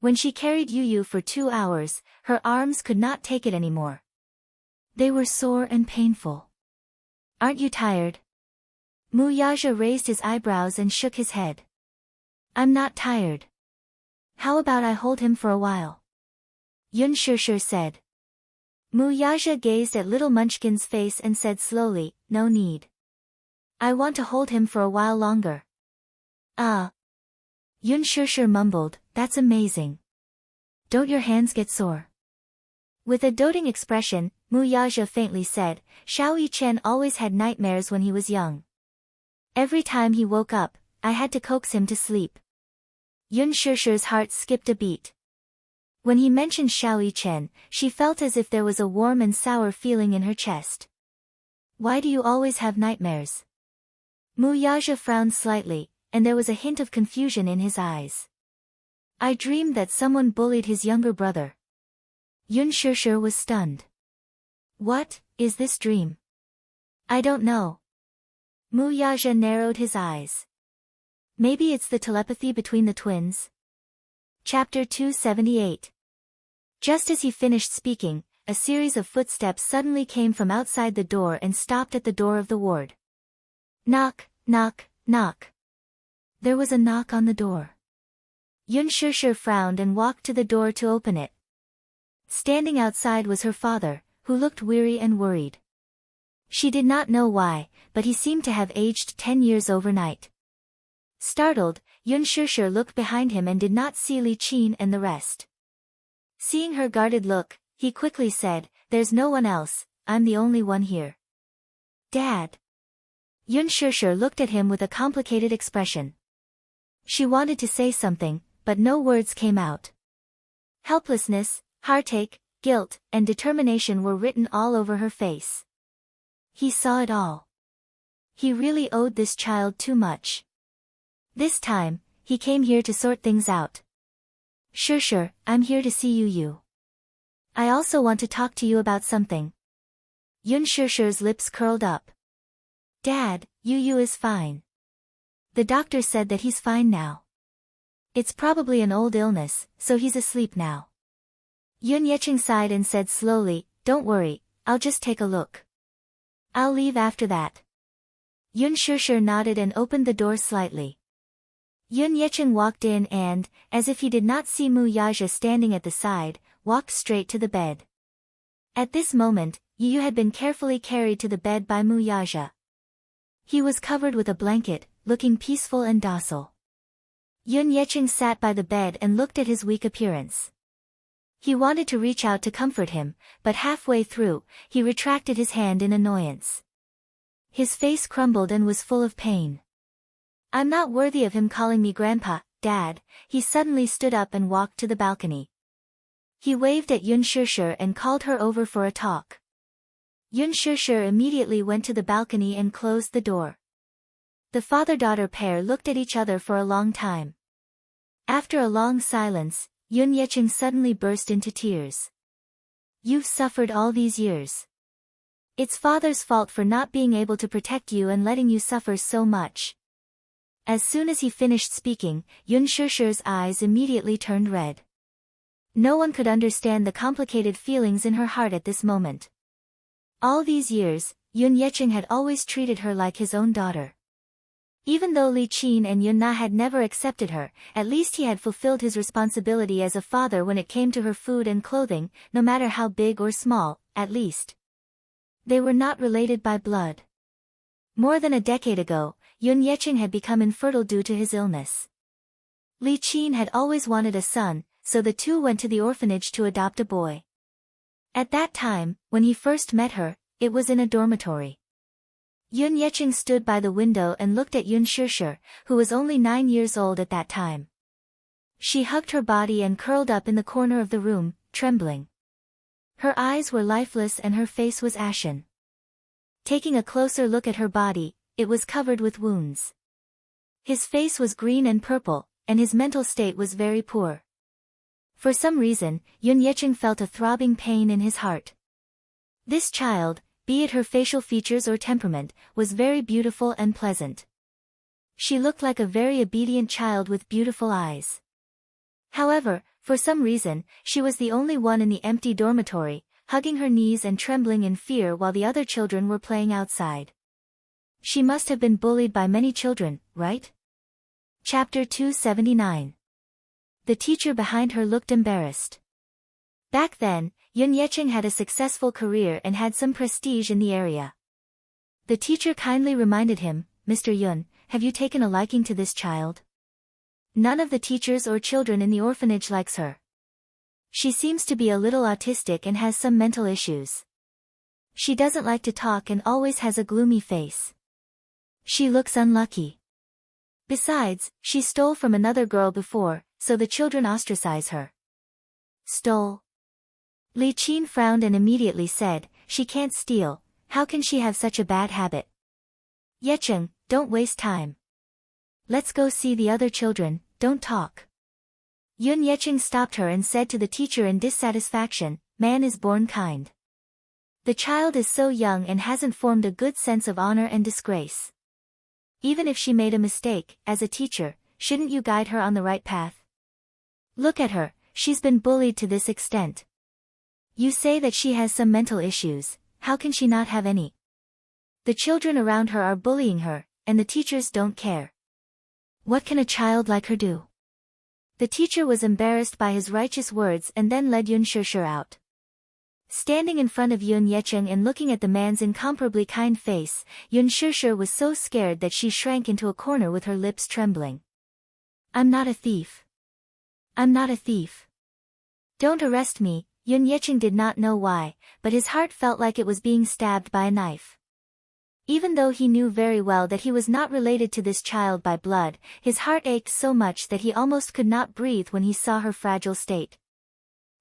When she carried Yu for 2 hours, her arms could not take it anymore. They were sore and painful. Aren't you tired? Mu Yaja raised his eyebrows and shook his head. I'm not tired. How about I hold him for a while? Yun Shishir said. Mu Yaja gazed at little Munchkin's face and said slowly, no need. I want to hold him for a while longer. Ah. Yun Shishir mumbled, that's amazing. Don't your hands get sore? With a doting expression, Mu Yaja faintly said, Xiao Chen always had nightmares when he was young. Every time he woke up, I had to coax him to sleep. Yun Shishir's heart skipped a beat. When he mentioned Xiao Chen, she felt as if there was a warm and sour feeling in her chest. Why do you always have nightmares? Mu Yaja frowned slightly, and there was a hint of confusion in his eyes. I dreamed that someone bullied his younger brother. Yun Shishir was stunned. What is this dream? I don't know. Mu Yaja narrowed his eyes. Maybe it's the telepathy between the twins? Chapter 278. Just as he finished speaking, a series of footsteps suddenly came from outside the door and stopped at the door of the ward. Knock, knock, knock. There was a knock on the door. Yun Shishir frowned and walked to the door to open it. Standing outside was her father, who looked weary and worried. She did not know why, but he seemed to have aged 10 years overnight. Startled, Yun Shishir looked behind him and did not see Li Qin and the rest. Seeing her guarded look, he quickly said, there's no one else, I'm the only one here. Dad. Yun Shishir looked at him with a complicated expression. She wanted to say something, but no words came out. Helplessness, heartache, guilt, and determination were written all over her face. He saw it all. He really owed this child too much. This time, he came here to sort things out. Shishir, I'm here to see you. I also want to talk to you about something. Yun Shishir's lips curled up. Dad, Yu is fine. The doctor said that he's fine now. It's probably an old illness, so he's asleep now. Yun Yeching sighed and said slowly, don't worry, I'll just take a look. I'll leave after that. Yun Shishir nodded and opened the door slightly. Yun Yeching walked in and, as if he did not see Mu Yaja standing at the side, walked straight to the bed. At this moment, Yu had been carefully carried to the bed by Mu Yaja. He was covered with a blanket, looking peaceful and docile. Yun Yeching sat by the bed and looked at his weak appearance. He wanted to reach out to comfort him, but halfway through, he retracted his hand in annoyance. His face crumbled and was full of pain. I'm not worthy of him calling me Grandpa, Dad. He suddenly stood up and walked to the balcony. He waved at Yun Shishir and called her over for a talk. Yun Shishir immediately went to the balcony and closed the door. The father-daughter pair looked at each other for a long time. After a long silence, Yun Yeching suddenly burst into tears. You've suffered all these years. It's father's fault for not being able to protect you and letting you suffer so much. As soon as he finished speaking, Yun Shishir's eyes immediately turned red. No one could understand the complicated feelings in her heart at this moment. All these years, Yun Yeching had always treated her like his own daughter. Even though Li Qin and Yun Na had never accepted her, at least he had fulfilled his responsibility as a father when it came to her food and clothing, no matter how big or small, at least. They were not related by blood. More than a decade ago, Yun Yecheng had become infertile due to his illness. Li Qin had always wanted a son, so the two went to the orphanage to adopt a boy. At that time, when he first met her, it was in a dormitory. Yun Yecheng stood by the window and looked at Yun Shishir, who was only 9 years old at that time. She hugged her body and curled up in the corner of the room, trembling. Her eyes were lifeless and her face was ashen. Taking a closer look at her body, it was covered with wounds. His face was green and purple, and his mental state was very poor. For some reason, Yun Yecheng felt a throbbing pain in his heart. This child, be it her facial features or temperament, was very beautiful and pleasant. She looked like a very obedient child with beautiful eyes. However, for some reason, she was the only one in the empty dormitory, hugging her knees and trembling in fear while the other children were playing outside. She must have been bullied by many children, right? Chapter 279. The teacher behind her looked embarrassed. Back then, Yun Yecheng had a successful career and had some prestige in the area. The teacher kindly reminded him, "Mr. Yun, have you taken a liking to this child? None of the teachers or children in the orphanage likes her. She seems to be a little autistic and has some mental issues. She doesn't like to talk and always has a gloomy face. She looks unlucky. Besides, she stole from another girl before, so the children ostracize her." Stole? Li Qin frowned and immediately said, "She can't steal, how can she have such a bad habit? Yecheng, don't waste time. Let's go see the other children, don't talk." Yun Yecheng stopped her and said to the teacher in dissatisfaction, "Man is born kind. The child is so young and hasn't formed a good sense of honor and disgrace. Even if she made a mistake, as a teacher, shouldn't you guide her on the right path? Look at her, she's been bullied to this extent. You say that she has some mental issues, how can she not have any? The children around her are bullying her, and the teachers don't care. What can a child like her do?" The teacher was embarrassed by his righteous words and then led Yun Shishir out. Standing in front of Yun Yecheng and looking at the man's incomparably kind face, Yun Shishir was so scared that she shrank into a corner with her lips trembling. "I'm not a thief. I'm not a thief. Don't arrest me." Yun Yecheng did not know why, but his heart felt like it was being stabbed by a knife. Even though he knew very well that he was not related to this child by blood, his heart ached so much that he almost could not breathe when he saw her fragile state.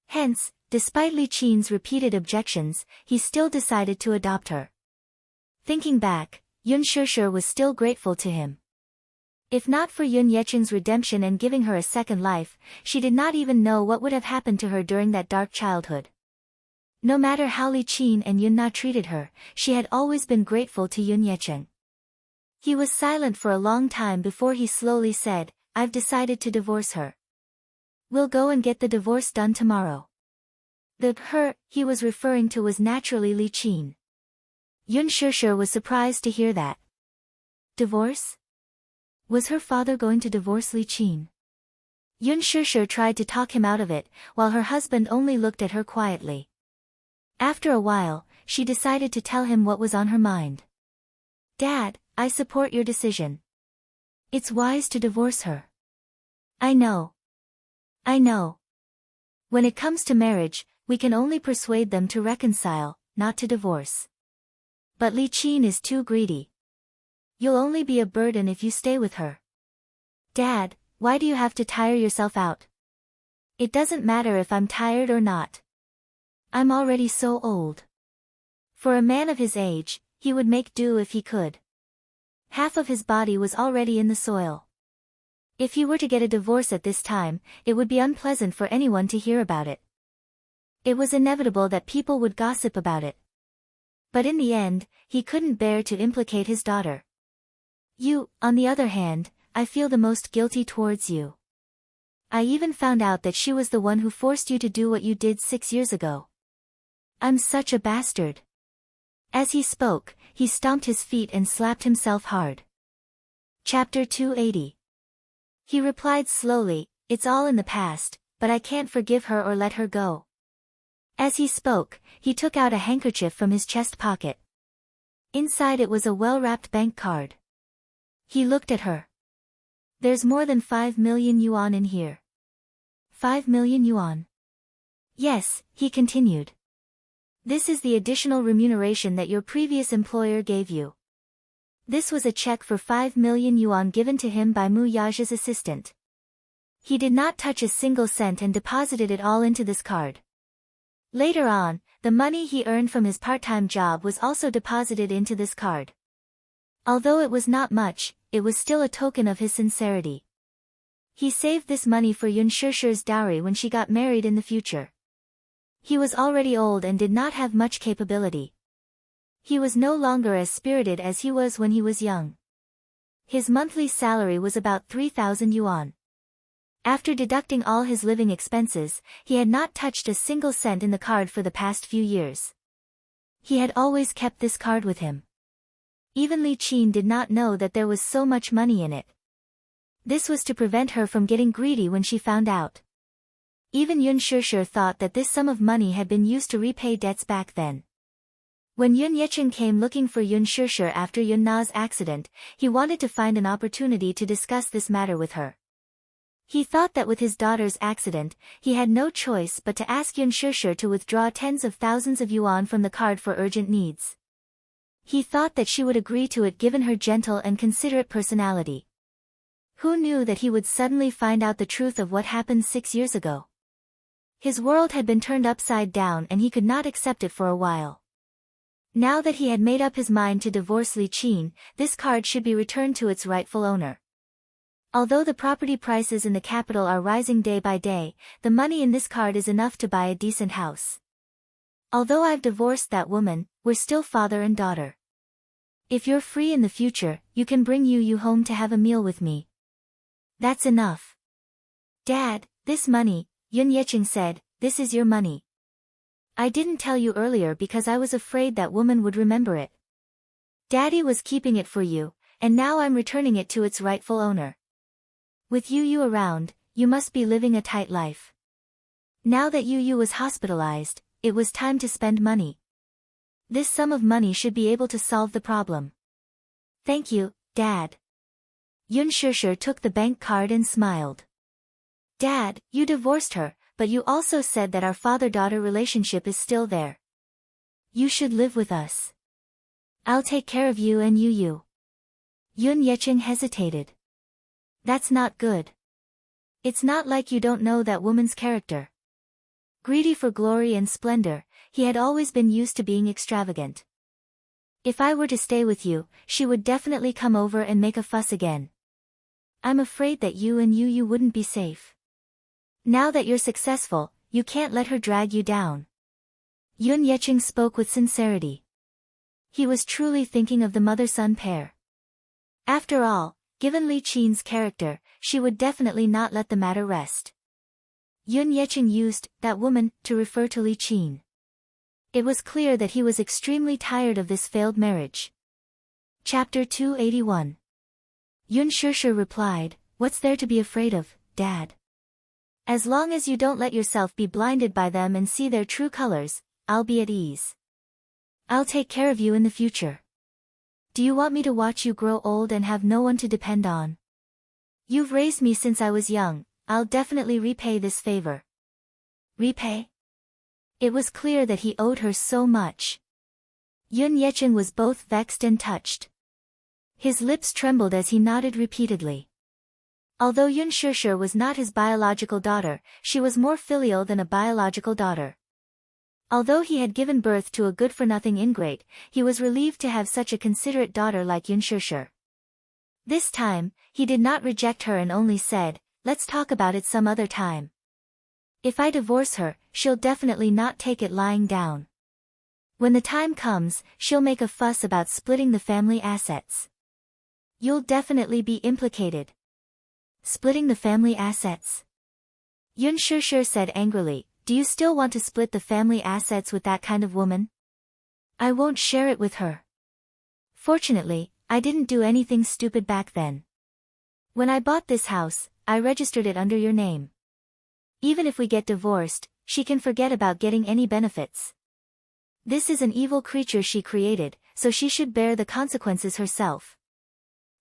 Hence, despite Li Qin's repeated objections, he still decided to adopt her. Thinking back, Yun Shishir was still grateful to him. If not for Yun Yecheng's redemption and giving her a second life, she did not even know what would have happened to her during that dark childhood. No matter how Li Qin and Yun Na treated her, she had always been grateful to Yun Yecheng. He was silent for a long time before he slowly said, "I've decided to divorce her. We'll go and get the divorce done tomorrow." The her he was referring to was naturally Li Qin. Yun Shishir was surprised to hear that. Divorce? Was her father going to divorce Li Qin? Yun Shishir tried to talk him out of it, while her husband only looked at her quietly. After a while, she decided to tell him what was on her mind. "Dad, I support your decision. It's wise to divorce her. I know. I know. When it comes to marriage, we can only persuade them to reconcile, not to divorce. But Li Qin is too greedy. You'll only be a burden if you stay with her. Dad, why do you have to tire yourself out? It doesn't matter if I'm tired or not. I'm already so old." For a man of his age, he would make do if he could. Half of his body was already in the soil. If he were to get a divorce at this time, it would be unpleasant for anyone to hear about it. It was inevitable that people would gossip about it. But in the end, he couldn't bear to implicate his daughter. "You, on the other hand, I feel the most guilty towards you. I even found out that she was the one who forced you to do what you did 6 years ago. I'm such a bastard." As he spoke, he stomped his feet and slapped himself hard. Chapter 280. He replied slowly, "It's all in the past, but I can't forgive her or let her go. As he spoke, he took out a handkerchief from his chest pocket. Inside it was a well-wrapped bank card. He looked at her. There's more than 5 million yuan in here. 5 million yuan. Yes, he continued. This is the additional remuneration that your previous employer gave you. This was a check for 5 million yuan given to him by Mu Yaja's assistant. He did not touch a single cent and deposited it all into this card. Later on, the money he earned from his part-time job was also deposited into this card. Although it was not much, it was still a token of his sincerity. He saved this money for Yun Shishir's dowry when she got married in the future. He was already old and did not have much capability. He was no longer as spirited as he was when he was young. His monthly salary was about 3,000 yuan. After deducting all his living expenses, he had not touched a single cent in the card for the past few years. He had always kept this card with him. Even Li Qin did not know that there was so much money in it. This was to prevent her from getting greedy when she found out. Even Yun Shishir thought that this sum of money had been used to repay debts back then. When Yun Yeqing came looking for Yun Shishir after Yun Na's accident, he wanted to find an opportunity to discuss this matter with her. He thought that with his daughter's accident, he had no choice but to ask Yun Shishir to withdraw tens of thousands of yuan from the card for urgent needs. He thought that she would agree to it given her gentle and considerate personality. Who knew that he would suddenly find out the truth of what happened 6 years ago? His world had been turned upside down and he could not accept it for a while. Now that he had made up his mind to divorce Li Qin, this card should be returned to its rightful owner. Although the property prices in the capital are rising day by day, the money in this card is enough to buy a decent house. Although I've divorced that woman, we're still father and daughter. If you're free in the future, you can bring Yu home to have a meal with me. That's enough. Dad, this money, Yun Yeqing said, this is your money. I didn't tell you earlier because I was afraid that woman would remember it. Daddy was keeping it for you, and now I'm returning it to its rightful owner. With Yu around, you must be living a tight life. Now that Yu was hospitalized, it was time to spend money. This sum of money should be able to solve the problem. Thank you, Dad. Yun Shishir took the bank card and smiled. Dad, you divorced her, but you also said that our father-daughter relationship is still there. You should live with us. I'll take care of you and Yu. Yun Yeqing hesitated. That's not good. It's not like you don't know that woman's character. Greedy for glory and splendor, he had always been used to being extravagant. If I were to stay with you, she would definitely come over and make a fuss again. I'm afraid that you and Yu wouldn't be safe. Now that you're successful, you can't let her drag you down. Yun Yeqing spoke with sincerity. He was truly thinking of the mother-son pair. After all, given Li Qin's character, she would definitely not let the matter rest. Yun Yeqing used that woman to refer to Li Qin. It was clear that he was extremely tired of this failed marriage. Chapter 281. Yun Shishir replied, What's there to be afraid of, Dad? As long as you don't let yourself be blinded by them and see their true colors, I'll be at ease. I'll take care of you in the future. Do you want me to watch you grow old and have no one to depend on? You've raised me since I was young, I'll definitely repay this favor. Repay? It was clear that he owed her so much. Yun Yeqing was both vexed and touched. His lips trembled as he nodded repeatedly. Although Yun Shishir was not his biological daughter, she was more filial than a biological daughter. Although he had given birth to a good-for-nothing ingrate, he was relieved to have such a considerate daughter like Yun Shishir. This time, he did not reject her and only said, Let's talk about it some other time. If I divorce her, she'll definitely not take it lying down. When the time comes, she'll make a fuss about splitting the family assets. You'll definitely be implicated. Splitting the family assets? Yun Shishir said angrily, Do you still want to split the family assets with that kind of woman? I won't share it with her. Fortunately, I didn't do anything stupid back then. When I bought this house, I registered it under your name. Even if we get divorced, she can forget about getting any benefits. This is an evil creature she created, so she should bear the consequences herself.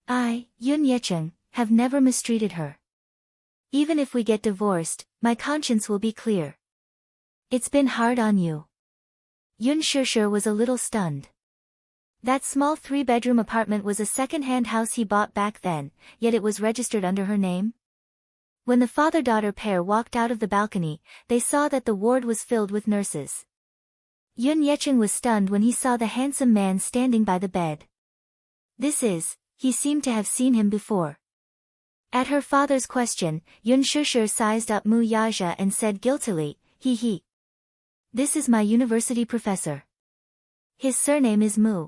I, Yun Yecheng, have never mistreated her. Even if we get divorced, my conscience will be clear. It's been hard on you. Yun Shishir was a little stunned. That small 3-bedroom apartment was a second-hand house he bought back then, yet it was registered under her name. When the father-daughter pair walked out of the balcony, they saw that the ward was filled with nurses. Yun Yecheng was stunned when he saw the handsome man standing by the bed. He seemed to have seen him before. At her father's question, Yun Shishir sized up Mu Yaja and said guiltily, he. This is my university professor. His surname is Mu.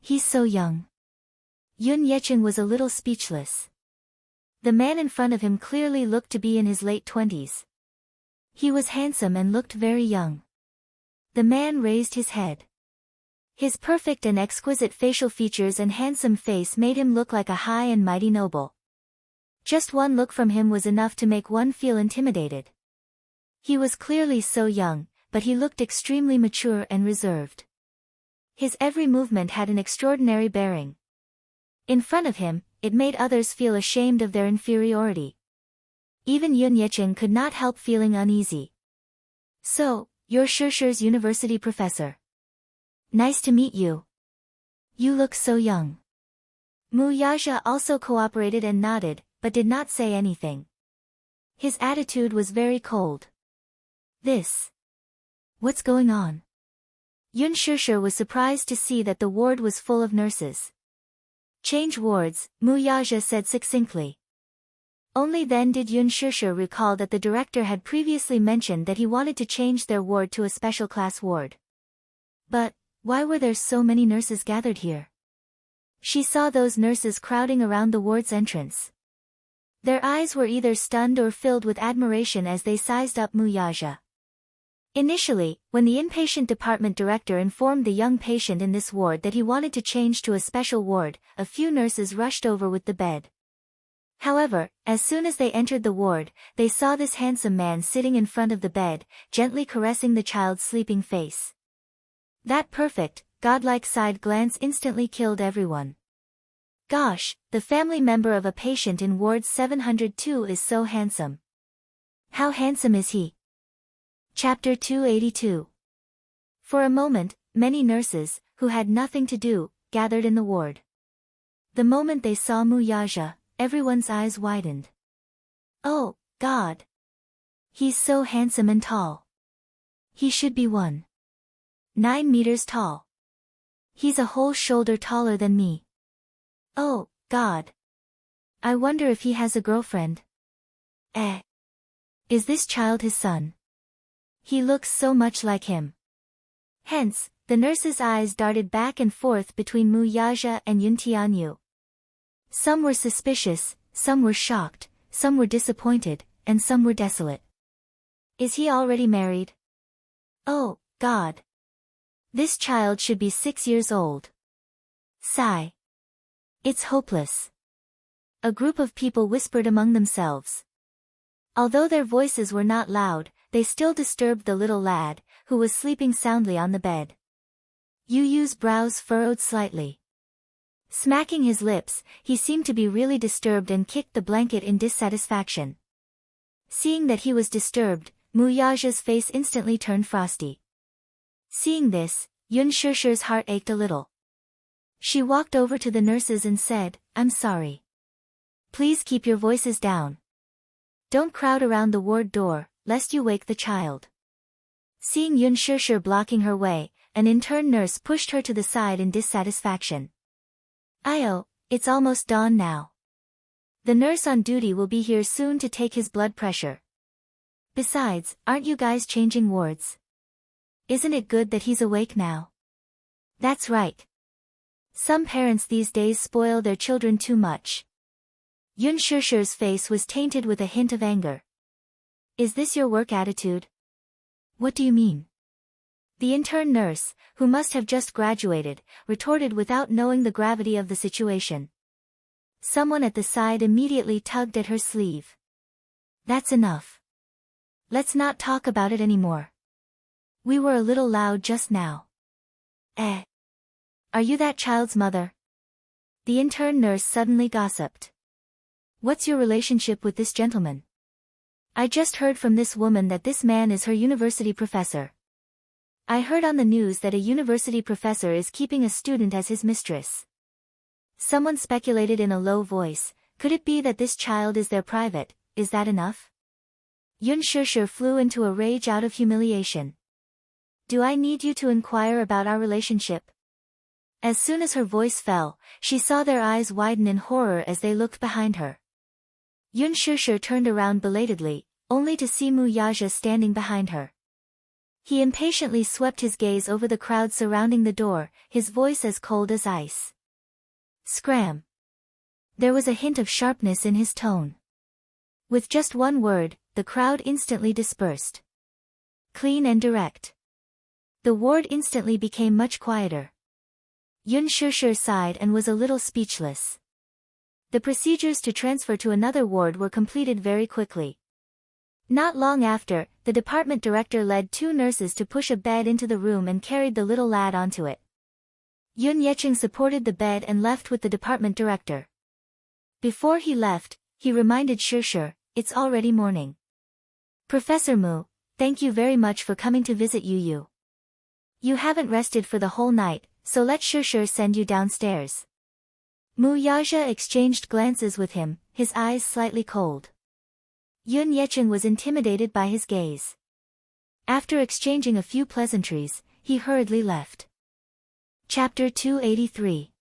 He's so young. Yun Yecheng was a little speechless. The man in front of him clearly looked to be in his late 20s. He was handsome and looked very young. The man raised his head. His perfect and exquisite facial features and handsome face made him look like a high and mighty noble. Just one look from him was enough to make one feel intimidated. He was clearly so young, but he looked extremely mature and reserved. His every movement had an extraordinary bearing. In front of him, it made others feel ashamed of their inferiority. Even Yun Yecheng could not help feeling uneasy. So, you're Shishir's university professor. Nice to meet you. You look so young. Mu Yaja also cooperated and nodded, but did not say anything. His attitude was very cold. What's going on? Yun Shishir was surprised to see that the ward was full of nurses. Change wards, Mu Yaja said succinctly. Only then did Yun Shishir recall that the director had previously mentioned that he wanted to change their ward to a special class ward. But, why were there so many nurses gathered here? She saw those nurses crowding around the ward's entrance. Their eyes were either stunned or filled with admiration as they sized up Mu Yaja. Initially, when the inpatient department director informed the young patient in this ward that he wanted to change to a special ward, a few nurses rushed over with the bed. However, as soon as they entered the ward, they saw this handsome man sitting in front of the bed, gently caressing the child's sleeping face. That perfect, godlike side glance instantly killed everyone. Gosh, the family member of a patient in Ward 702 is so handsome. How handsome is he? Chapter 282. For a moment, many nurses, who had nothing to do, gathered in the ward. The moment they saw Mu Yaja, everyone's eyes widened. Oh, God! He's so handsome and tall. He should be 1.9 meters tall. He's a whole shoulder taller than me. Oh, God! I wonder if he has a girlfriend. Is this child his son? He looks so much like him. Hence, the nurse's eyes darted back and forth between Mu Yaja and Yun Tianyu. Some were suspicious, some were shocked, some were disappointed, and some were desolate. Is he already married? Oh, God! This child should be 6 years old. Sigh. It's hopeless. A group of people whispered among themselves. Although their voices were not loud, they still disturbed the little lad, who was sleeping soundly on the bed. Yu Yu's brows furrowed slightly. Smacking his lips, he seemed to be really disturbed and kicked the blanket in dissatisfaction. Seeing that he was disturbed, Mu Yaja's face instantly turned frosty. Seeing this, Yun Shishir's heart ached a little. She walked over to the nurses and said, "I'm sorry. Please keep your voices down. Don't crowd around the ward door, lest you wake the child." Seeing Yun Shishir blocking her way, an intern nurse pushed her to the side in dissatisfaction. "Io, it's almost dawn now. The nurse on duty will be here soon to take his blood pressure. Besides, aren't you guys changing wards? Isn't it good that he's awake now?" "That's right. Some parents these days spoil their children too much." Yun Shishir's face was tainted with a hint of anger. "Is this your work attitude?" "What do you mean?" The intern nurse, who must have just graduated, retorted without knowing the gravity of the situation. Someone at the side immediately tugged at her sleeve. "That's enough. Let's not talk about it anymore. We were a little loud just now. Are you that child's mother? The intern nurse suddenly gossiped. What's your relationship with this gentleman? I just heard from this woman that this man is her university professor. I heard on the news that a university professor is keeping a student as his mistress. Someone speculated in a low voice, could it be that this child is their private, is that enough? Yun Shishir flew into a rage out of humiliation. Do I need you to inquire about our relationship? As soon as her voice fell, she saw their eyes widen in horror as they looked behind her. Yun Shishir turned around belatedly, only to see Mu Yaja standing behind her. He impatiently swept his gaze over the crowd surrounding the door, his voice as cold as ice. Scram! There was a hint of sharpness in his tone. With just one word, the crowd instantly dispersed. Clean and direct. The ward instantly became much quieter. Yun Shishir sighed and was a little speechless. The procedures to transfer to another ward were completed very quickly. Not long after, the department director led 2 nurses to push a bed into the room and carried the little lad onto it. Yun Yecheng supported the bed and left with the department director. Before he left, he reminded Shishir, it's already morning. Professor Mu, thank you very much for coming to visit Yu. You haven't rested for the whole night, so let Shishir send you downstairs. Mu Yaja exchanged glances with him, his eyes slightly cold. Yun Yecheng was intimidated by his gaze. After exchanging a few pleasantries, he hurriedly left. Chapter 283.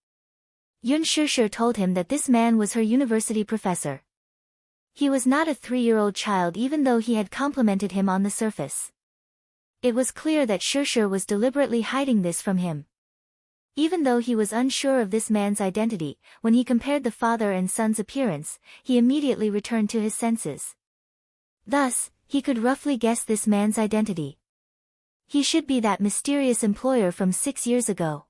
Yun Shishir told him that this man was her university professor. He was not a 3-year-old child even though he had complimented him on the surface. It was clear that Shishir was deliberately hiding this from him. Even though he was unsure of this man's identity, when he compared the father and son's appearance, he immediately returned to his senses. Thus, he could roughly guess this man's identity. He should be that mysterious employer from 6 years ago.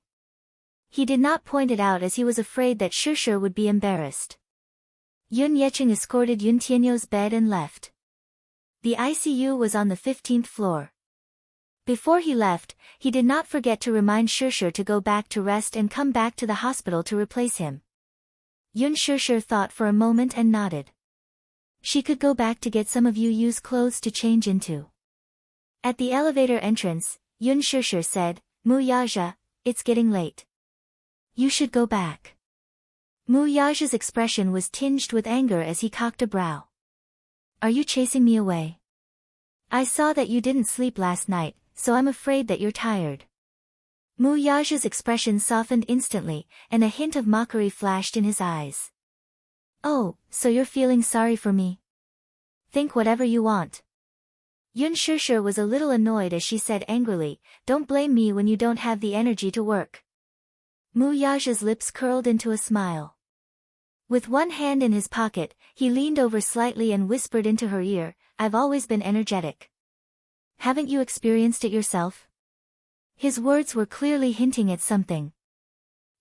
He did not point it out as he was afraid that Shishir would be embarrassed. Yun Yecheng escorted Yun Tianyo's bed and left. The ICU was on the 15th floor. Before he left, he did not forget to remind Shishir to go back to rest and come back to the hospital to replace him. Yun Shishir thought for a moment and nodded. She could go back to get some of Yu's clothes to change into. At the elevator entrance, Yun Shishir said, Mu Yaja, it's getting late. You should go back. Mu Yaja's expression was tinged with anger as he cocked a brow. Are you chasing me away? I saw that you didn't sleep last night, so I'm afraid that you're tired. Mu Yaja's expression softened instantly, and a hint of mockery flashed in his eyes. Oh, so you're feeling sorry for me? Think whatever you want. Yun Shishir was a little annoyed as she said angrily, don't blame me when you don't have the energy to work. Mu Yaja's lips curled into a smile. With one hand in his pocket, he leaned over slightly and whispered into her ear, I've always been energetic. Haven't you experienced it yourself? His words were clearly hinting at something.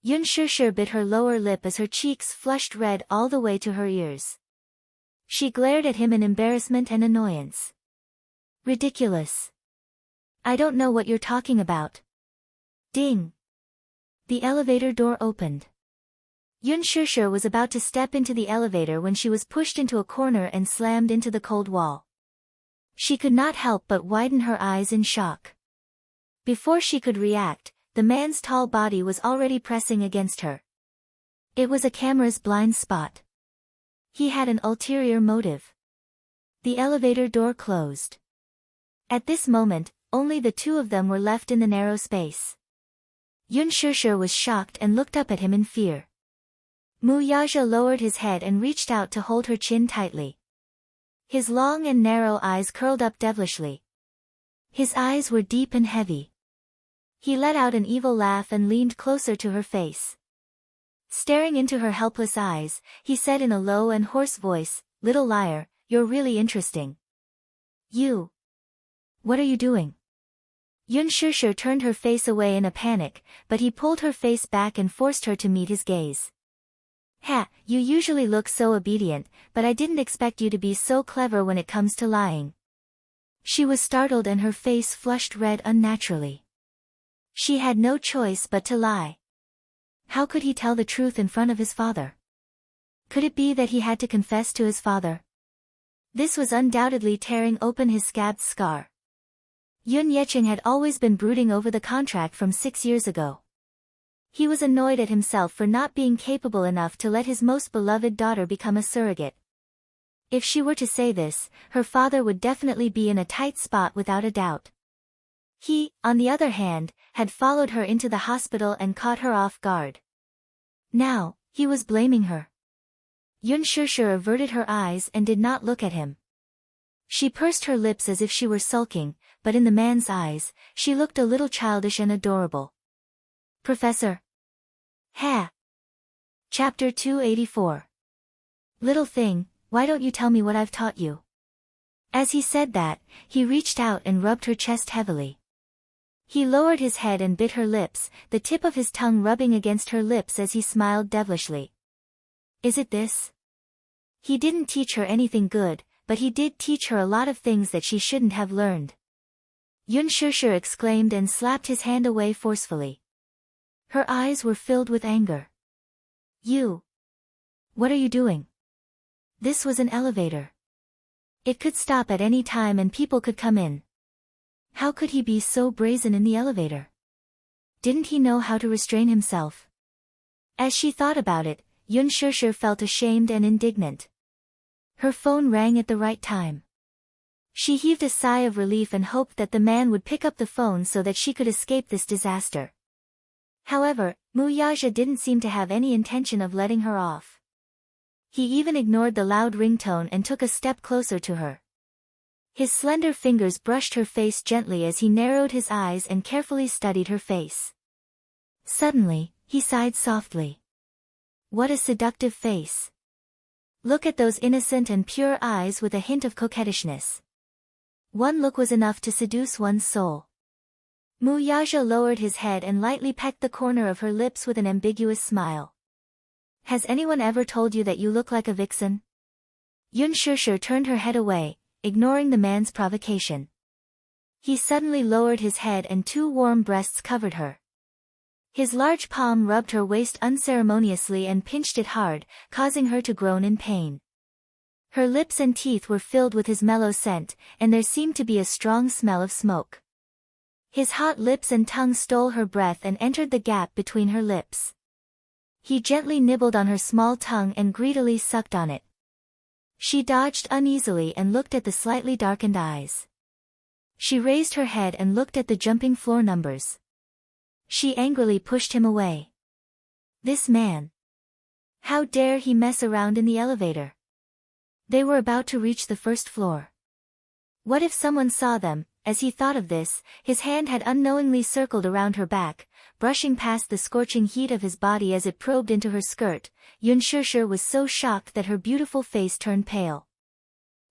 Yun Shishir bit her lower lip as her cheeks flushed red all the way to her ears. She glared at him in embarrassment and annoyance. Ridiculous. I don't know what you're talking about. Ding. The elevator door opened. Yun Shishir was about to step into the elevator when she was pushed into a corner and slammed into the cold wall. She could not help but widen her eyes in shock. Before she could react, the man's tall body was already pressing against her. It was a camera's blind spot. He had an ulterior motive. The elevator door closed. At this moment, only the 2 of them were left in the narrow space. Yun Shishir was shocked and looked up at him in fear. Mu Yaja lowered his head and reached out to hold her chin tightly. His long and narrow eyes curled up devilishly. His eyes were deep and heavy. He let out an evil laugh and leaned closer to her face. Staring into her helpless eyes, he said in a low and hoarse voice, Little liar, you're really interesting. You. What are you doing? Yun Shishir turned her face away in a panic, but he pulled her face back and forced her to meet his gaze. Ha, you usually look so obedient, but I didn't expect you to be so clever when it comes to lying. She was startled and her face flushed red unnaturally. She had no choice but to lie. How could he tell the truth in front of his father? Could it be that he had to confess to his father? This was undoubtedly tearing open his scabbed scar. Yun Yecheng had always been brooding over the contract from 6 years ago. He was annoyed at himself for not being capable enough to let his most beloved daughter become a surrogate. If she were to say this, her father would definitely be in a tight spot without a doubt. He, on the other hand, had followed her into the hospital and caught her off guard. Now, he was blaming her. Yun Shishir averted her eyes and did not look at him. She pursed her lips as if she were sulking, but in the man's eyes, she looked a little childish and adorable. Professor. Ha! Chapter 284. Little thing, why don't you tell me what I've taught you? As he said that, he reached out and rubbed her chest heavily. He lowered his head and bit her lips, the tip of his tongue rubbing against her lips as he smiled devilishly. Is it this? He didn't teach her anything good, but he did teach her a lot of things that she shouldn't have learned. Yun Shishir exclaimed and slapped his hand away forcefully. Her eyes were filled with anger. You! What are you doing? This was an elevator. It could stop at any time and people could come in. How could he be so brazen in the elevator? Didn't he know how to restrain himself? As she thought about it, Yun Shishir felt ashamed and indignant. Her phone rang at the right time. She heaved a sigh of relief and hoped that the man would pick up the phone so that she could escape this disaster. However, Mu Yaja didn't seem to have any intention of letting her off. He even ignored the loud ringtone and took a step closer to her. His slender fingers brushed her face gently as he narrowed his eyes and carefully studied her face. Suddenly, he sighed softly. What a seductive face. Look at those innocent and pure eyes with a hint of coquettishness. One look was enough to seduce one's soul. Mu Yaja lowered his head and lightly pecked the corner of her lips with an ambiguous smile. Has anyone ever told you that you look like a vixen? Yun Shishir turned her head away, ignoring the man's provocation. He suddenly lowered his head and 2 warm breasts covered her. His large palm rubbed her waist unceremoniously and pinched it hard, causing her to groan in pain. Her lips and teeth were filled with his mellow scent, and there seemed to be a strong smell of smoke. His hot lips and tongue stole her breath and entered the gap between her lips. He gently nibbled on her small tongue and greedily sucked on it. She dodged uneasily and looked at the slightly darkened eyes. She raised her head and looked at the jumping floor numbers. She angrily pushed him away. This man. How dare he mess around in the elevator? They were about to reach the first floor. What if someone saw them? As he thought of this, his hand had unknowingly circled around her back, brushing past the scorching heat of his body as it probed into her skirt. Yun Shishir was so shocked that her beautiful face turned pale.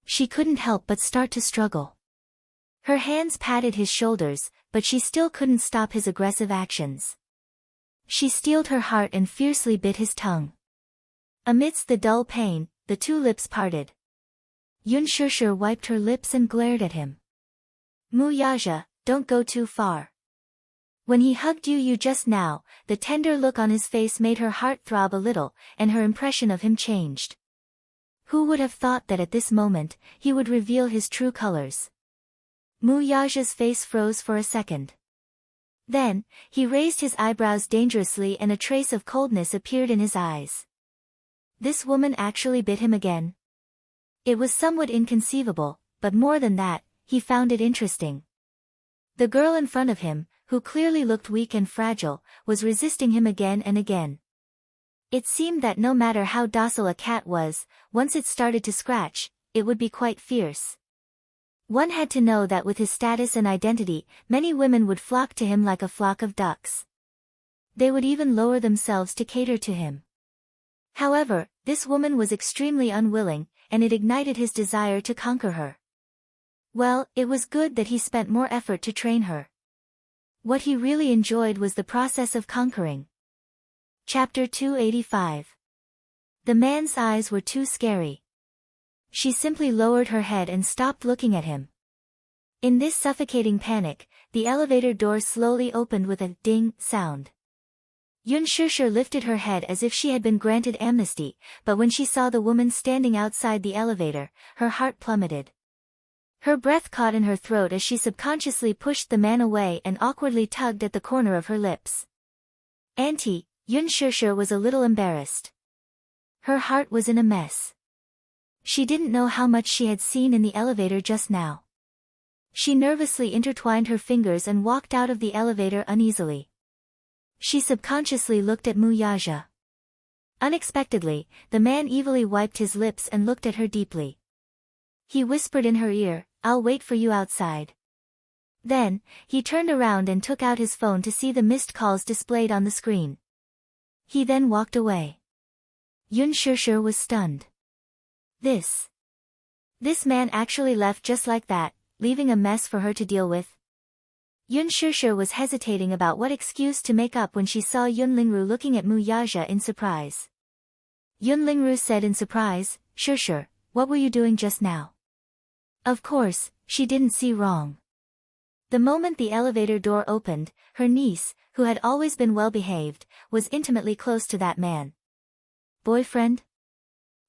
She couldn't help but start to struggle. Her hands patted his shoulders, but she still couldn't stop his aggressive actions. She steeled her heart and fiercely bit his tongue. Amidst the dull pain, the 2 lips parted. Yun Shishir wiped her lips and glared at him. Mu Yaja, don't go too far. When he hugged you just now, the tender look on his face made her heart throb a little, and her impression of him changed. Who would have thought that at this moment, he would reveal his true colors? Mu Yaja's face froze for a second. Then, he raised his eyebrows dangerously and a trace of coldness appeared in his eyes. This woman actually bit him again. It was somewhat inconceivable, but more than that, he found it interesting. The girl in front of him, who clearly looked weak and fragile, was resisting him again and again. It seemed that no matter how docile a cat was, once it started to scratch, it would be quite fierce. One had to know that with his status and identity, many women would flock to him like a flock of ducks. They would even lower themselves to cater to him. However, this woman was extremely unwilling, and it ignited his desire to conquer her. Well, it was good that he spent more effort to train her. What he really enjoyed was the process of conquering. Chapter 285. The man's eyes were too scary. She simply lowered her head and stopped looking at him. In this suffocating panic, the elevator door slowly opened with a ding sound. Yun Shishir lifted her head as if she had been granted amnesty, but when she saw the woman standing outside the elevator, her heart plummeted. Her breath caught in her throat as she subconsciously pushed the man away and awkwardly tugged at the corner of her lips. Auntie, Yun Shishir was a little embarrassed. Her heart was in a mess. She didn't know how much she had seen in the elevator just now. She nervously intertwined her fingers and walked out of the elevator uneasily. She subconsciously looked at Mu Yaja. Unexpectedly, the man evilly wiped his lips and looked at her deeply. He whispered in her ear, "I'll wait for you outside." Then, he turned around and took out his phone to see the missed calls displayed on the screen. He then walked away. Yun Shishir was stunned. This man actually left just like that, leaving a mess for her to deal with. Yun Shishir was hesitating about what excuse to make up when she saw Yun Lingru looking at Mu Yaja in surprise. Yun Lingru said in surprise, "Shishir, what were you doing just now?" Of course, she didn't see wrong. The moment the elevator door opened, her niece, who had always been well-behaved, was intimately close to that man. Boyfriend?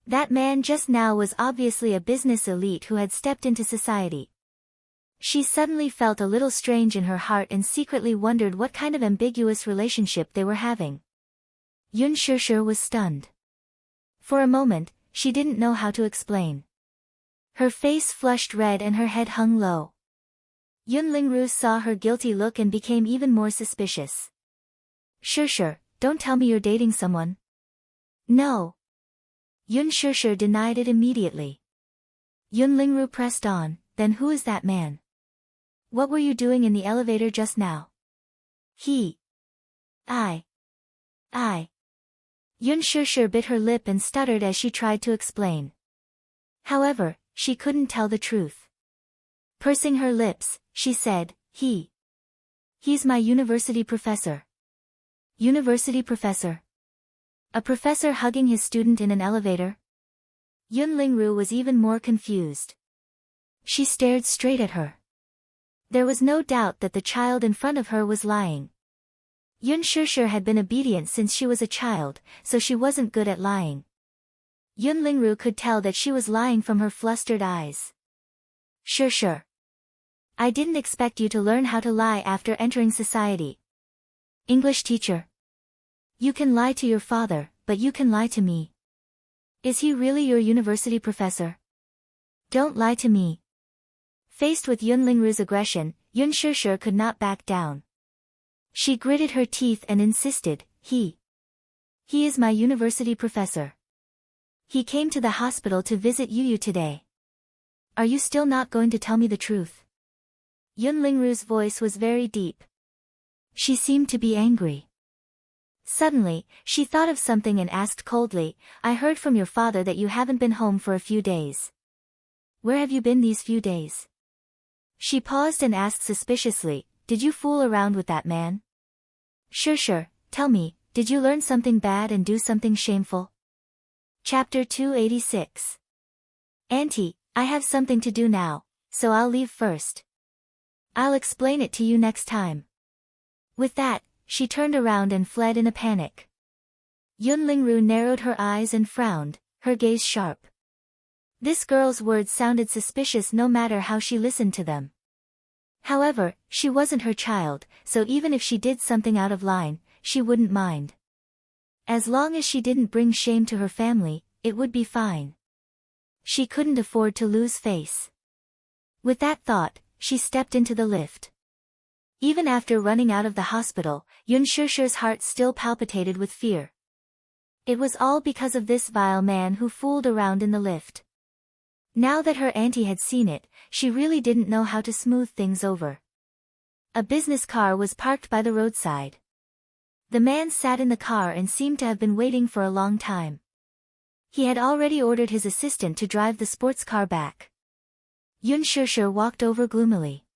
That man just now was obviously a business elite who had stepped into society. She suddenly felt a little strange in her heart and secretly wondered what kind of ambiguous relationship they were having. Yun Shishir was stunned. For a moment, she didn't know how to explain. Her face flushed red and her head hung low. Yun Lingru saw her guilty look and became even more suspicious. "Shishir, don't tell me you're dating someone." "No." Yun Shishir denied it immediately. Yun Lingru pressed on, "Then who is that man? What were you doing in the elevator just now?" I. Yun Shishir bit her lip and stuttered as she tried to explain. However, she couldn't tell the truth. Pursing her lips, she said, He's my university professor." "University professor? A professor hugging his student in an elevator?" Yun Lingru was even more confused. She stared straight at her. There was no doubt that the child in front of her was lying. Yun Shishir had been obedient since she was a child, so she wasn't good at lying. Yun Lingru could tell that she was lying from her flustered eyes. Shishir. I didn't expect you to learn how to lie after entering society. English teacher. You can lie to your father, but you can lie to me. Is he really your university professor? Don't lie to me. Faced with Yun Lingru's aggression, Yun Shishir could not back down. She gritted her teeth and insisted, He is my university professor. He came to the hospital to visit Yu today. Are you still not going to tell me the truth? Yun Lingru's voice was very deep. She seemed to be angry. Suddenly, she thought of something and asked coldly, I heard from your father that you haven't been home for a few days. Where have you been these few days? She paused and asked suspiciously, Did you fool around with that man? Sure, tell me, did you learn something bad and do something shameful? Chapter 286. Auntie, I have something to do now, so I'll leave first. I'll explain it to you next time. With that, she turned around and fled in a panic. Yun Lingru narrowed her eyes and frowned, her gaze sharp. This girl's words sounded suspicious no matter how she listened to them. However, she wasn't her child, so even if she did something out of line, she wouldn't mind. As long as she didn't bring shame to her family, it would be fine. She couldn't afford to lose face. With that thought, she stepped into the lift. Even after running out of the hospital, Yun Shishir's heart still palpitated with fear. It was all because of this vile man who fooled around in the lift. Now that her auntie had seen it, she really didn't know how to smooth things over. A business car was parked by the roadside. The man sat in the car and seemed to have been waiting for a long time. He had already ordered his assistant to drive the sports car back. Yun Shishir walked over gloomily.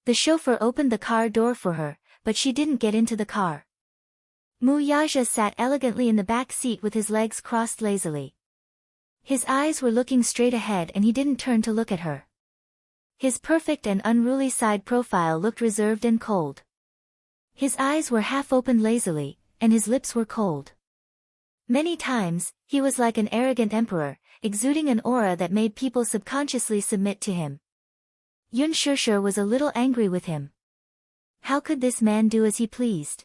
The chauffeur opened the car door for her, but she didn't get into the car. Mu Yaja sat elegantly in the back seat with his legs crossed lazily. His eyes were looking straight ahead and he didn't turn to look at her. His perfect and unruly side profile looked reserved and cold. His eyes were half opened lazily, and his lips were cold. Many times, he was like an arrogant emperor, exuding an aura that made people subconsciously submit to him. Yun Shishir was a little angry with him. How could this man do as he pleased?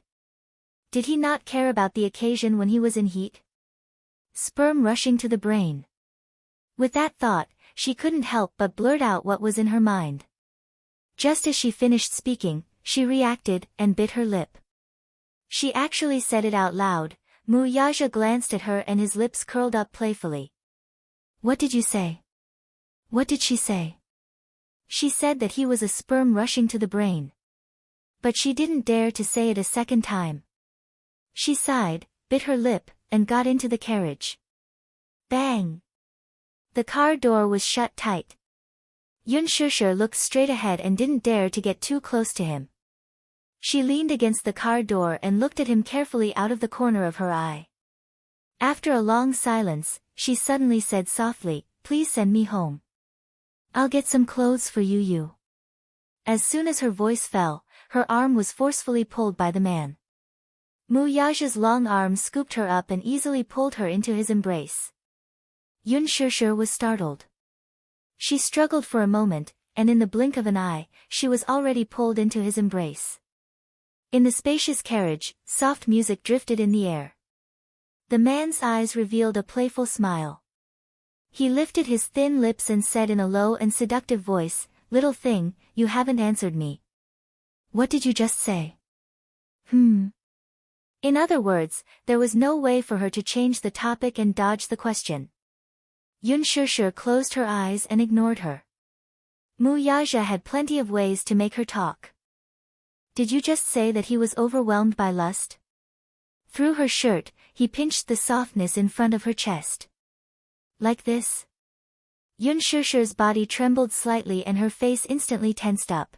Did he not care about the occasion when he was in heat? Sperm rushing to the brain. With that thought, she couldn't help but blurt out what was in her mind. Just as she finished speaking, she reacted and bit her lip. She actually said it out loud. Mu Yaja glanced at her and his lips curled up playfully. What did you say? What did she say? She said that he was a sperm rushing to the brain. But she didn't dare to say it a second time. She sighed, bit her lip, and got into the carriage. Bang! The car door was shut tight. Yun Shishir looked straight ahead and didn't dare to get too close to him. She leaned against the car door and looked at him carefully out of the corner of her eye. After a long silence, she suddenly said softly, "Please send me home. I'll get some clothes for you." As soon as her voice fell, her arm was forcefully pulled by the man. Mu Yaja's long arm scooped her up and easily pulled her into his embrace. Yun Shishir was startled. She struggled for a moment, and in the blink of an eye, she was already pulled into his embrace. In the spacious carriage, soft music drifted in the air. The man's eyes revealed a playful smile. He lifted his thin lips and said in a low and seductive voice, "Little thing, you haven't answered me." "What did you just say?" In other words, there was no way for her to change the topic and dodge the question. Yun Shishir closed her eyes and ignored her. Mu Yaja had plenty of ways to make her talk. "Did you just say that he was overwhelmed by lust?" Through her shirt, he pinched the softness in front of her chest. "Like this?" Yun Shishir's body trembled slightly and her face instantly tensed up.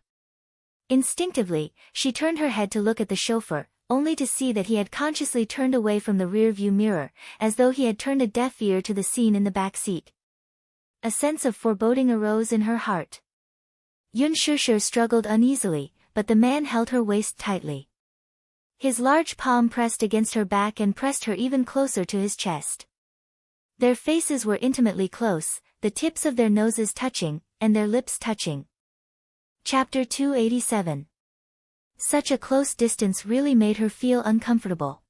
Instinctively, she turned her head to look at the chauffeur, only to see that he had consciously turned away from the rear-view mirror, as though he had turned a deaf ear to the scene in the back seat. A sense of foreboding arose in her heart. Yun Shishir struggled uneasily, but the man held her waist tightly. His large palm pressed against her back and pressed her even closer to his chest. Their faces were intimately close, the tips of their noses touching, and their lips touching. Chapter 287. Such a close distance really made her feel uncomfortable.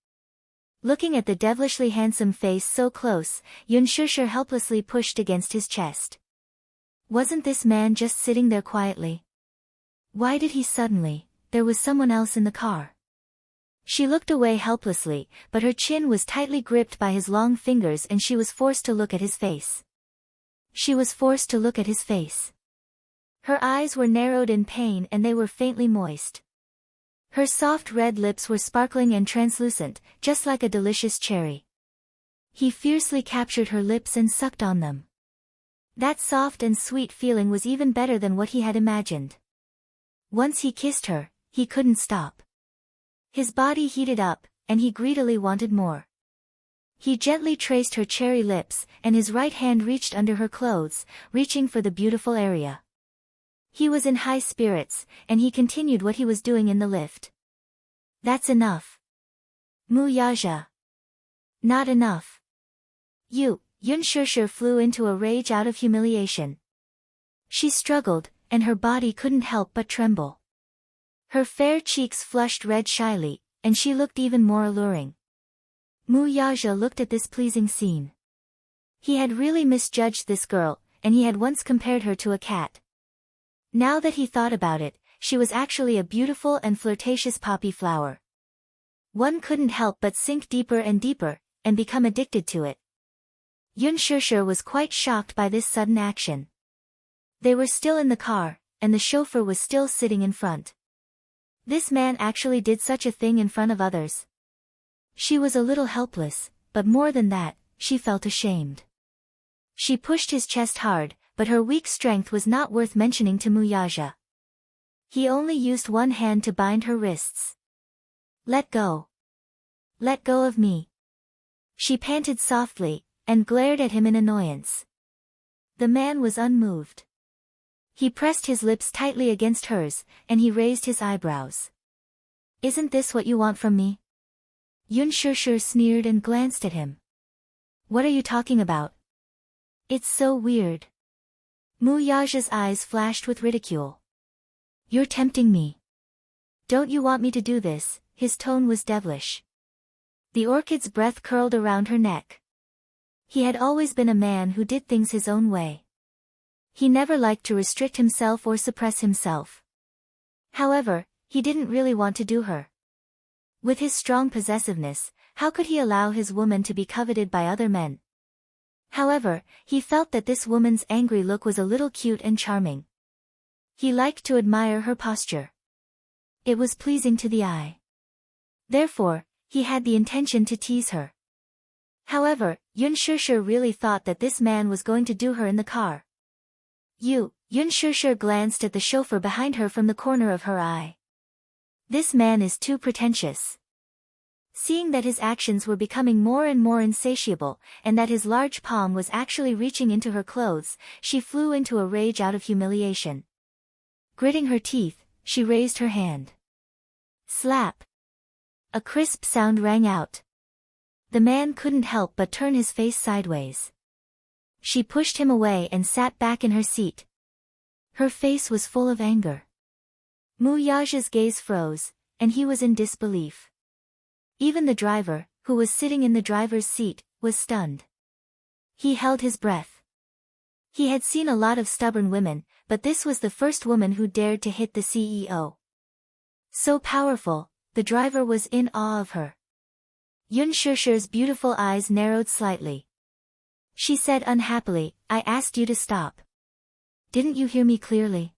Looking at the devilishly handsome face so close, Yun Shishir helplessly pushed against his chest. Wasn't this man just sitting there quietly? Why did he suddenly? There was someone else in the car. She looked away helplessly, but her chin was tightly gripped by his long fingers and she was forced to look at his face. She was forced to look at his face. Her eyes were narrowed in pain and they were faintly moist. Her soft red lips were sparkling and translucent, just like a delicious cherry. He fiercely captured her lips and sucked on them. That soft and sweet feeling was even better than what he had imagined. Once he kissed her, he couldn't stop. His body heated up, and he greedily wanted more. He gently traced her cherry lips, and his right hand reached under her clothes, reaching for the beautiful area. He was in high spirits, and he continued what he was doing in the lift. "That's enough. Mu Yaja. Not enough. Yun Shishir flew into a rage out of humiliation. She struggled, and her body couldn't help but tremble. Her fair cheeks flushed red shyly, and she looked even more alluring. Mu Yaja looked at this pleasing scene. He had really misjudged this girl, and he had once compared her to a cat. Now that he thought about it, she was actually a beautiful and flirtatious poppy flower. One couldn't help but sink deeper and deeper, and become addicted to it. Yun Shishir was quite shocked by this sudden action. They were still in the car, and the chauffeur was still sitting in front. This man actually did such a thing in front of others. She was a little helpless, but more than that, she felt ashamed. She pushed his chest hard, but her weak strength was not worth mentioning to Mu Yaja. He only used one hand to bind her wrists. "Let go. Let go of me." She panted softly, and glared at him in annoyance. The man was unmoved. He pressed his lips tightly against hers, and he raised his eyebrows. Isn't this what you want from me? Yun Shishir sneered and glanced at him. What are you talking about? It's so weird. Mu Yaja's eyes flashed with ridicule. You're tempting me. Don't you want me to do this? His tone was devilish. The orchid's breath curled around her neck. He had always been a man who did things his own way. He never liked to restrict himself or suppress himself. However, he didn't really want to do her. With his strong possessiveness, how could he allow his woman to be coveted by other men? However, he felt that this woman's angry look was a little cute and charming. He liked to admire her posture. It was pleasing to the eye. Therefore, he had the intention to tease her. However, Yun Shishir really thought that this man was going to do her in the car. Yun Shishir glanced at the chauffeur behind her from the corner of her eye. This man is too pretentious. Seeing that his actions were becoming more and more insatiable, and that his large palm was actually reaching into her clothes, she flew into a rage out of humiliation. Gritting her teeth, she raised her hand. Slap! A crisp sound rang out. The man couldn't help but turn his face sideways. She pushed him away and sat back in her seat. Her face was full of anger. Mu Yaja's gaze froze, and he was in disbelief. Even the driver, who was sitting in the driver's seat, was stunned. He held his breath. He had seen a lot of stubborn women, but this was the first woman who dared to hit the CEO. So powerful, the driver was in awe of her. Yun Shishir's beautiful eyes narrowed slightly. She said unhappily, I asked you to stop. Didn't you hear me clearly?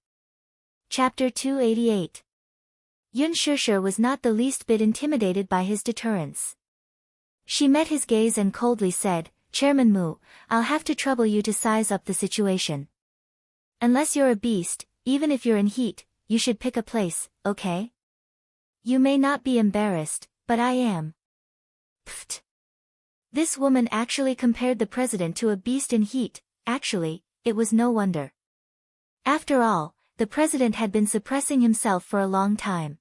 Chapter 288. Yun Shishir was not the least bit intimidated by his deterrence. She met his gaze and coldly said, Chairman Mu, I'll have to trouble you to size up the situation. Unless you're a beast, even if you're in heat, you should pick a place, okay? You may not be embarrassed, but I am. Pfft. This woman actually compared the president to a beast in heat. Actually, it was no wonder. After all, the president had been suppressing himself for a long time.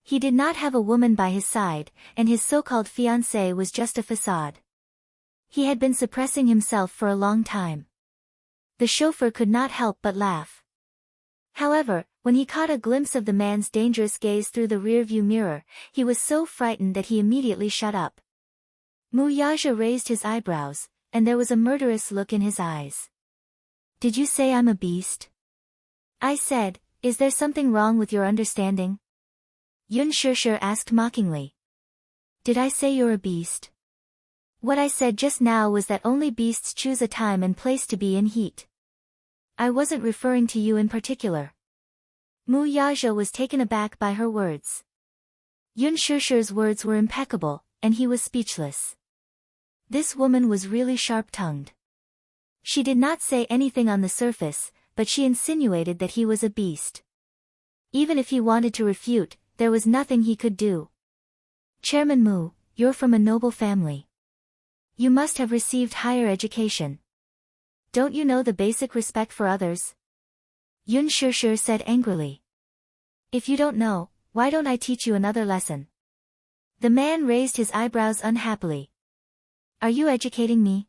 He did not have a woman by his side, and his so-called fiancée was just a facade. He had been suppressing himself for a long time. The chauffeur could not help but laugh. However, when he caught a glimpse of the man's dangerous gaze through the rearview mirror, he was so frightened that he immediately shut up. Mu Yaja raised his eyebrows, and there was a murderous look in his eyes. Did you say I'm a beast? I said, is there something wrong with your understanding? Yun Shishir asked mockingly. Did I say you're a beast? What I said just now was that only beasts choose a time and place to be in heat. I wasn't referring to you in particular. Mu Yaja was taken aback by her words. Yun Shishir's words were impeccable, and he was speechless. This woman was really sharp-tongued. She did not say anything on the surface, but she insinuated that he was a beast. Even if he wanted to refute, there was nothing he could do. Chairman Mu, you're from a noble family. You must have received higher education. Don't you know the basic respect for others? Yun Shishir said angrily. If you don't know, why don't I teach you another lesson? The man raised his eyebrows unhappily. Are you educating me?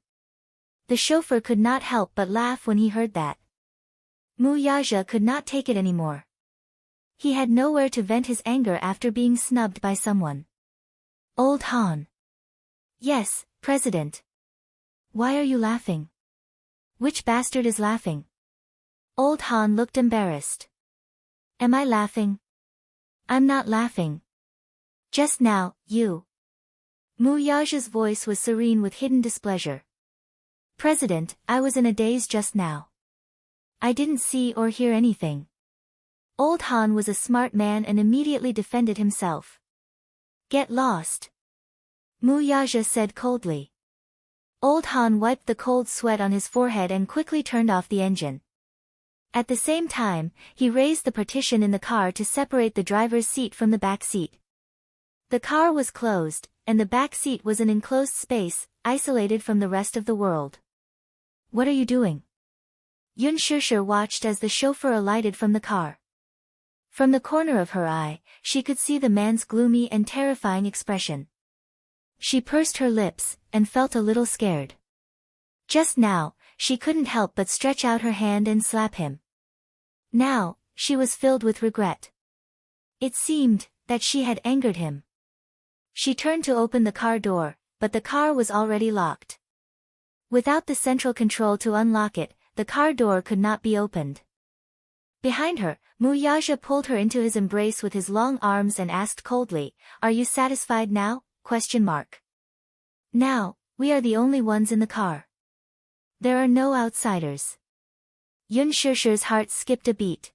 The chauffeur could not help but laugh when he heard that. Mu Yaja could not take it anymore. He had nowhere to vent his anger after being snubbed by someone. Old Han. Yes, President. Why are you laughing? Which bastard is laughing? Old Han looked embarrassed. Am I laughing? I'm not laughing. Just now, you. Mu Yaja's voice was serene with hidden displeasure. President, I was in a daze just now. I didn't see or hear anything. Old Han was a smart man and immediately defended himself. Get lost. Mu Yaja said coldly. Old Han wiped the cold sweat on his forehead and quickly turned off the engine. At the same time, he raised the partition in the car to separate the driver's seat from the back seat. The car was closed, and the back seat was an enclosed space, isolated from the rest of the world. What are you doing? Yun Shishir watched as the chauffeur alighted from the car. From the corner of her eye, she could see the man's gloomy and terrifying expression. She pursed her lips, and felt a little scared. Just now, she couldn't help but stretch out her hand and slap him. Now, she was filled with regret. It seemed that she had angered him. She turned to open the car door, but the car was already locked. Without the central control to unlock it, the car door could not be opened. Behind her, Muyaja pulled her into his embrace with his long arms and asked coldly, "Are you satisfied now?" Now, we are the only ones in the car. There are no outsiders. Yun Shishir's heart skipped a beat.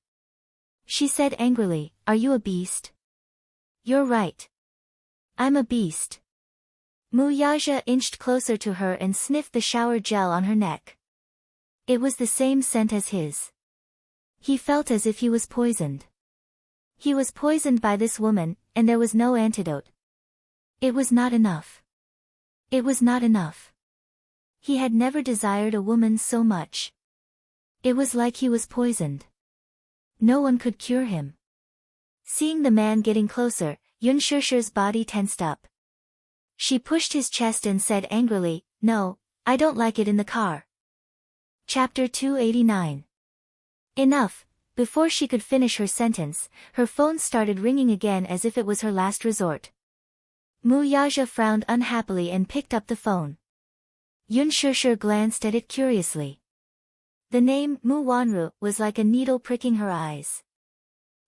She said angrily, "Are you a beast?" "You're right. I'm a beast." Muyaja inched closer to her and sniffed the shower gel on her neck. It was the same scent as his. He felt as if he was poisoned. He was poisoned by this woman, and there was no antidote. It was not enough. It was not enough. He had never desired a woman so much. It was like he was poisoned. No one could cure him. Seeing the man getting closer, Yun Shishir's body tensed up. She pushed his chest and said angrily, "No, I don't like it in the car." Chapter 289. Enough. Before she could finish her sentence, her phone started ringing again as if it was her last resort. Muyaja frowned unhappily and picked up the phone. Yun Shishir glanced at it curiously. The name Mu Wanru was like a needle pricking her eyes.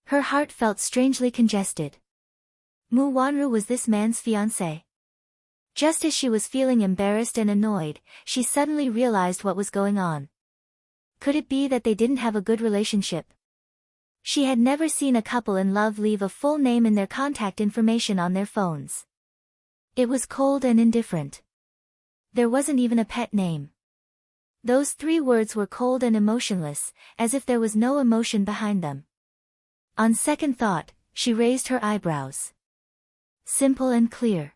Her heart felt strangely congested. Mu Wanru was this man's fiancé. Just as she was feeling embarrassed and annoyed, she suddenly realized what was going on. Could it be that they didn't have a good relationship? She had never seen a couple in love leave a full name in their contact information on their phones. It was cold and indifferent. There wasn't even a pet name. Those 3 words were cold and emotionless, as if there was no emotion behind them. On second thought, she raised her eyebrows. Simple and clear.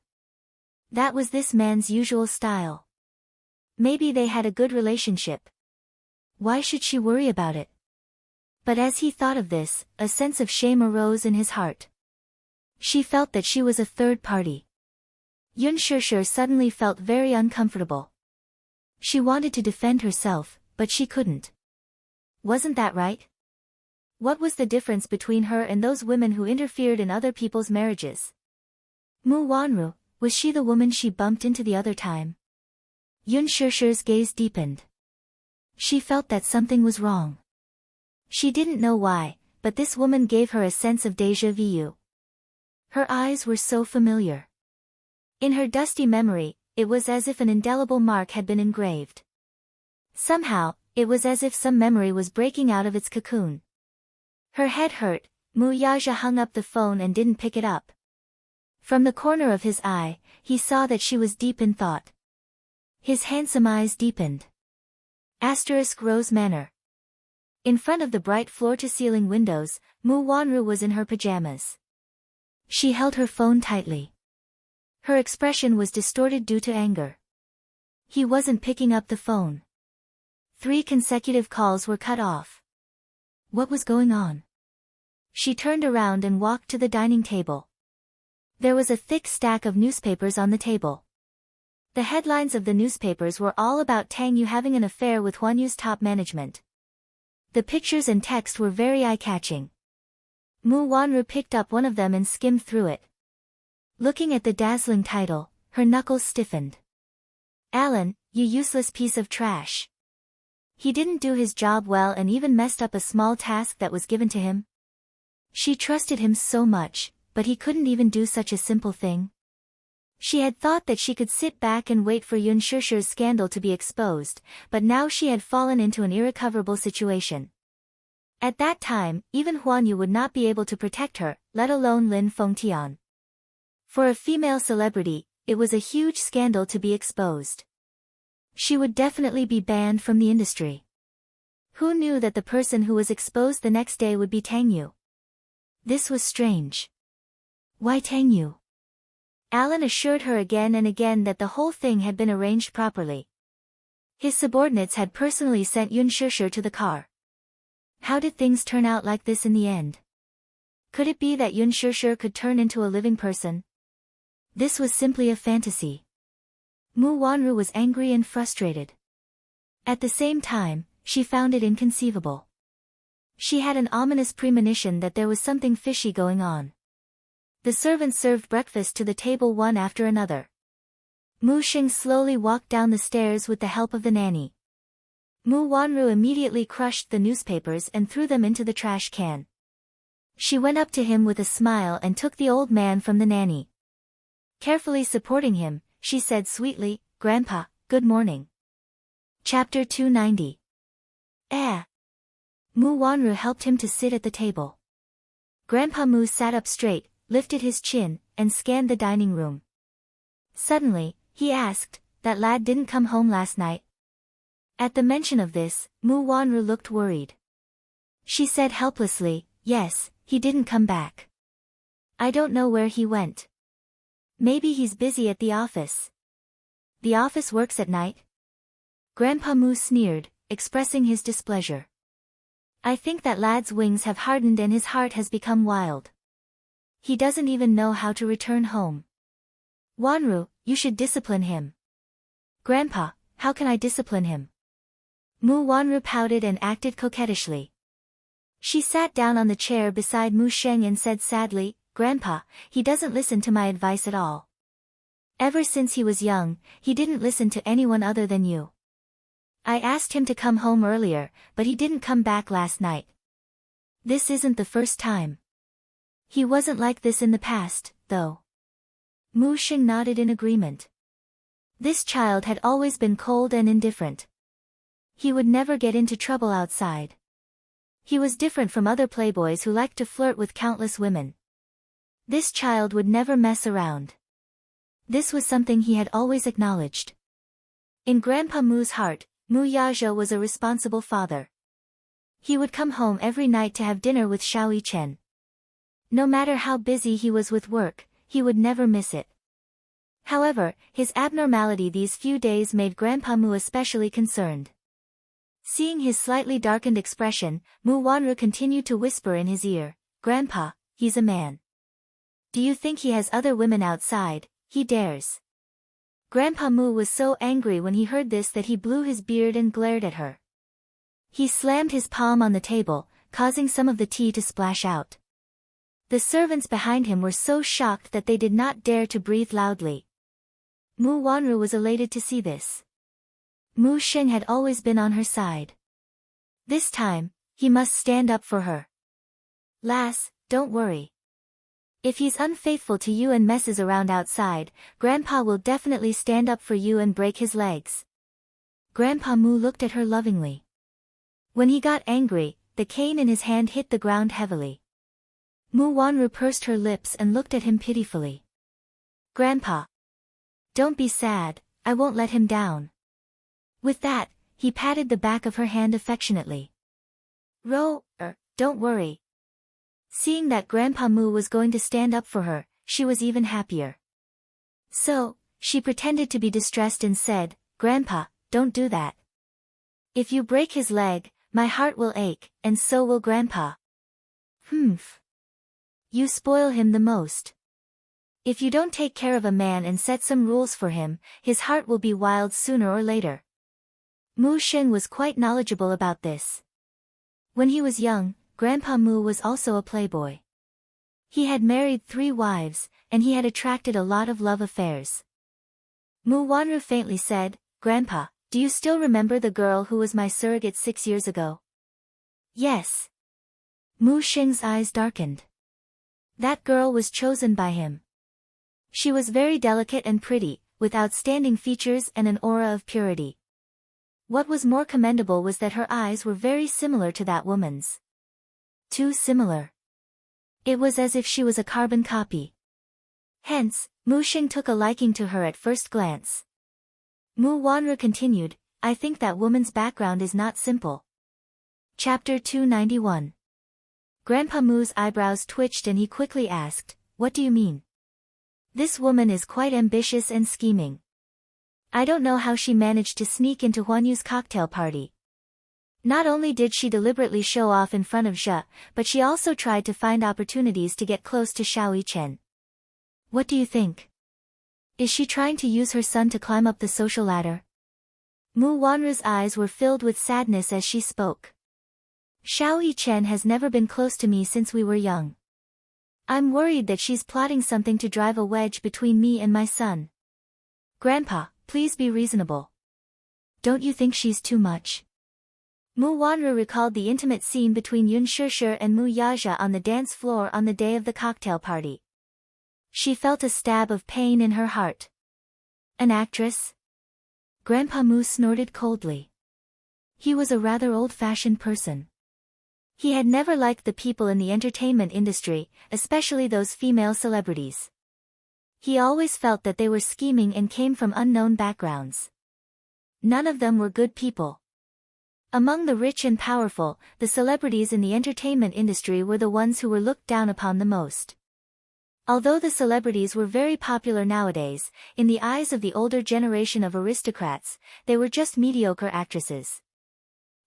That was this man's usual style. Maybe they had a good relationship. Why should she worry about it? But as he thought of this, a sense of shame arose in his heart. She felt that she was a third party. Yun Shishir suddenly felt very uncomfortable. She wanted to defend herself, but she couldn't. Wasn't that right? What was the difference between her and those women who interfered in other people's marriages? Mu Wanru, was she the woman she bumped into the other time? Yun Shishir's gaze deepened. She felt that something was wrong. She didn't know why, but this woman gave her a sense of déjà vu. Her eyes were so familiar. In her dusty memory, it was as if an indelible mark had been engraved. Somehow, it was as if some memory was breaking out of its cocoon. Her head hurt. Muyaja hung up the phone and didn't pick it up. From the corner of his eye, he saw that she was deep in thought. His handsome eyes deepened. Rose Manor. In front of the bright floor-to-ceiling windows, Mu Wanru was in her pajamas. She held her phone tightly. Her expression was distorted due to anger. He wasn't picking up the phone. 3 consecutive calls were cut off. What was going on? She turned around and walked to the dining table. There was a thick stack of newspapers on the table. The headlines of the newspapers were all about Tang Yu having an affair with Huan Yu's top management. The pictures and text were very eye-catching. Mu Wanru picked up one of them and skimmed through it. Looking at the dazzling title, her knuckles stiffened. "Alan, you useless piece of trash. He didn't do his job well and even messed up a small task that was given to him." She trusted him so much, but he couldn't even do such a simple thing. She had thought that she could sit back and wait for Yun Shishir's scandal to be exposed, but now she had fallen into an irrecoverable situation. At that time, even Huan Yu would not be able to protect her, let alone Lin Fengtian. For a female celebrity, it was a huge scandal to be exposed. She would definitely be banned from the industry. Who knew that the person who was exposed the next day would be Tang Yu? This was strange. Why Tang Yu? Alan assured her again and again that the whole thing had been arranged properly. His subordinates had personally sent Yun Shishir to the car. How did things turn out like this in the end? Could it be that Yun Shishir could turn into a living person? This was simply a fantasy. Mu Wanru was angry and frustrated. At the same time, she found it inconceivable. She had an ominous premonition that there was something fishy going on. The servants served breakfast to the table one after another. Mu Xing slowly walked down the stairs with the help of the nanny. Mu Wanru immediately crushed the newspapers and threw them into the trash can. She went up to him with a smile and took the old man from the nanny. Carefully supporting him, she said sweetly, "Grandpa, good morning." Chapter 290. Mu Wanru helped him to sit at the table. Grandpa Mu sat up straight, lifted his chin, and scanned the dining room. Suddenly, he asked, "That lad didn't come home last night?" At the mention of this, Mu Wanru looked worried. She said helplessly, "Yes, he didn't come back. I don't know where he went. Maybe he's busy at the office." "The office works at night?" Grandpa Mu sneered, expressing his displeasure. "I think that lad's wings have hardened and his heart has become wild. He doesn't even know how to return home. Wanru, you should discipline him." "Grandpa, how can I discipline him?" Mu Wanru pouted and acted coquettishly. She sat down on the chair beside Mu Sheng and said sadly, "Grandpa, he doesn't listen to my advice at all. Ever since he was young, he didn't listen to anyone other than you. I asked him to come home earlier, but he didn't come back last night. This isn't the first time. He wasn't like this in the past, though." Mu Xing nodded in agreement. This child had always been cold and indifferent. He would never get into trouble outside. He was different from other playboys who liked to flirt with countless women. This child would never mess around. This was something he had always acknowledged. In Grandpa Mu's heart, Mu Yazhou was a responsible father. He would come home every night to have dinner with Xiao Yichen. No matter how busy he was with work, he would never miss it. However, his abnormality these few days made Grandpa Mu especially concerned. Seeing his slightly darkened expression, Mu Wanru continued to whisper in his ear, "Grandpa, he's a man. Do you think he has other women outside? He dares." Grandpa Mu was so angry when he heard this that he blew his beard and glared at her. He slammed his palm on the table, causing some of the tea to splash out. The servants behind him were so shocked that they did not dare to breathe loudly. Mu Wanru was elated to see this. Mu Xing had always been on her side. This time, he must stand up for her. "Lass, don't worry. If he's unfaithful to you and messes around outside, Grandpa will definitely stand up for you and break his legs." Grandpa Mu looked at her lovingly. When he got angry, the cane in his hand hit the ground heavily. Mu Wanru pursed her lips and looked at him pitifully. "Grandpa, don't be sad, I won't let him down." With that, he patted the back of her hand affectionately. Don't worry." Seeing that Grandpa Mu was going to stand up for her, she was even happier. So, she pretended to be distressed and said, "Grandpa, don't do that. If you break his leg, my heart will ache, and so will Grandpa." "Humph. You spoil him the most. If you don't take care of a man and set some rules for him, his heart will be wild sooner or later." Mu Xing was quite knowledgeable about this. When he was young, Grandpa Mu was also a playboy. He had married 3 wives, and he had attracted a lot of love affairs. Mu Wanru faintly said, "Grandpa, do you still remember the girl who was my surrogate 6 years ago?" "Yes." Mu Xing's eyes darkened. That girl was chosen by him. She was very delicate and pretty, with outstanding features and an aura of purity. What was more commendable was that her eyes were very similar to that woman's. Too similar. It was as if she was a carbon copy. Hence, Mu Xing took a liking to her at first glance. Mu Wanru continued, "I think that woman's background is not simple." Chapter 291. Grandpa Mu's eyebrows twitched and he quickly asked, "What do you mean?" "This woman is quite ambitious and scheming. I don't know how she managed to sneak into Huan Yu's cocktail party. Not only did she deliberately show off in front of Zhe, but she also tried to find opportunities to get close to Xiao Yichen. What do you think? Is she trying to use her son to climb up the social ladder? Mu Wanru's eyes were filled with sadness as she spoke. Xiao Yichen has never been close to me since we were young. I'm worried that she's plotting something to drive a wedge between me and my son. Grandpa, please be reasonable. Don't you think she's too much? Mu Wanru recalled the intimate scene between Yun Shishir and Mu Yazhe on the dance floor on the day of the cocktail party. She felt a stab of pain in her heart. An actress? Grandpa Mu snorted coldly. He was a rather old-fashioned person. He had never liked the people in the entertainment industry, especially those female celebrities. He always felt that they were scheming and came from unknown backgrounds. None of them were good people. Among the rich and powerful, the celebrities in the entertainment industry were the ones who were looked down upon the most. Although the celebrities were very popular nowadays, in the eyes of the older generation of aristocrats, they were just mediocre actresses.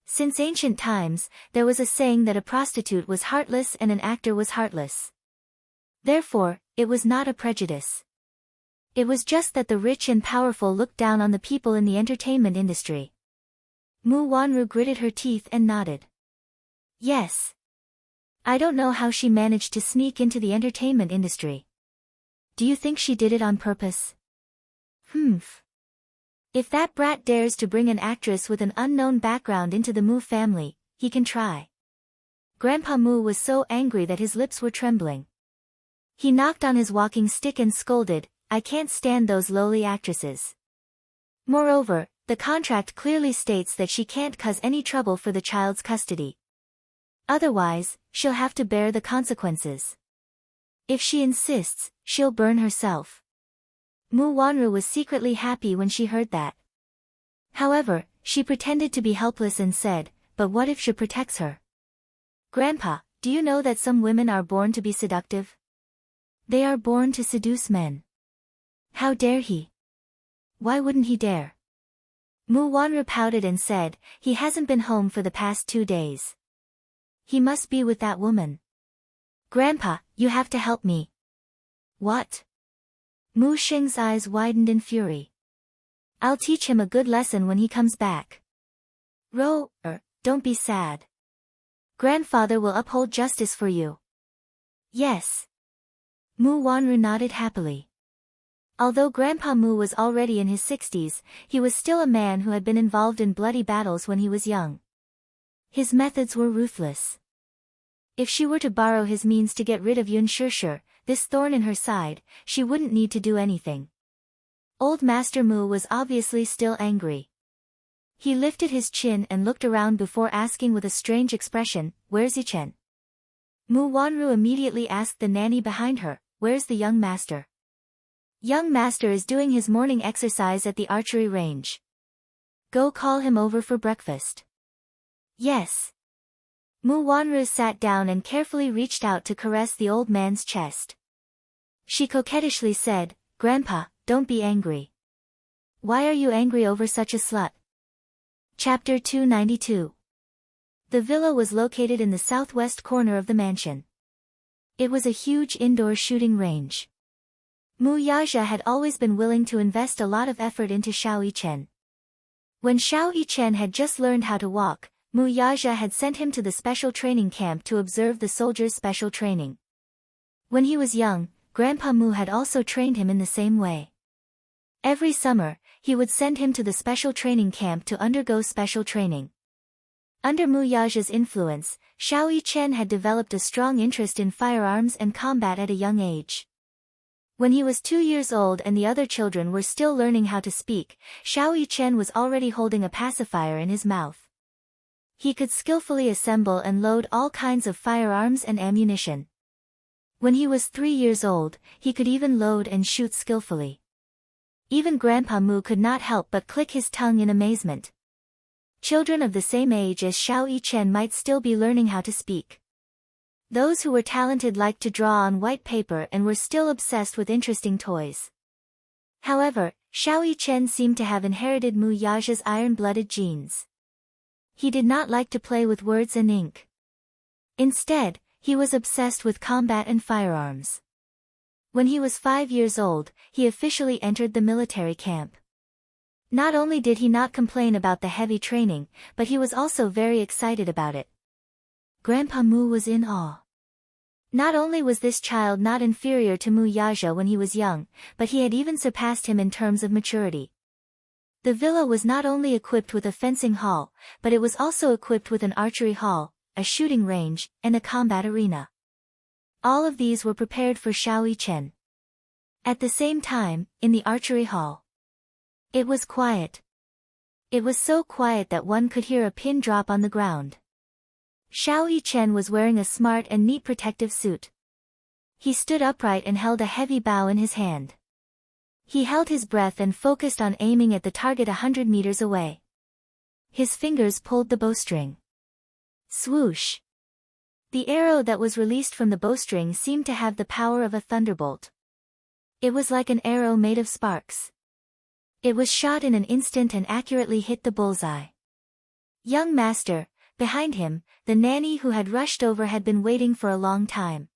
Since ancient times, there was a saying that a prostitute was heartless and an actor was heartless. Therefore, it was not a prejudice. It was just that the rich and powerful looked down on the people in the entertainment industry. Mu Wanru gritted her teeth and nodded. Yes. I don't know how she managed to sneak into the entertainment industry. Do you think she did it on purpose? If that brat dares to bring an actress with an unknown background into the Mu family, he can try. Grandpa Mu was so angry that his lips were trembling. He knocked on his walking stick and scolded, I can't stand those lowly actresses. Moreover, the contract clearly states that she can't cause any trouble for the child's custody. Otherwise, she'll have to bear the consequences. If she insists, she'll burn herself. Mu Wanru was secretly happy when she heard that. However, she pretended to be helpless and said, but what if she protects her? Grandpa, do you know that some women are born to be seductive? They are born to seduce men. How dare he? Why wouldn't he dare? Mu Wanru pouted and said, he hasn't been home for the past 2 days. He must be with that woman. Grandpa, you have to help me. What? Mu Xing's eyes widened in fury. I'll teach him a good lesson when he comes back. Don't be sad. Grandfather will uphold justice for you. Yes. Mu Wanru nodded happily. Although Grandpa Mu was already in his 60s, he was still a man who had been involved in bloody battles when he was young. His methods were ruthless. If she were to borrow his means to get rid of Yun Shishir, this thorn in her side, she wouldn't need to do anything. Old Master Mu was obviously still angry. He lifted his chin and looked around before asking with a strange expression, where's Yichen? Mu Wanru immediately asked the nanny behind her, where's the young master? Young master is doing his morning exercise at the archery range. Go call him over for breakfast. Yes. Mu Wanru sat down and carefully reached out to caress the old man's chest. She coquettishly said, Grandpa, don't be angry. Why are you angry over such a slut? Chapter 292. The villa was located in the southwest corner of the mansion. It was a huge indoor shooting range. Mu Yazhe had always been willing to invest a lot of effort into Xiao Yichen. When Xiao Yichen had just learned how to walk, Mu Yazhe had sent him to the special training camp to observe the soldiers' special training. When he was young, Grandpa Mu had also trained him in the same way. Every summer, he would send him to the special training camp to undergo special training. Under Mu Yazhe's influence, Xiao Yichen had developed a strong interest in firearms and combat at a young age. When he was 2 years old and the other children were still learning how to speak, Xiao Yichen was already holding a pacifier in his mouth. He could skillfully assemble and load all kinds of firearms and ammunition. When he was 3 years old, he could even load and shoot skillfully. Even Grandpa Mu could not help but click his tongue in amazement. Children of the same age as Xiao Yichen might still be learning how to speak. Those who were talented liked to draw on white paper and were still obsessed with interesting toys. However, Xiao Yichen seemed to have inherited Mu Yaja's iron-blooded genes. He did not like to play with words and ink. Instead, he was obsessed with combat and firearms. When he was 5 years old, he officially entered the military camp. Not only did he not complain about the heavy training, but he was also very excited about it. Grandpa Mu was in awe. Not only was this child not inferior to Mu Yaja when he was young, but he had even surpassed him in terms of maturity. The villa was not only equipped with a fencing hall, but it was also equipped with an archery hall, a shooting range, and a combat arena. All of these were prepared for Xiao Yichen. At the same time, in the archery hall, it was quiet. It was so quiet that one could hear a pin drop on the ground. Xiao Yichen was wearing a smart and neat protective suit. He stood upright and held a heavy bow in his hand. He held his breath and focused on aiming at the target 100 meters away. His fingers pulled the bowstring. Swoosh! The arrow that was released from the bowstring seemed to have the power of a thunderbolt. It was like an arrow made of sparks. It was shot in an instant and accurately hit the bullseye. Young master, behind him, the nanny who had rushed over had been waiting for a long time.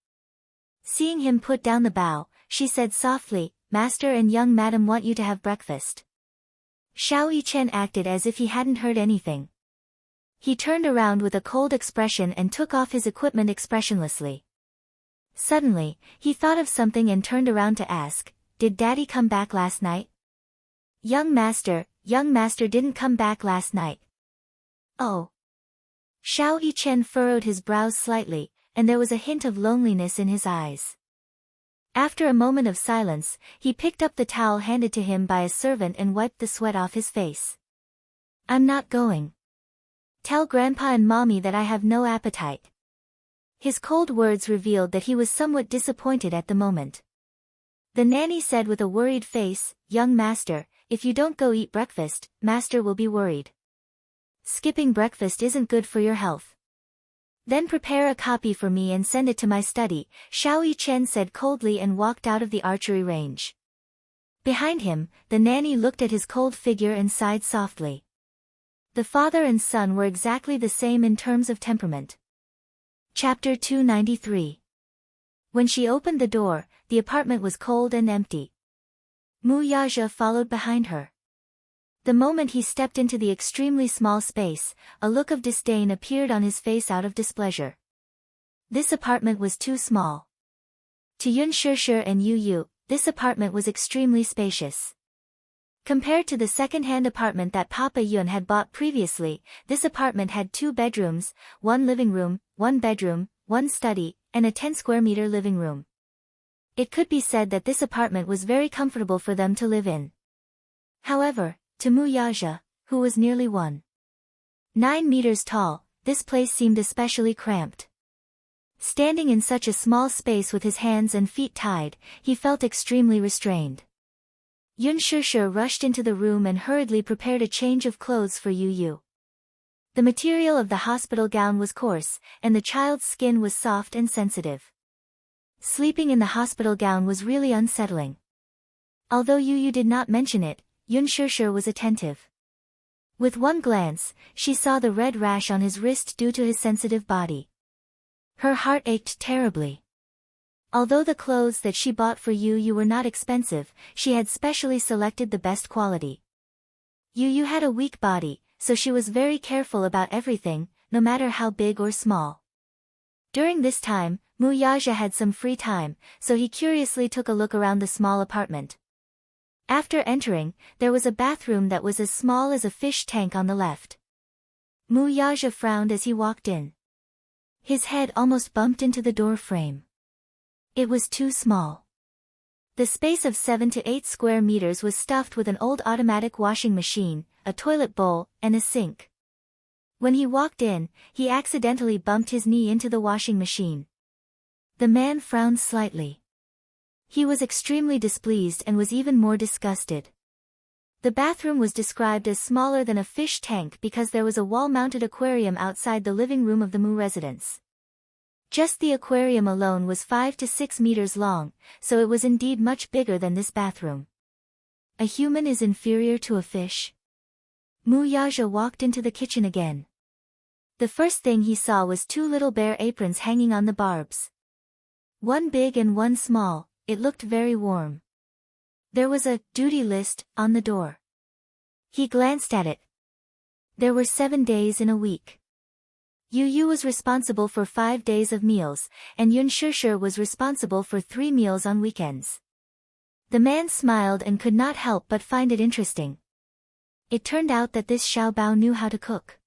Seeing him put down the bow, she said softly, "Master and young madam want you to have breakfast." Xiao Yichen acted as if he hadn't heard anything. He turned around with a cold expression and took off his equipment expressionlessly. Suddenly, he thought of something and turned around to ask, "Did Daddy come back last night?" Young master didn't come back last night." "Oh." Xiao Yichen furrowed his brows slightly, and there was a hint of loneliness in his eyes. After a moment of silence, he picked up the towel handed to him by a servant and wiped the sweat off his face. "I'm not going. Tell Grandpa and Mommy that I have no appetite." His cold words revealed that he was somewhat disappointed at the moment. The nanny said with a worried face, "Young master, if you don't go eat breakfast, master will be worried. Skipping breakfast isn't good for your health." "Then prepare a copy for me and send it to my study," Xiao Yichen said coldly and walked out of the archery range. Behind him, the nanny looked at his cold figure and sighed softly. The father and son were exactly the same in terms of temperament. Chapter 293. When she opened the door, the apartment was cold and empty. Mu Yaja followed behind her. The moment he stepped into the extremely small space, a look of disdain appeared on his face out of displeasure. This apartment was too small. To Yun Shishir and Yu Yu, this apartment was extremely spacious. Compared to the second-hand apartment that Papa Yun had bought previously, this apartment had 2 bedrooms, 1 living room, 1 bedroom, 1 study, and a 10-square-meter living room. It could be said that this apartment was very comfortable for them to live in. However, to Mu Yaja, who was nearly 1.9 meters tall, this place seemed especially cramped. Standing in such a small space with his hands and feet tied, he felt extremely restrained. Yun Shishir rushed into the room and hurriedly prepared a change of clothes for Yu Yu. The material of the hospital gown was coarse, and the child's skin was soft and sensitive. Sleeping in the hospital gown was really unsettling. Although Yu Yu did not mention it, Yun Shishir was attentive. With one glance, she saw the red rash on his wrist due to his sensitive body. Her heart ached terribly. Although the clothes that she bought for Yu Yu were not expensive, she had specially selected the best quality. Yu Yu had a weak body, so she was very careful about everything, no matter how big or small. During this time, Mu Yaja had some free time, so he curiously took a look around the small apartment. After entering, there was a bathroom that was as small as a fish tank on the left. Mu Yaja frowned as he walked in. His head almost bumped into the door frame. It was too small. The space of 7 to 8 square meters was stuffed with an old automatic washing machine, a toilet bowl, and a sink. When he walked in, he accidentally bumped his knee into the washing machine. The man frowned slightly. He was extremely displeased and was even more disgusted. The bathroom was described as smaller than a fish tank because there was a wall-mounted aquarium outside the living room of the Mu residence. Just the aquarium alone was 5 to 6 meters long, so it was indeed much bigger than this bathroom. A human is inferior to a fish? Mu Yaja walked into the kitchen again. The first thing he saw was two little bare aprons hanging on the barbs. One big and one small, it looked very warm. There was a duty list on the door. He glanced at it. There were 7 days in a week. Yu Yu was responsible for 5 days of meals, and Yun Shishir was responsible for 3 meals on weekends. The man smiled and could not help but find it interesting. It turned out that this Xiao Bao knew how to cook.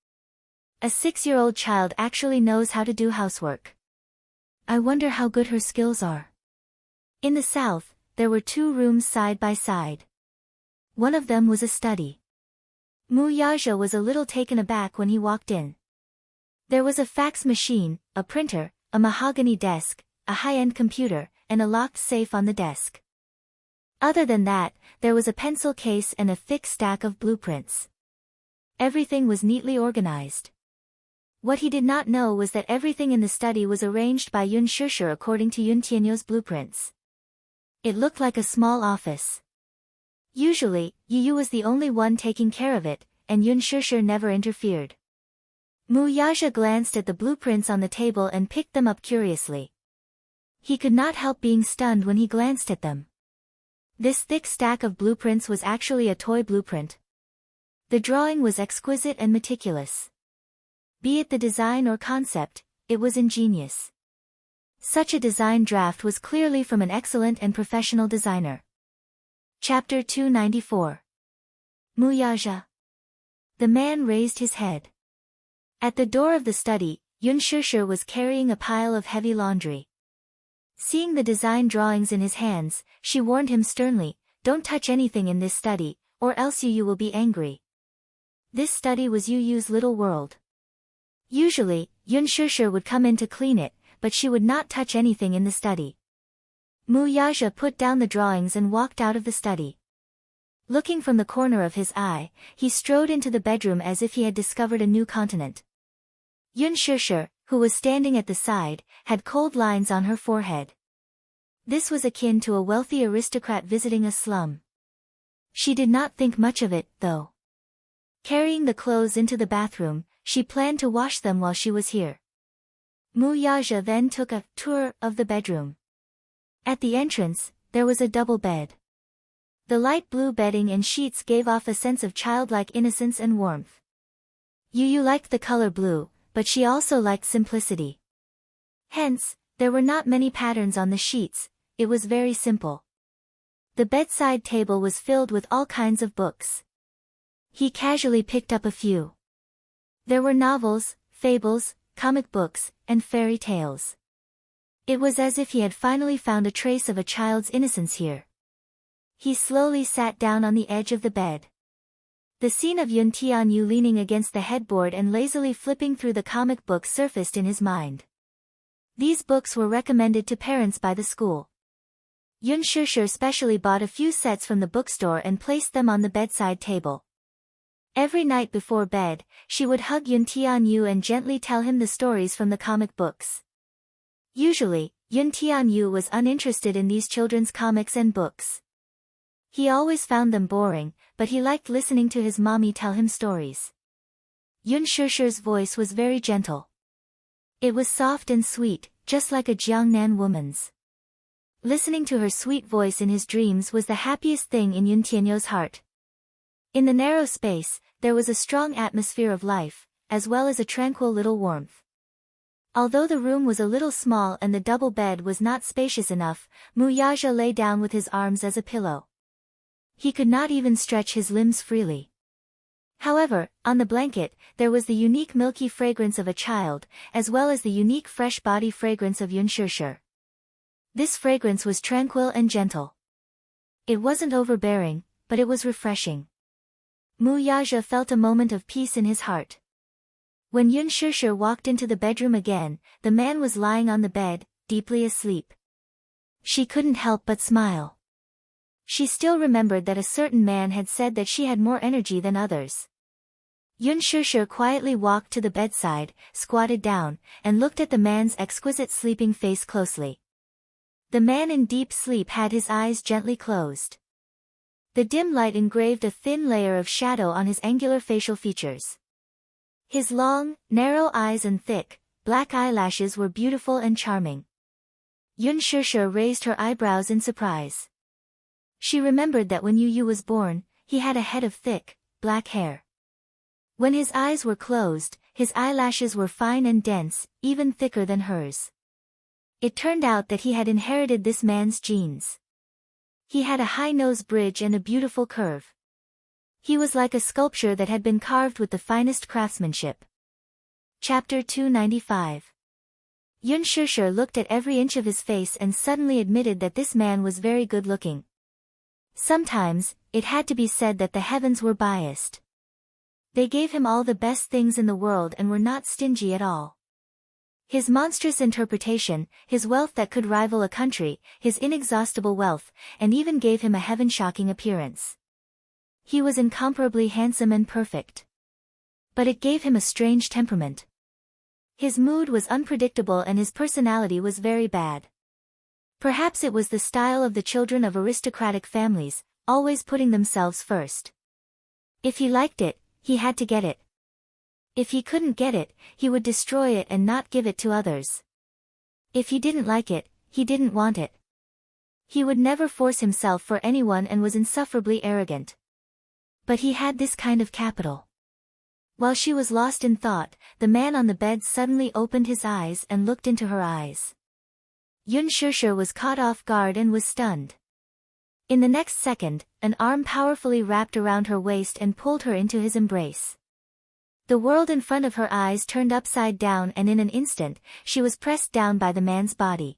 A 6-year-old child actually knows how to do housework. I wonder how good her skills are. In the south, there were 2 rooms side by side. One of them was a study. Mu Yaja was a little taken aback when he walked in. There was a fax machine, a printer, a mahogany desk, a high-end computer, and a locked safe on the desk. Other than that, there was a pencil case and a thick stack of blueprints. Everything was neatly organized. What he did not know was that everything in the study was arranged by Yun Shishir according to Yun Tianyo's blueprints. It looked like a small office. Usually, Yu Yu was the only one taking care of it, and Yun Shishir never interfered. Mu Yaja glanced at the blueprints on the table and picked them up curiously. He could not help being stunned when he glanced at them. This thick stack of blueprints was actually a toy blueprint. The drawing was exquisite and meticulous. Be it the design or concept, it was ingenious. Such a design draft was clearly from an excellent and professional designer. Chapter 294. Mu Yaja. The man raised his head. At the door of the study, Yun Shishir was carrying a pile of heavy laundry. Seeing the design drawings in his hands, she warned him sternly, "Don't touch anything in this study, or else Yu Yu will be angry." This study was Yu Yu's little world. Usually, Yun Shishir would come in to clean it, but she would not touch anything in the study. Mu Yaja put down the drawings and walked out of the study. Looking from the corner of his eye, he strode into the bedroom as if he had discovered a new continent. Yun Shishir, who was standing at the side, had cold lines on her forehead. This was akin to a wealthy aristocrat visiting a slum. She did not think much of it, though. Carrying the clothes into the bathroom, she planned to wash them while she was here. Mu Yaja then took a tour of the bedroom. At the entrance, there was a double bed. The light blue bedding and sheets gave off a sense of childlike innocence and warmth. Yu Yu liked the color blue, but she also liked simplicity. Hence, there were not many patterns on the sheets, it was very simple. The bedside table was filled with all kinds of books. He casually picked up a few. There were novels, fables, comic books, and fairy tales. It was as if he had finally found a trace of a child's innocence here. He slowly sat down on the edge of the bed. The scene of Yun Tianyu leaning against the headboard and lazily flipping through the comic books surfaced in his mind. These books were recommended to parents by the school. Yun Shishir specially bought a few sets from the bookstore and placed them on the bedside table. Every night before bed, she would hug Yun Tianyu and gently tell him the stories from the comic books. Usually, Yun Tianyu was uninterested in these children's comics and books. He always found them boring, but he liked listening to his mommy tell him stories. Yun Shishir's voice was very gentle. It was soft and sweet, just like a Jiangnan woman's. Listening to her sweet voice in his dreams was the happiest thing in Yun Tianyo's heart. In the narrow space, there was a strong atmosphere of life, as well as a tranquil little warmth. Although the room was a little small and the double bed was not spacious enough, Mu Yaja lay down with his arms as a pillow. He could not even stretch his limbs freely. However, on the blanket, there was the unique milky fragrance of a child, as well as the unique fresh body fragrance of Yun Shishir. This fragrance was tranquil and gentle. It wasn't overbearing, but it was refreshing. Mu Yaja felt a moment of peace in his heart. When Yun Shishir walked into the bedroom again, the man was lying on the bed, deeply asleep. She couldn't help but smile. She still remembered that a certain man had said that she had more energy than others. Yun Shishir quietly walked to the bedside, squatted down, and looked at the man's exquisite sleeping face closely. The man in deep sleep had his eyes gently closed. The dim light engraved a thin layer of shadow on his angular facial features. His long, narrow eyes and thick, black eyelashes were beautiful and charming. Yun Shushu raised her eyebrows in surprise. She remembered that when Yu was born, he had a head of thick, black hair. When his eyes were closed, his eyelashes were fine and dense, even thicker than hers. It turned out that he had inherited this man's genes. He had a high nose bridge and a beautiful curve. He was like a sculpture that had been carved with the finest craftsmanship. Chapter 295. Yun Shushu looked at every inch of his face and suddenly admitted that this man was very good-looking. Sometimes, it had to be said that the heavens were biased. They gave him all the best things in the world and were not stingy at all. His monstrous interpretation, his wealth that could rival a country, his inexhaustible wealth, and even gave him a heaven-shocking appearance. He was incomparably handsome and perfect. But it gave him a strange temperament. His mood was unpredictable and his personality was very bad. Perhaps it was the style of the children of aristocratic families, always putting themselves first. If he liked it, he had to get it. If he couldn't get it, he would destroy it and not give it to others. If he didn't like it, he didn't want it. He would never force himself for anyone and was insufferably arrogant. But he had this kind of capital. While she was lost in thought, the man on the bed suddenly opened his eyes and looked into her eyes. Yun Shushu was caught off guard and was stunned. In the next second, an arm powerfully wrapped around her waist and pulled her into his embrace. The world in front of her eyes turned upside down and in an instant, she was pressed down by the man's body.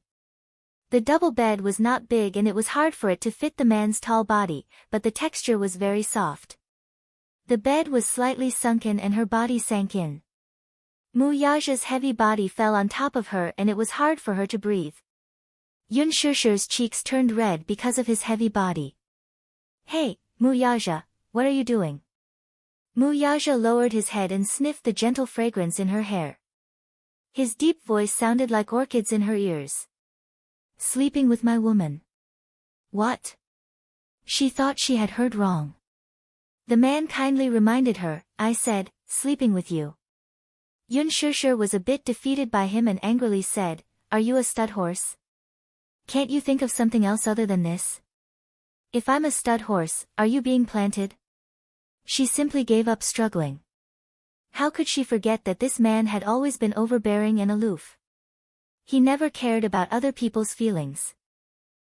The double bed was not big and it was hard for it to fit the man's tall body, but the texture was very soft. The bed was slightly sunken and her body sank in. Mu Yaja's heavy body fell on top of her and it was hard for her to breathe. Yun Shushu's cheeks turned red because of his heavy body. "Hey, Mu Yaja, what are you doing?" Mu Yaja lowered his head and sniffed the gentle fragrance in her hair. His deep voice sounded like orchids in her ears. "Sleeping with my woman." "What?" She thought she had heard wrong. The man kindly reminded her, "I said, sleeping with you." Yun Shushu was a bit defeated by him and angrily said, "Are you a stud horse? Can't you think of something else other than this? If I'm a stud horse, are you being planted?" She simply gave up struggling. How could she forget that this man had always been overbearing and aloof? He never cared about other people's feelings.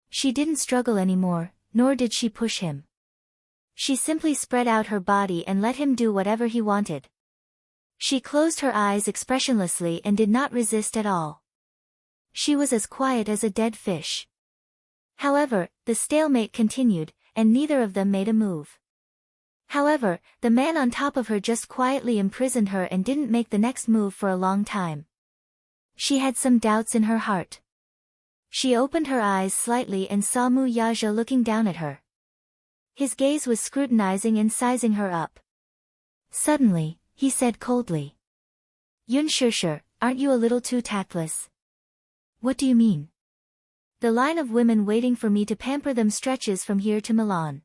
She didn't struggle anymore, nor did she push him. She simply spread out her body and let him do whatever he wanted. She closed her eyes expressionlessly and did not resist at all. She was as quiet as a dead fish. However, the stalemate continued, and neither of them made a move. However, the man on top of her just quietly imprisoned her and didn't make the next move for a long time. She had some doubts in her heart. She opened her eyes slightly and saw Mu Yaja looking down at her. His gaze was scrutinizing and sizing her up. Suddenly, he said coldly, "Yun Shushu, aren't you a little too tactless?" "What do you mean?" "The line of women waiting for me to pamper them stretches from here to Milan.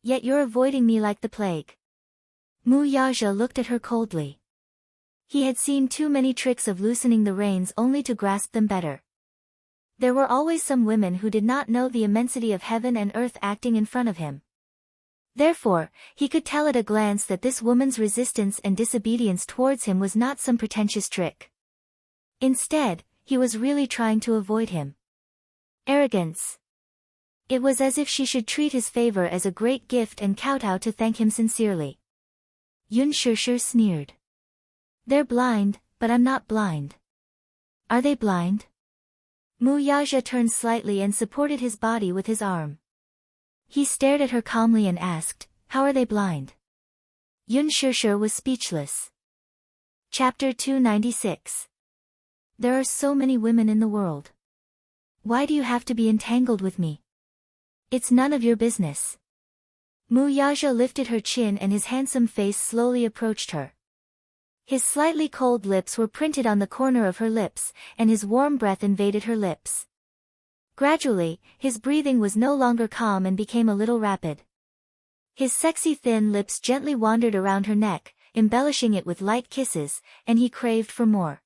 Yet you're avoiding me like the plague." Mu Yaja looked at her coldly. He had seen too many tricks of loosening the reins only to grasp them better. There were always some women who did not know the immensity of heaven and earth acting in front of him. Therefore, he could tell at a glance that this woman's resistance and disobedience towards him was not some pretentious trick. Instead, he was really trying to avoid him. Arrogance. It was as if she should treat his favor as a great gift and kowtow to thank him sincerely. Yun Shushu sneered. "They're blind, but I'm not blind." "Are they blind?" Mu Yaja turned slightly and supported his body with his arm. He stared at her calmly and asked, "How are they blind?" Yun Shushu was speechless. Chapter 296. There are so many women in the world. Why do you have to be entangled with me? It's none of your business. Mu Yaja lifted her chin and his handsome face slowly approached her. His slightly cold lips were printed on the corner of her lips, and his warm breath invaded her lips. Gradually, his breathing was no longer calm and became a little rapid. His sexy thin lips gently wandered around her neck, embellishing it with light kisses, and he craved for more.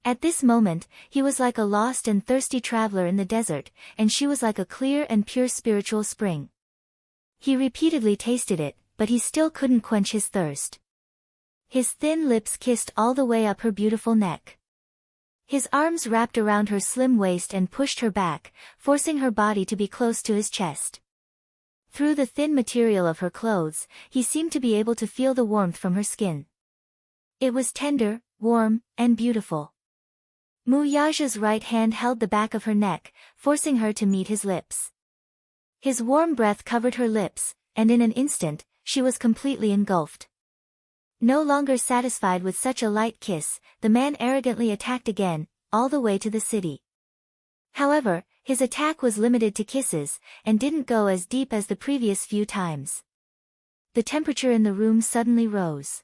At this moment, he was like a lost and thirsty traveler in the desert, and she was like a clear and pure spiritual spring. He repeatedly tasted it, but he still couldn't quench his thirst. His thin lips kissed all the way up her beautiful neck. His arms wrapped around her slim waist and pushed her back, forcing her body to be close to his chest. Through the thin material of her clothes, he seemed to be able to feel the warmth from her skin. It was tender, warm, and beautiful. Muyaja's right hand held the back of her neck, forcing her to meet his lips. His warm breath covered her lips, and in an instant, she was completely engulfed. No longer satisfied with such a light kiss, the man arrogantly attacked again, all the way to the city. However, his attack was limited to kisses, and didn't go as deep as the previous few times. The temperature in the room suddenly rose.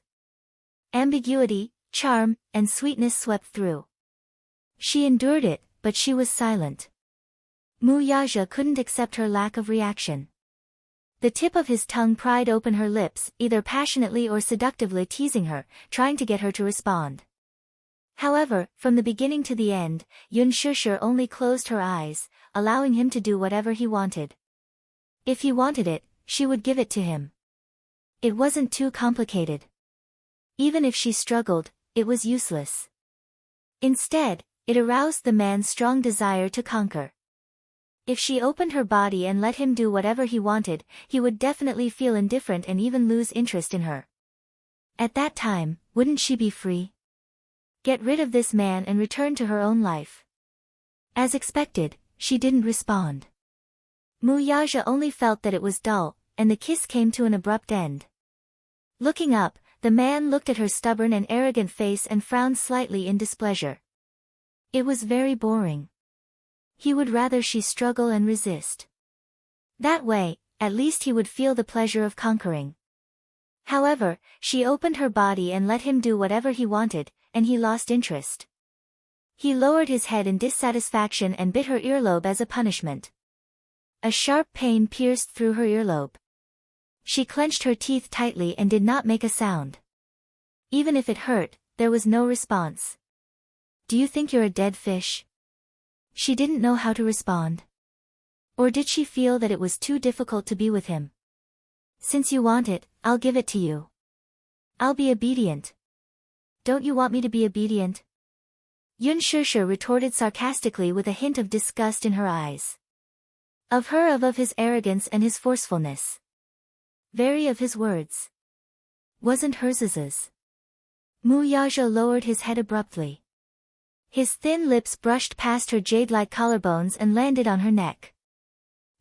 Ambiguity, charm, and sweetness swept through. She endured it, but she was silent. Muyaja couldn't accept her lack of reaction. The tip of his tongue pried open her lips, either passionately or seductively teasing her, trying to get her to respond. However, from the beginning to the end, Yun Shusher only closed her eyes, allowing him to do whatever he wanted. If he wanted it, she would give it to him. It wasn't too complicated. Even if she struggled, it was useless. Instead, it aroused the man's strong desire to conquer. If she opened her body and let him do whatever he wanted, he would definitely feel indifferent and even lose interest in her. At that time, wouldn't she be free? Get rid of this man and return to her own life. As expected, she didn't respond. Muyaja only felt that it was dull, and the kiss came to an abrupt end. Looking up, the man looked at her stubborn and arrogant face and frowned slightly in displeasure. It was very boring. He would rather she struggle and resist. That way, at least he would feel the pleasure of conquering. However, she opened her body and let him do whatever he wanted, and he lost interest. He lowered his head in dissatisfaction and bit her earlobe as a punishment. A sharp pain pierced through her earlobe. She clenched her teeth tightly and did not make a sound. Even if it hurt, there was no response. "Do you think you're a dead fish?" She didn't know how to respond. Or did she feel that it was too difficult to be with him? "Since you want it, I'll give it to you. I'll be obedient." "Don't you want me to be obedient?" Yun Shusher retorted sarcastically with a hint of disgust in her eyes. Of his arrogance and his forcefulness. Very of his words. Wasn't hers. Muyaja lowered his head abruptly. His thin lips brushed past her jade-like collarbones and landed on her neck.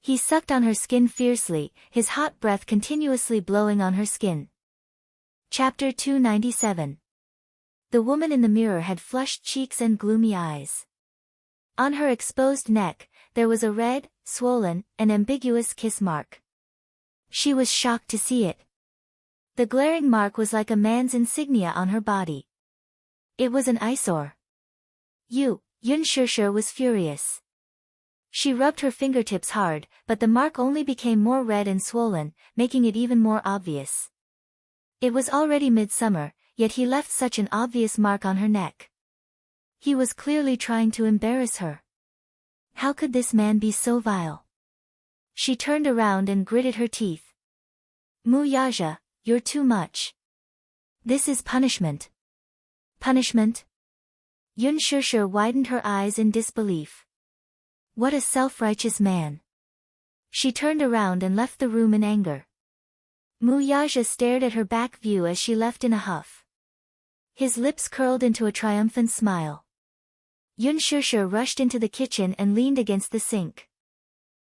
He sucked on her skin fiercely, his hot breath continuously blowing on her skin. Chapter 297. The woman in the mirror had flushed cheeks and gloomy eyes. On her exposed neck, there was a red, swollen, and ambiguous kiss mark. She was shocked to see it. The glaring mark was like a man's insignia on her body. It was an eyesore. Yun Shusher was furious. She rubbed her fingertips hard, but the mark only became more red and swollen, making it even more obvious. It was already midsummer, yet he left such an obvious mark on her neck. He was clearly trying to embarrass her. How could this man be so vile? She turned around and gritted her teeth. "Muyaja, you're too much. This is punishment." "Punishment?" Yun Shusher widened her eyes in disbelief. What a self-righteous man. She turned around and left the room in anger. Muyaja stared at her back view as she left in a huff. His lips curled into a triumphant smile. Yun Shusher rushed into the kitchen and leaned against the sink.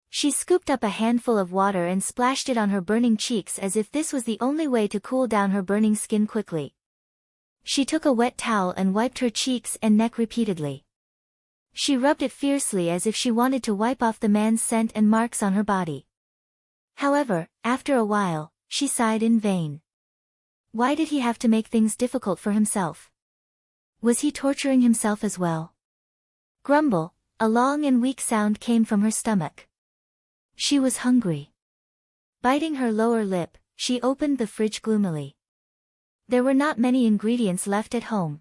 She scooped up a handful of water and splashed it on her burning cheeks as if this was the only way to cool down her burning skin quickly. She took a wet towel and wiped her cheeks and neck repeatedly. She rubbed it fiercely as if she wanted to wipe off the man's scent and marks on her body. However, after a while, she sighed in vain. Why did he have to make things difficult for himself? Was he torturing himself as well? Grumble, a long and weak sound came from her stomach. She was hungry. Biting her lower lip, she opened the fridge gloomily. There were not many ingredients left at home.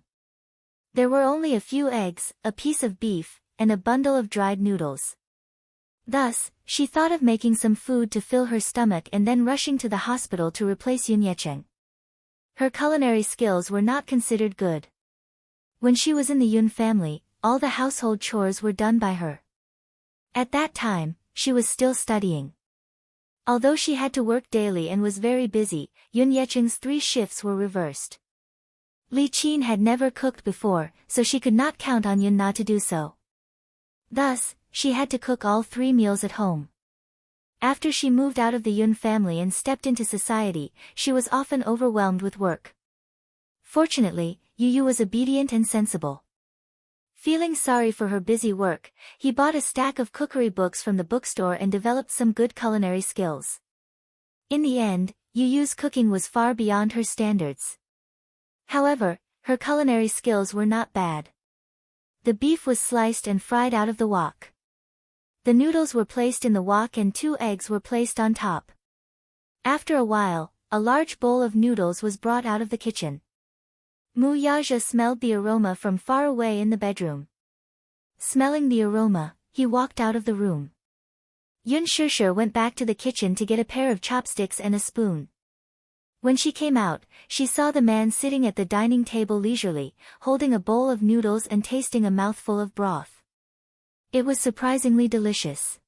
There were only a few eggs, a piece of beef, and a bundle of dried noodles. Thus, she thought of making some food to fill her stomach and then rushing to the hospital to replace Yun Yecheng. Her culinary skills were not considered good. When she was in the Yun family, all the household chores were done by her. At that time, she was still studying. Although she had to work daily and was very busy, Yun Yecheng's 3 shifts were reversed. Li Qin had never cooked before, so she could not count on Yun Na to do so. Thus, she had to cook all 3 meals at home. After she moved out of the Yun family and stepped into society, she was often overwhelmed with work. Fortunately, Yu was obedient and sensible. Feeling sorry for her busy work, he bought a stack of cookery books from the bookstore and developed some good culinary skills. In the end, Yu's cooking was far beyond her standards. However, her culinary skills were not bad. The beef was sliced and fried out of the wok. The noodles were placed in the wok and 2 eggs were placed on top. After a while, a large bowl of noodles was brought out of the kitchen. Mu Yaja smelled the aroma from far away in the bedroom. Smelling the aroma, he walked out of the room. Yun Shishir went back to the kitchen to get a pair of chopsticks and a spoon. When she came out, she saw the man sitting at the dining table leisurely, holding a bowl of noodles and tasting a mouthful of broth. It was surprisingly delicious.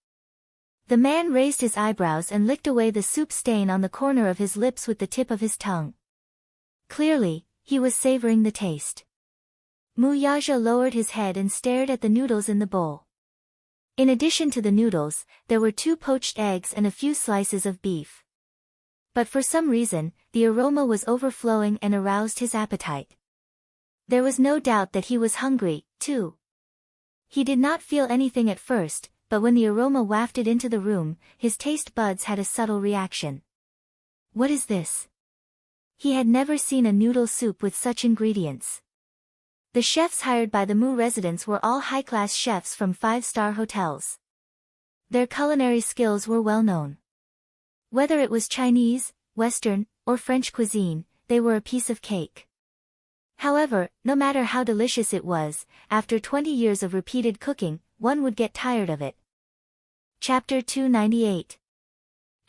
The man raised his eyebrows and licked away the soup stain on the corner of his lips with the tip of his tongue. Clearly, he was savoring the taste. Mu Yaja lowered his head and stared at the noodles in the bowl. In addition to the noodles, there were 2 poached eggs and a few slices of beef. But for some reason, the aroma was overflowing and aroused his appetite. There was no doubt that he was hungry, too. He did not feel anything at first, but when the aroma wafted into the room, his taste buds had a subtle reaction. What is this? He had never seen a noodle soup with such ingredients. The chefs hired by the Mu residents were all high-class chefs from 5-star hotels. Their culinary skills were well known. Whether it was Chinese, Western, or French cuisine, they were a piece of cake. However, no matter how delicious it was, after 20 years of repeated cooking, one would get tired of it. Chapter 298.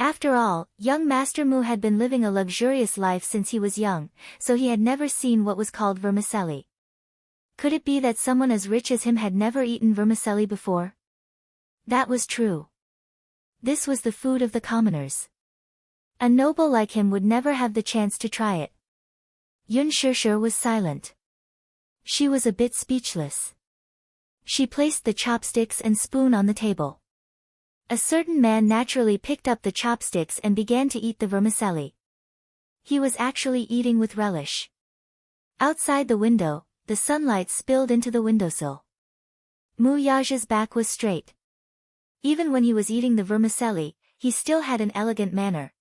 After all, young Master Mu had been living a luxurious life since he was young, so he had never seen what was called vermicelli. Could it be that someone as rich as him had never eaten vermicelli before? That was true. This was the food of the commoners. A noble like him would never have the chance to try it. Yun Shishir was silent. She was a bit speechless. She placed the chopsticks and spoon on the table. A certain man naturally picked up the chopsticks and began to eat the vermicelli. He was actually eating with relish. Outside the window, the sunlight spilled into the windowsill. Mu Yaja's back was straight. Even when he was eating the vermicelli, he still had an elegant manner.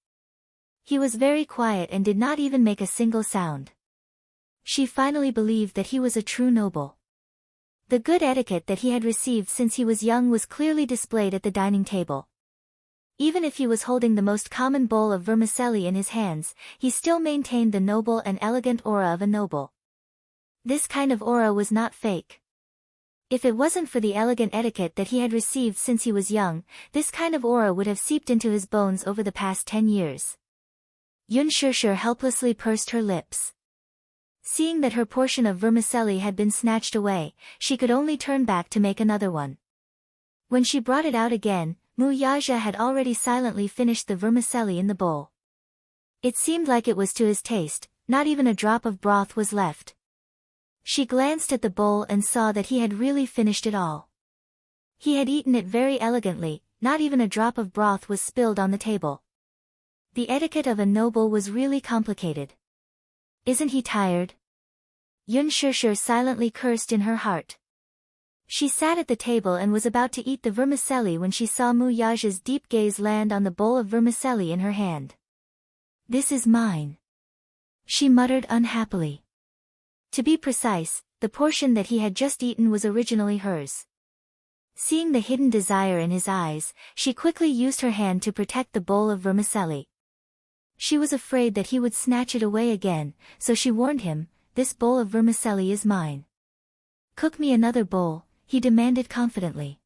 He was very quiet and did not even make a single sound. She finally believed that he was a true noble. The good etiquette that he had received since he was young was clearly displayed at the dining table. Even if he was holding the most common bowl of vermicelli in his hands, he still maintained the noble and elegant aura of a noble. This kind of aura was not fake. If it wasn't for the elegant etiquette that he had received since he was young, this kind of aura would have seeped into his bones over the past 10 years. Yun Shishir helplessly pursed her lips. Seeing that her portion of vermicelli had been snatched away, she could only turn back to make another one. When she brought it out again, Mu Yaja had already silently finished the vermicelli in the bowl. It seemed like it was to his taste, not even a drop of broth was left. She glanced at the bowl and saw that he had really finished it all. He had eaten it very elegantly, not even a drop of broth was spilled on the table. The etiquette of a noble was really complicated. Isn't he tired? Yun Shishir silently cursed in her heart. She sat at the table and was about to eat the vermicelli when she saw Mu Yaja's deep gaze land on the bowl of vermicelli in her hand. This is mine, she muttered unhappily. To be precise, the portion that he had just eaten was originally hers. Seeing the hidden desire in his eyes, she quickly used her hand to protect the bowl of vermicelli. She was afraid that he would snatch it away again, so she warned him, "This bowl of vermicelli is mine." "Cook me another bowl," he demanded confidently.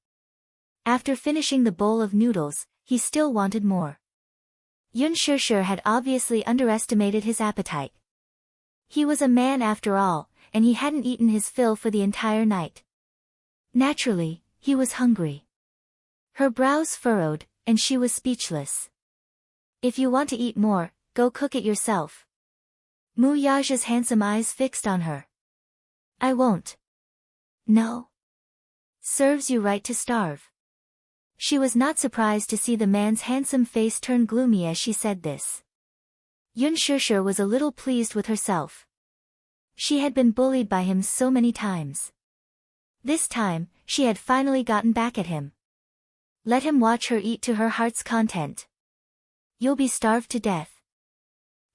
After finishing the bowl of noodles, he still wanted more. Yun Shishir had obviously underestimated his appetite. He was a man after all, and he hadn't eaten his fill for the entire night. Naturally, he was hungry. Her brows furrowed, and she was speechless. "If you want to eat more, go cook it yourself." Mu Yaja's handsome eyes fixed on her. "I won't." "No. Serves you right to starve." She was not surprised to see the man's handsome face turn gloomy as she said this. Yun Shishir was a little pleased with herself. She had been bullied by him so many times. This time, she had finally gotten back at him. Let him watch her eat to her heart's content. "You'll be starved to death."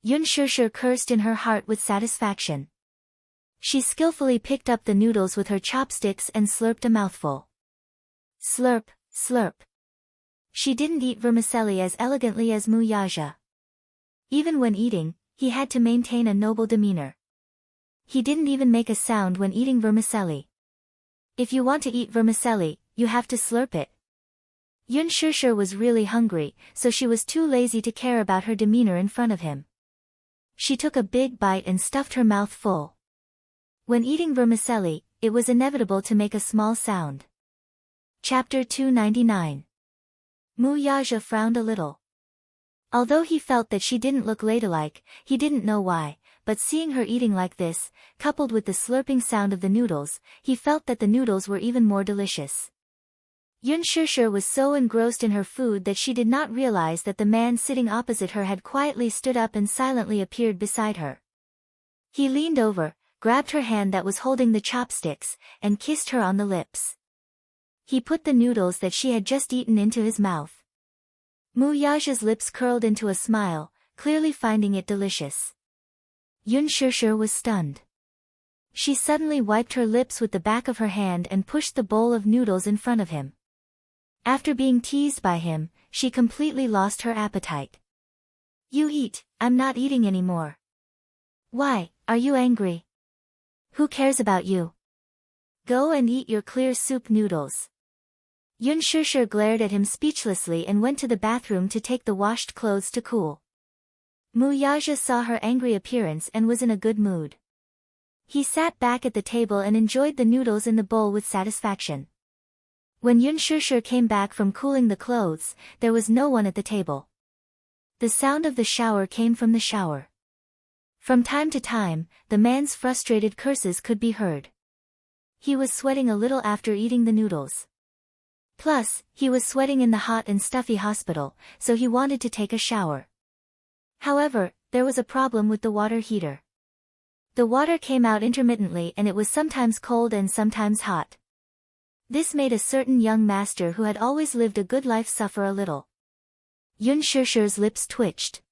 Yun Shishir cursed in her heart with satisfaction. She skillfully picked up the noodles with her chopsticks and slurped a mouthful. Slurp, slurp. She didn't eat vermicelli as elegantly as Mu Yaja. Even when eating, he had to maintain a noble demeanor. He didn't even make a sound when eating vermicelli. If you want to eat vermicelli, you have to slurp it. Yun Shishir was really hungry, so she was too lazy to care about her demeanor in front of him. She took a big bite and stuffed her mouth full. When eating vermicelli, it was inevitable to make a small sound. Chapter 299. Mu Yaja frowned a little. Although he felt that she didn't look ladylike, he didn't know why, but seeing her eating like this, coupled with the slurping sound of the noodles, he felt that the noodles were even more delicious. Yun Shishir was so engrossed in her food that she did not realize that the man sitting opposite her had quietly stood up and silently appeared beside her. He leaned over, grabbed her hand that was holding the chopsticks, and kissed her on the lips. He put the noodles that she had just eaten into his mouth. Mu Yaja's lips curled into a smile, clearly finding it delicious. Yun Shishir was stunned. She suddenly wiped her lips with the back of her hand and pushed the bowl of noodles in front of him. After being teased by him, she completely lost her appetite. "You eat, I'm not eating anymore." "Why, are you angry?" "Who cares about you? Go and eat your clear soup noodles." Yun Shishir glared at him speechlessly and went to the bathroom to take the washed clothes to cool. Mu Yaja saw her angry appearance and was in a good mood. He sat back at the table and enjoyed the noodles in the bowl with satisfaction. When Yun Shishir came back from cooling the clothes, there was no one at the table. The sound of the shower came from the shower. From time to time, the man's frustrated curses could be heard. He was sweating a little after eating the noodles. Plus, he was sweating in the hot and stuffy hospital, so he wanted to take a shower. However, there was a problem with the water heater. The water came out intermittently and it was sometimes cold and sometimes hot. This made a certain young master who had always lived a good life suffer a little. Yun Shishir's lips twitched.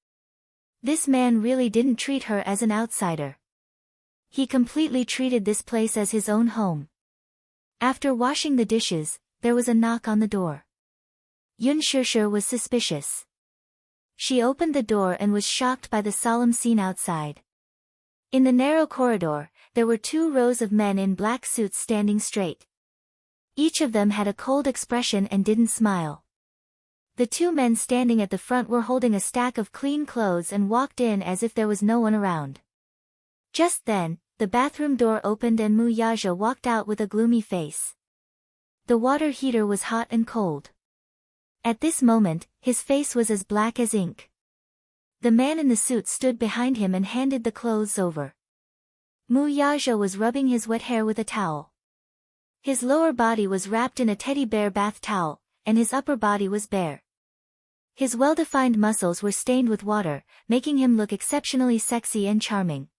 This man really didn't treat her as an outsider. He completely treated this place as his own home. After washing the dishes, there was a knock on the door. Yun Shishir was suspicious. She opened the door and was shocked by the solemn scene outside. In the narrow corridor, there were 2 rows of men in black suits standing straight. Each of them had a cold expression and didn't smile. The 2 men standing at the front were holding a stack of clean clothes and walked in as if there was no one around. Just then, the bathroom door opened and Mu Yaja walked out with a gloomy face. The water heater was hot and cold. At this moment, his face was as black as ink. The man in the suit stood behind him and handed the clothes over. Mu Yaja was rubbing his wet hair with a towel. His lower body was wrapped in a teddy bear bath towel, and his upper body was bare. His well-defined muscles were stained with water, making him look exceptionally sexy and charming.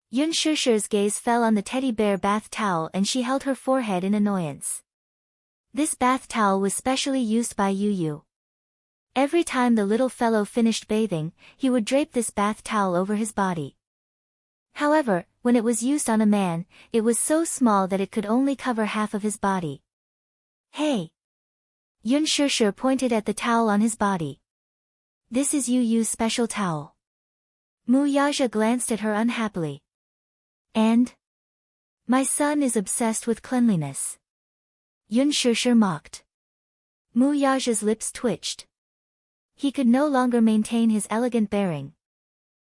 Yun Shishir's gaze fell on the teddy bear bath towel and she held her forehead in annoyance. This bath towel was specially used by Yu Yu. Every time the little fellow finished bathing, he would drape this bath towel over his body. However, when it was used on a man, it was so small that it could only cover half of his body. Hey! Yun Shishir pointed at the towel on his body. This is Yu's special towel. Mu Yaja glanced at her unhappily. And? My son is obsessed with cleanliness. Yun Shishir mocked. Mu Yaja's lips twitched. He could no longer maintain his elegant bearing.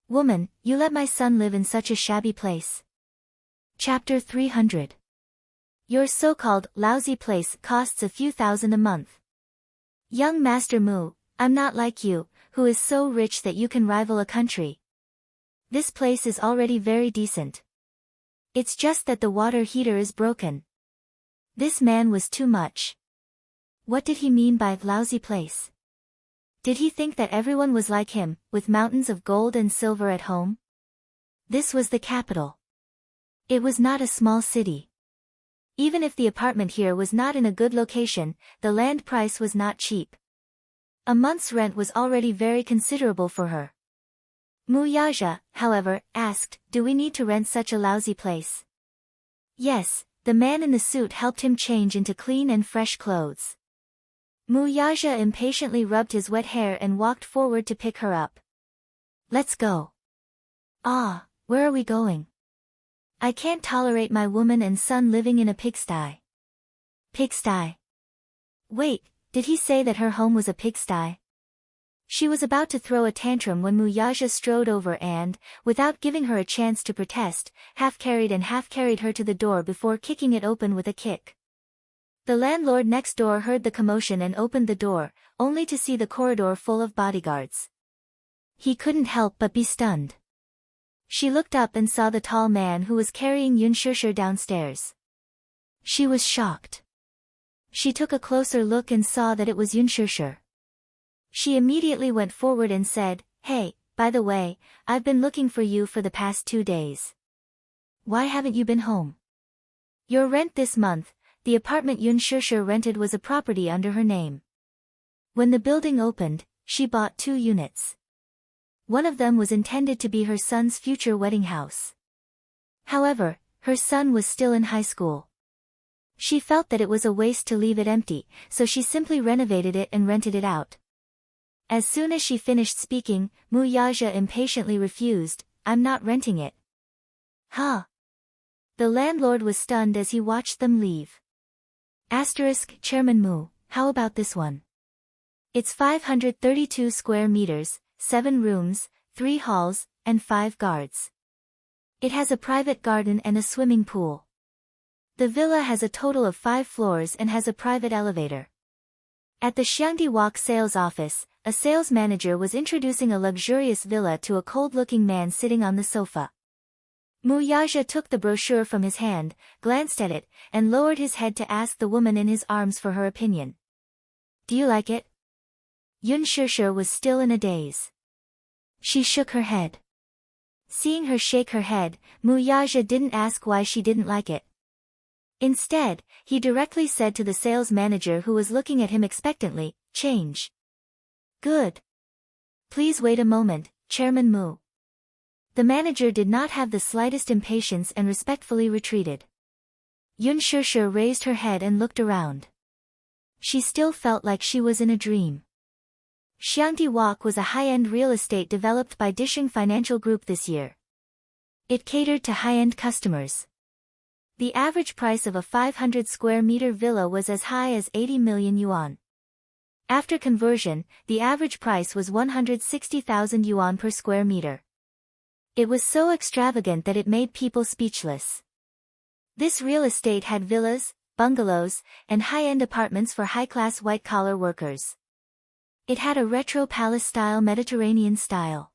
Woman, you let my son live in such a shabby place. Chapter 300. Your so-called lousy place costs a few thousand a month. Young Master Mu, I'm not like you, who is so rich that you can rival a country. This place is already very decent. It's just that the water heater is broken. This man was too much. What did he mean by lousy place? Did he think that everyone was like him, with mountains of gold and silver at home? This was the capital. It was not a small city. Even if the apartment here was not in a good location, the land price was not cheap. A month's rent was already very considerable for her. Mu Yaja, however, asked, do we need to rent such a lousy place? Yes, the man in the suit helped him change into clean and fresh clothes. Mu Yaja impatiently rubbed his wet hair and walked forward to pick her up. Let's go. Ah, where are we going? I can't tolerate my woman and son living in a pigsty. Pigsty. Wait, did he say that her home was a pigsty? She was about to throw a tantrum when Mu Yaja strode over and, without giving her a chance to protest, half-carried her to the door before kicking it open with a kick. The landlord next door heard the commotion and opened the door, only to see the corridor full of bodyguards. He couldn't help but be stunned. She looked up and saw the tall man who was carrying Yun Shishir downstairs. She was shocked. She took a closer look and saw that it was Yun Shishir. She immediately went forward and said, Hey, by the way, I've been looking for you for the past 2 days. Why haven't you been home? Your rent this month. The apartment Yun Shishir rented was a property under her name. When the building opened, she bought 2 units. One of them was intended to be her son's future wedding house. However, her son was still in high school. She felt that it was a waste to leave it empty, so she simply renovated it and rented it out. As soon as she finished speaking, Mu Yaja impatiently refused, I'm not renting it. Huh? The landlord was stunned as he watched them leave. Chairman Mu, how about this one? It's 532 square meters, 7 rooms, 3 halls, and 5 guards. It has a private garden and a swimming pool. The villa has a total of 5 floors and has a private elevator. At the Xiangdi Walk sales office, a sales manager was introducing a luxurious villa to a cold-looking man sitting on the sofa. Mu Yaja took the brochure from his hand, glanced at it, and lowered his head to ask the woman in his arms for her opinion. Do you like it? Yun Shishir was still in a daze. She shook her head. Seeing her shake her head, Mu Yaja didn't ask why she didn't like it. Instead, he directly said to the sales manager who was looking at him expectantly, change. Good. Please wait a moment, Chairman Mu. The manager did not have the slightest impatience and respectfully retreated. Yun Shishir raised her head and looked around. She still felt like she was in a dream. Xiangdi Walk was a high-end real estate developed by Disheng Financial Group this year. It catered to high-end customers. The average price of a 500 square meter villa was as high as 80 million yuan. After conversion, the average price was 160,000 yuan per square meter. It was so extravagant that it made people speechless. This real estate had villas, bungalows, and high-end apartments for high-class white-collar workers. It had a retro palace-style Mediterranean style.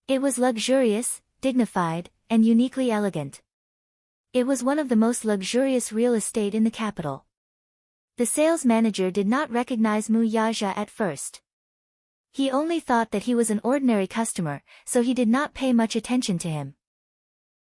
It was luxurious, dignified, and uniquely elegant. It was one of the most luxurious real estate in the capital. The sales manager did not recognize Mu Yaja at first. He only thought that he was an ordinary customer, so he did not pay much attention to him.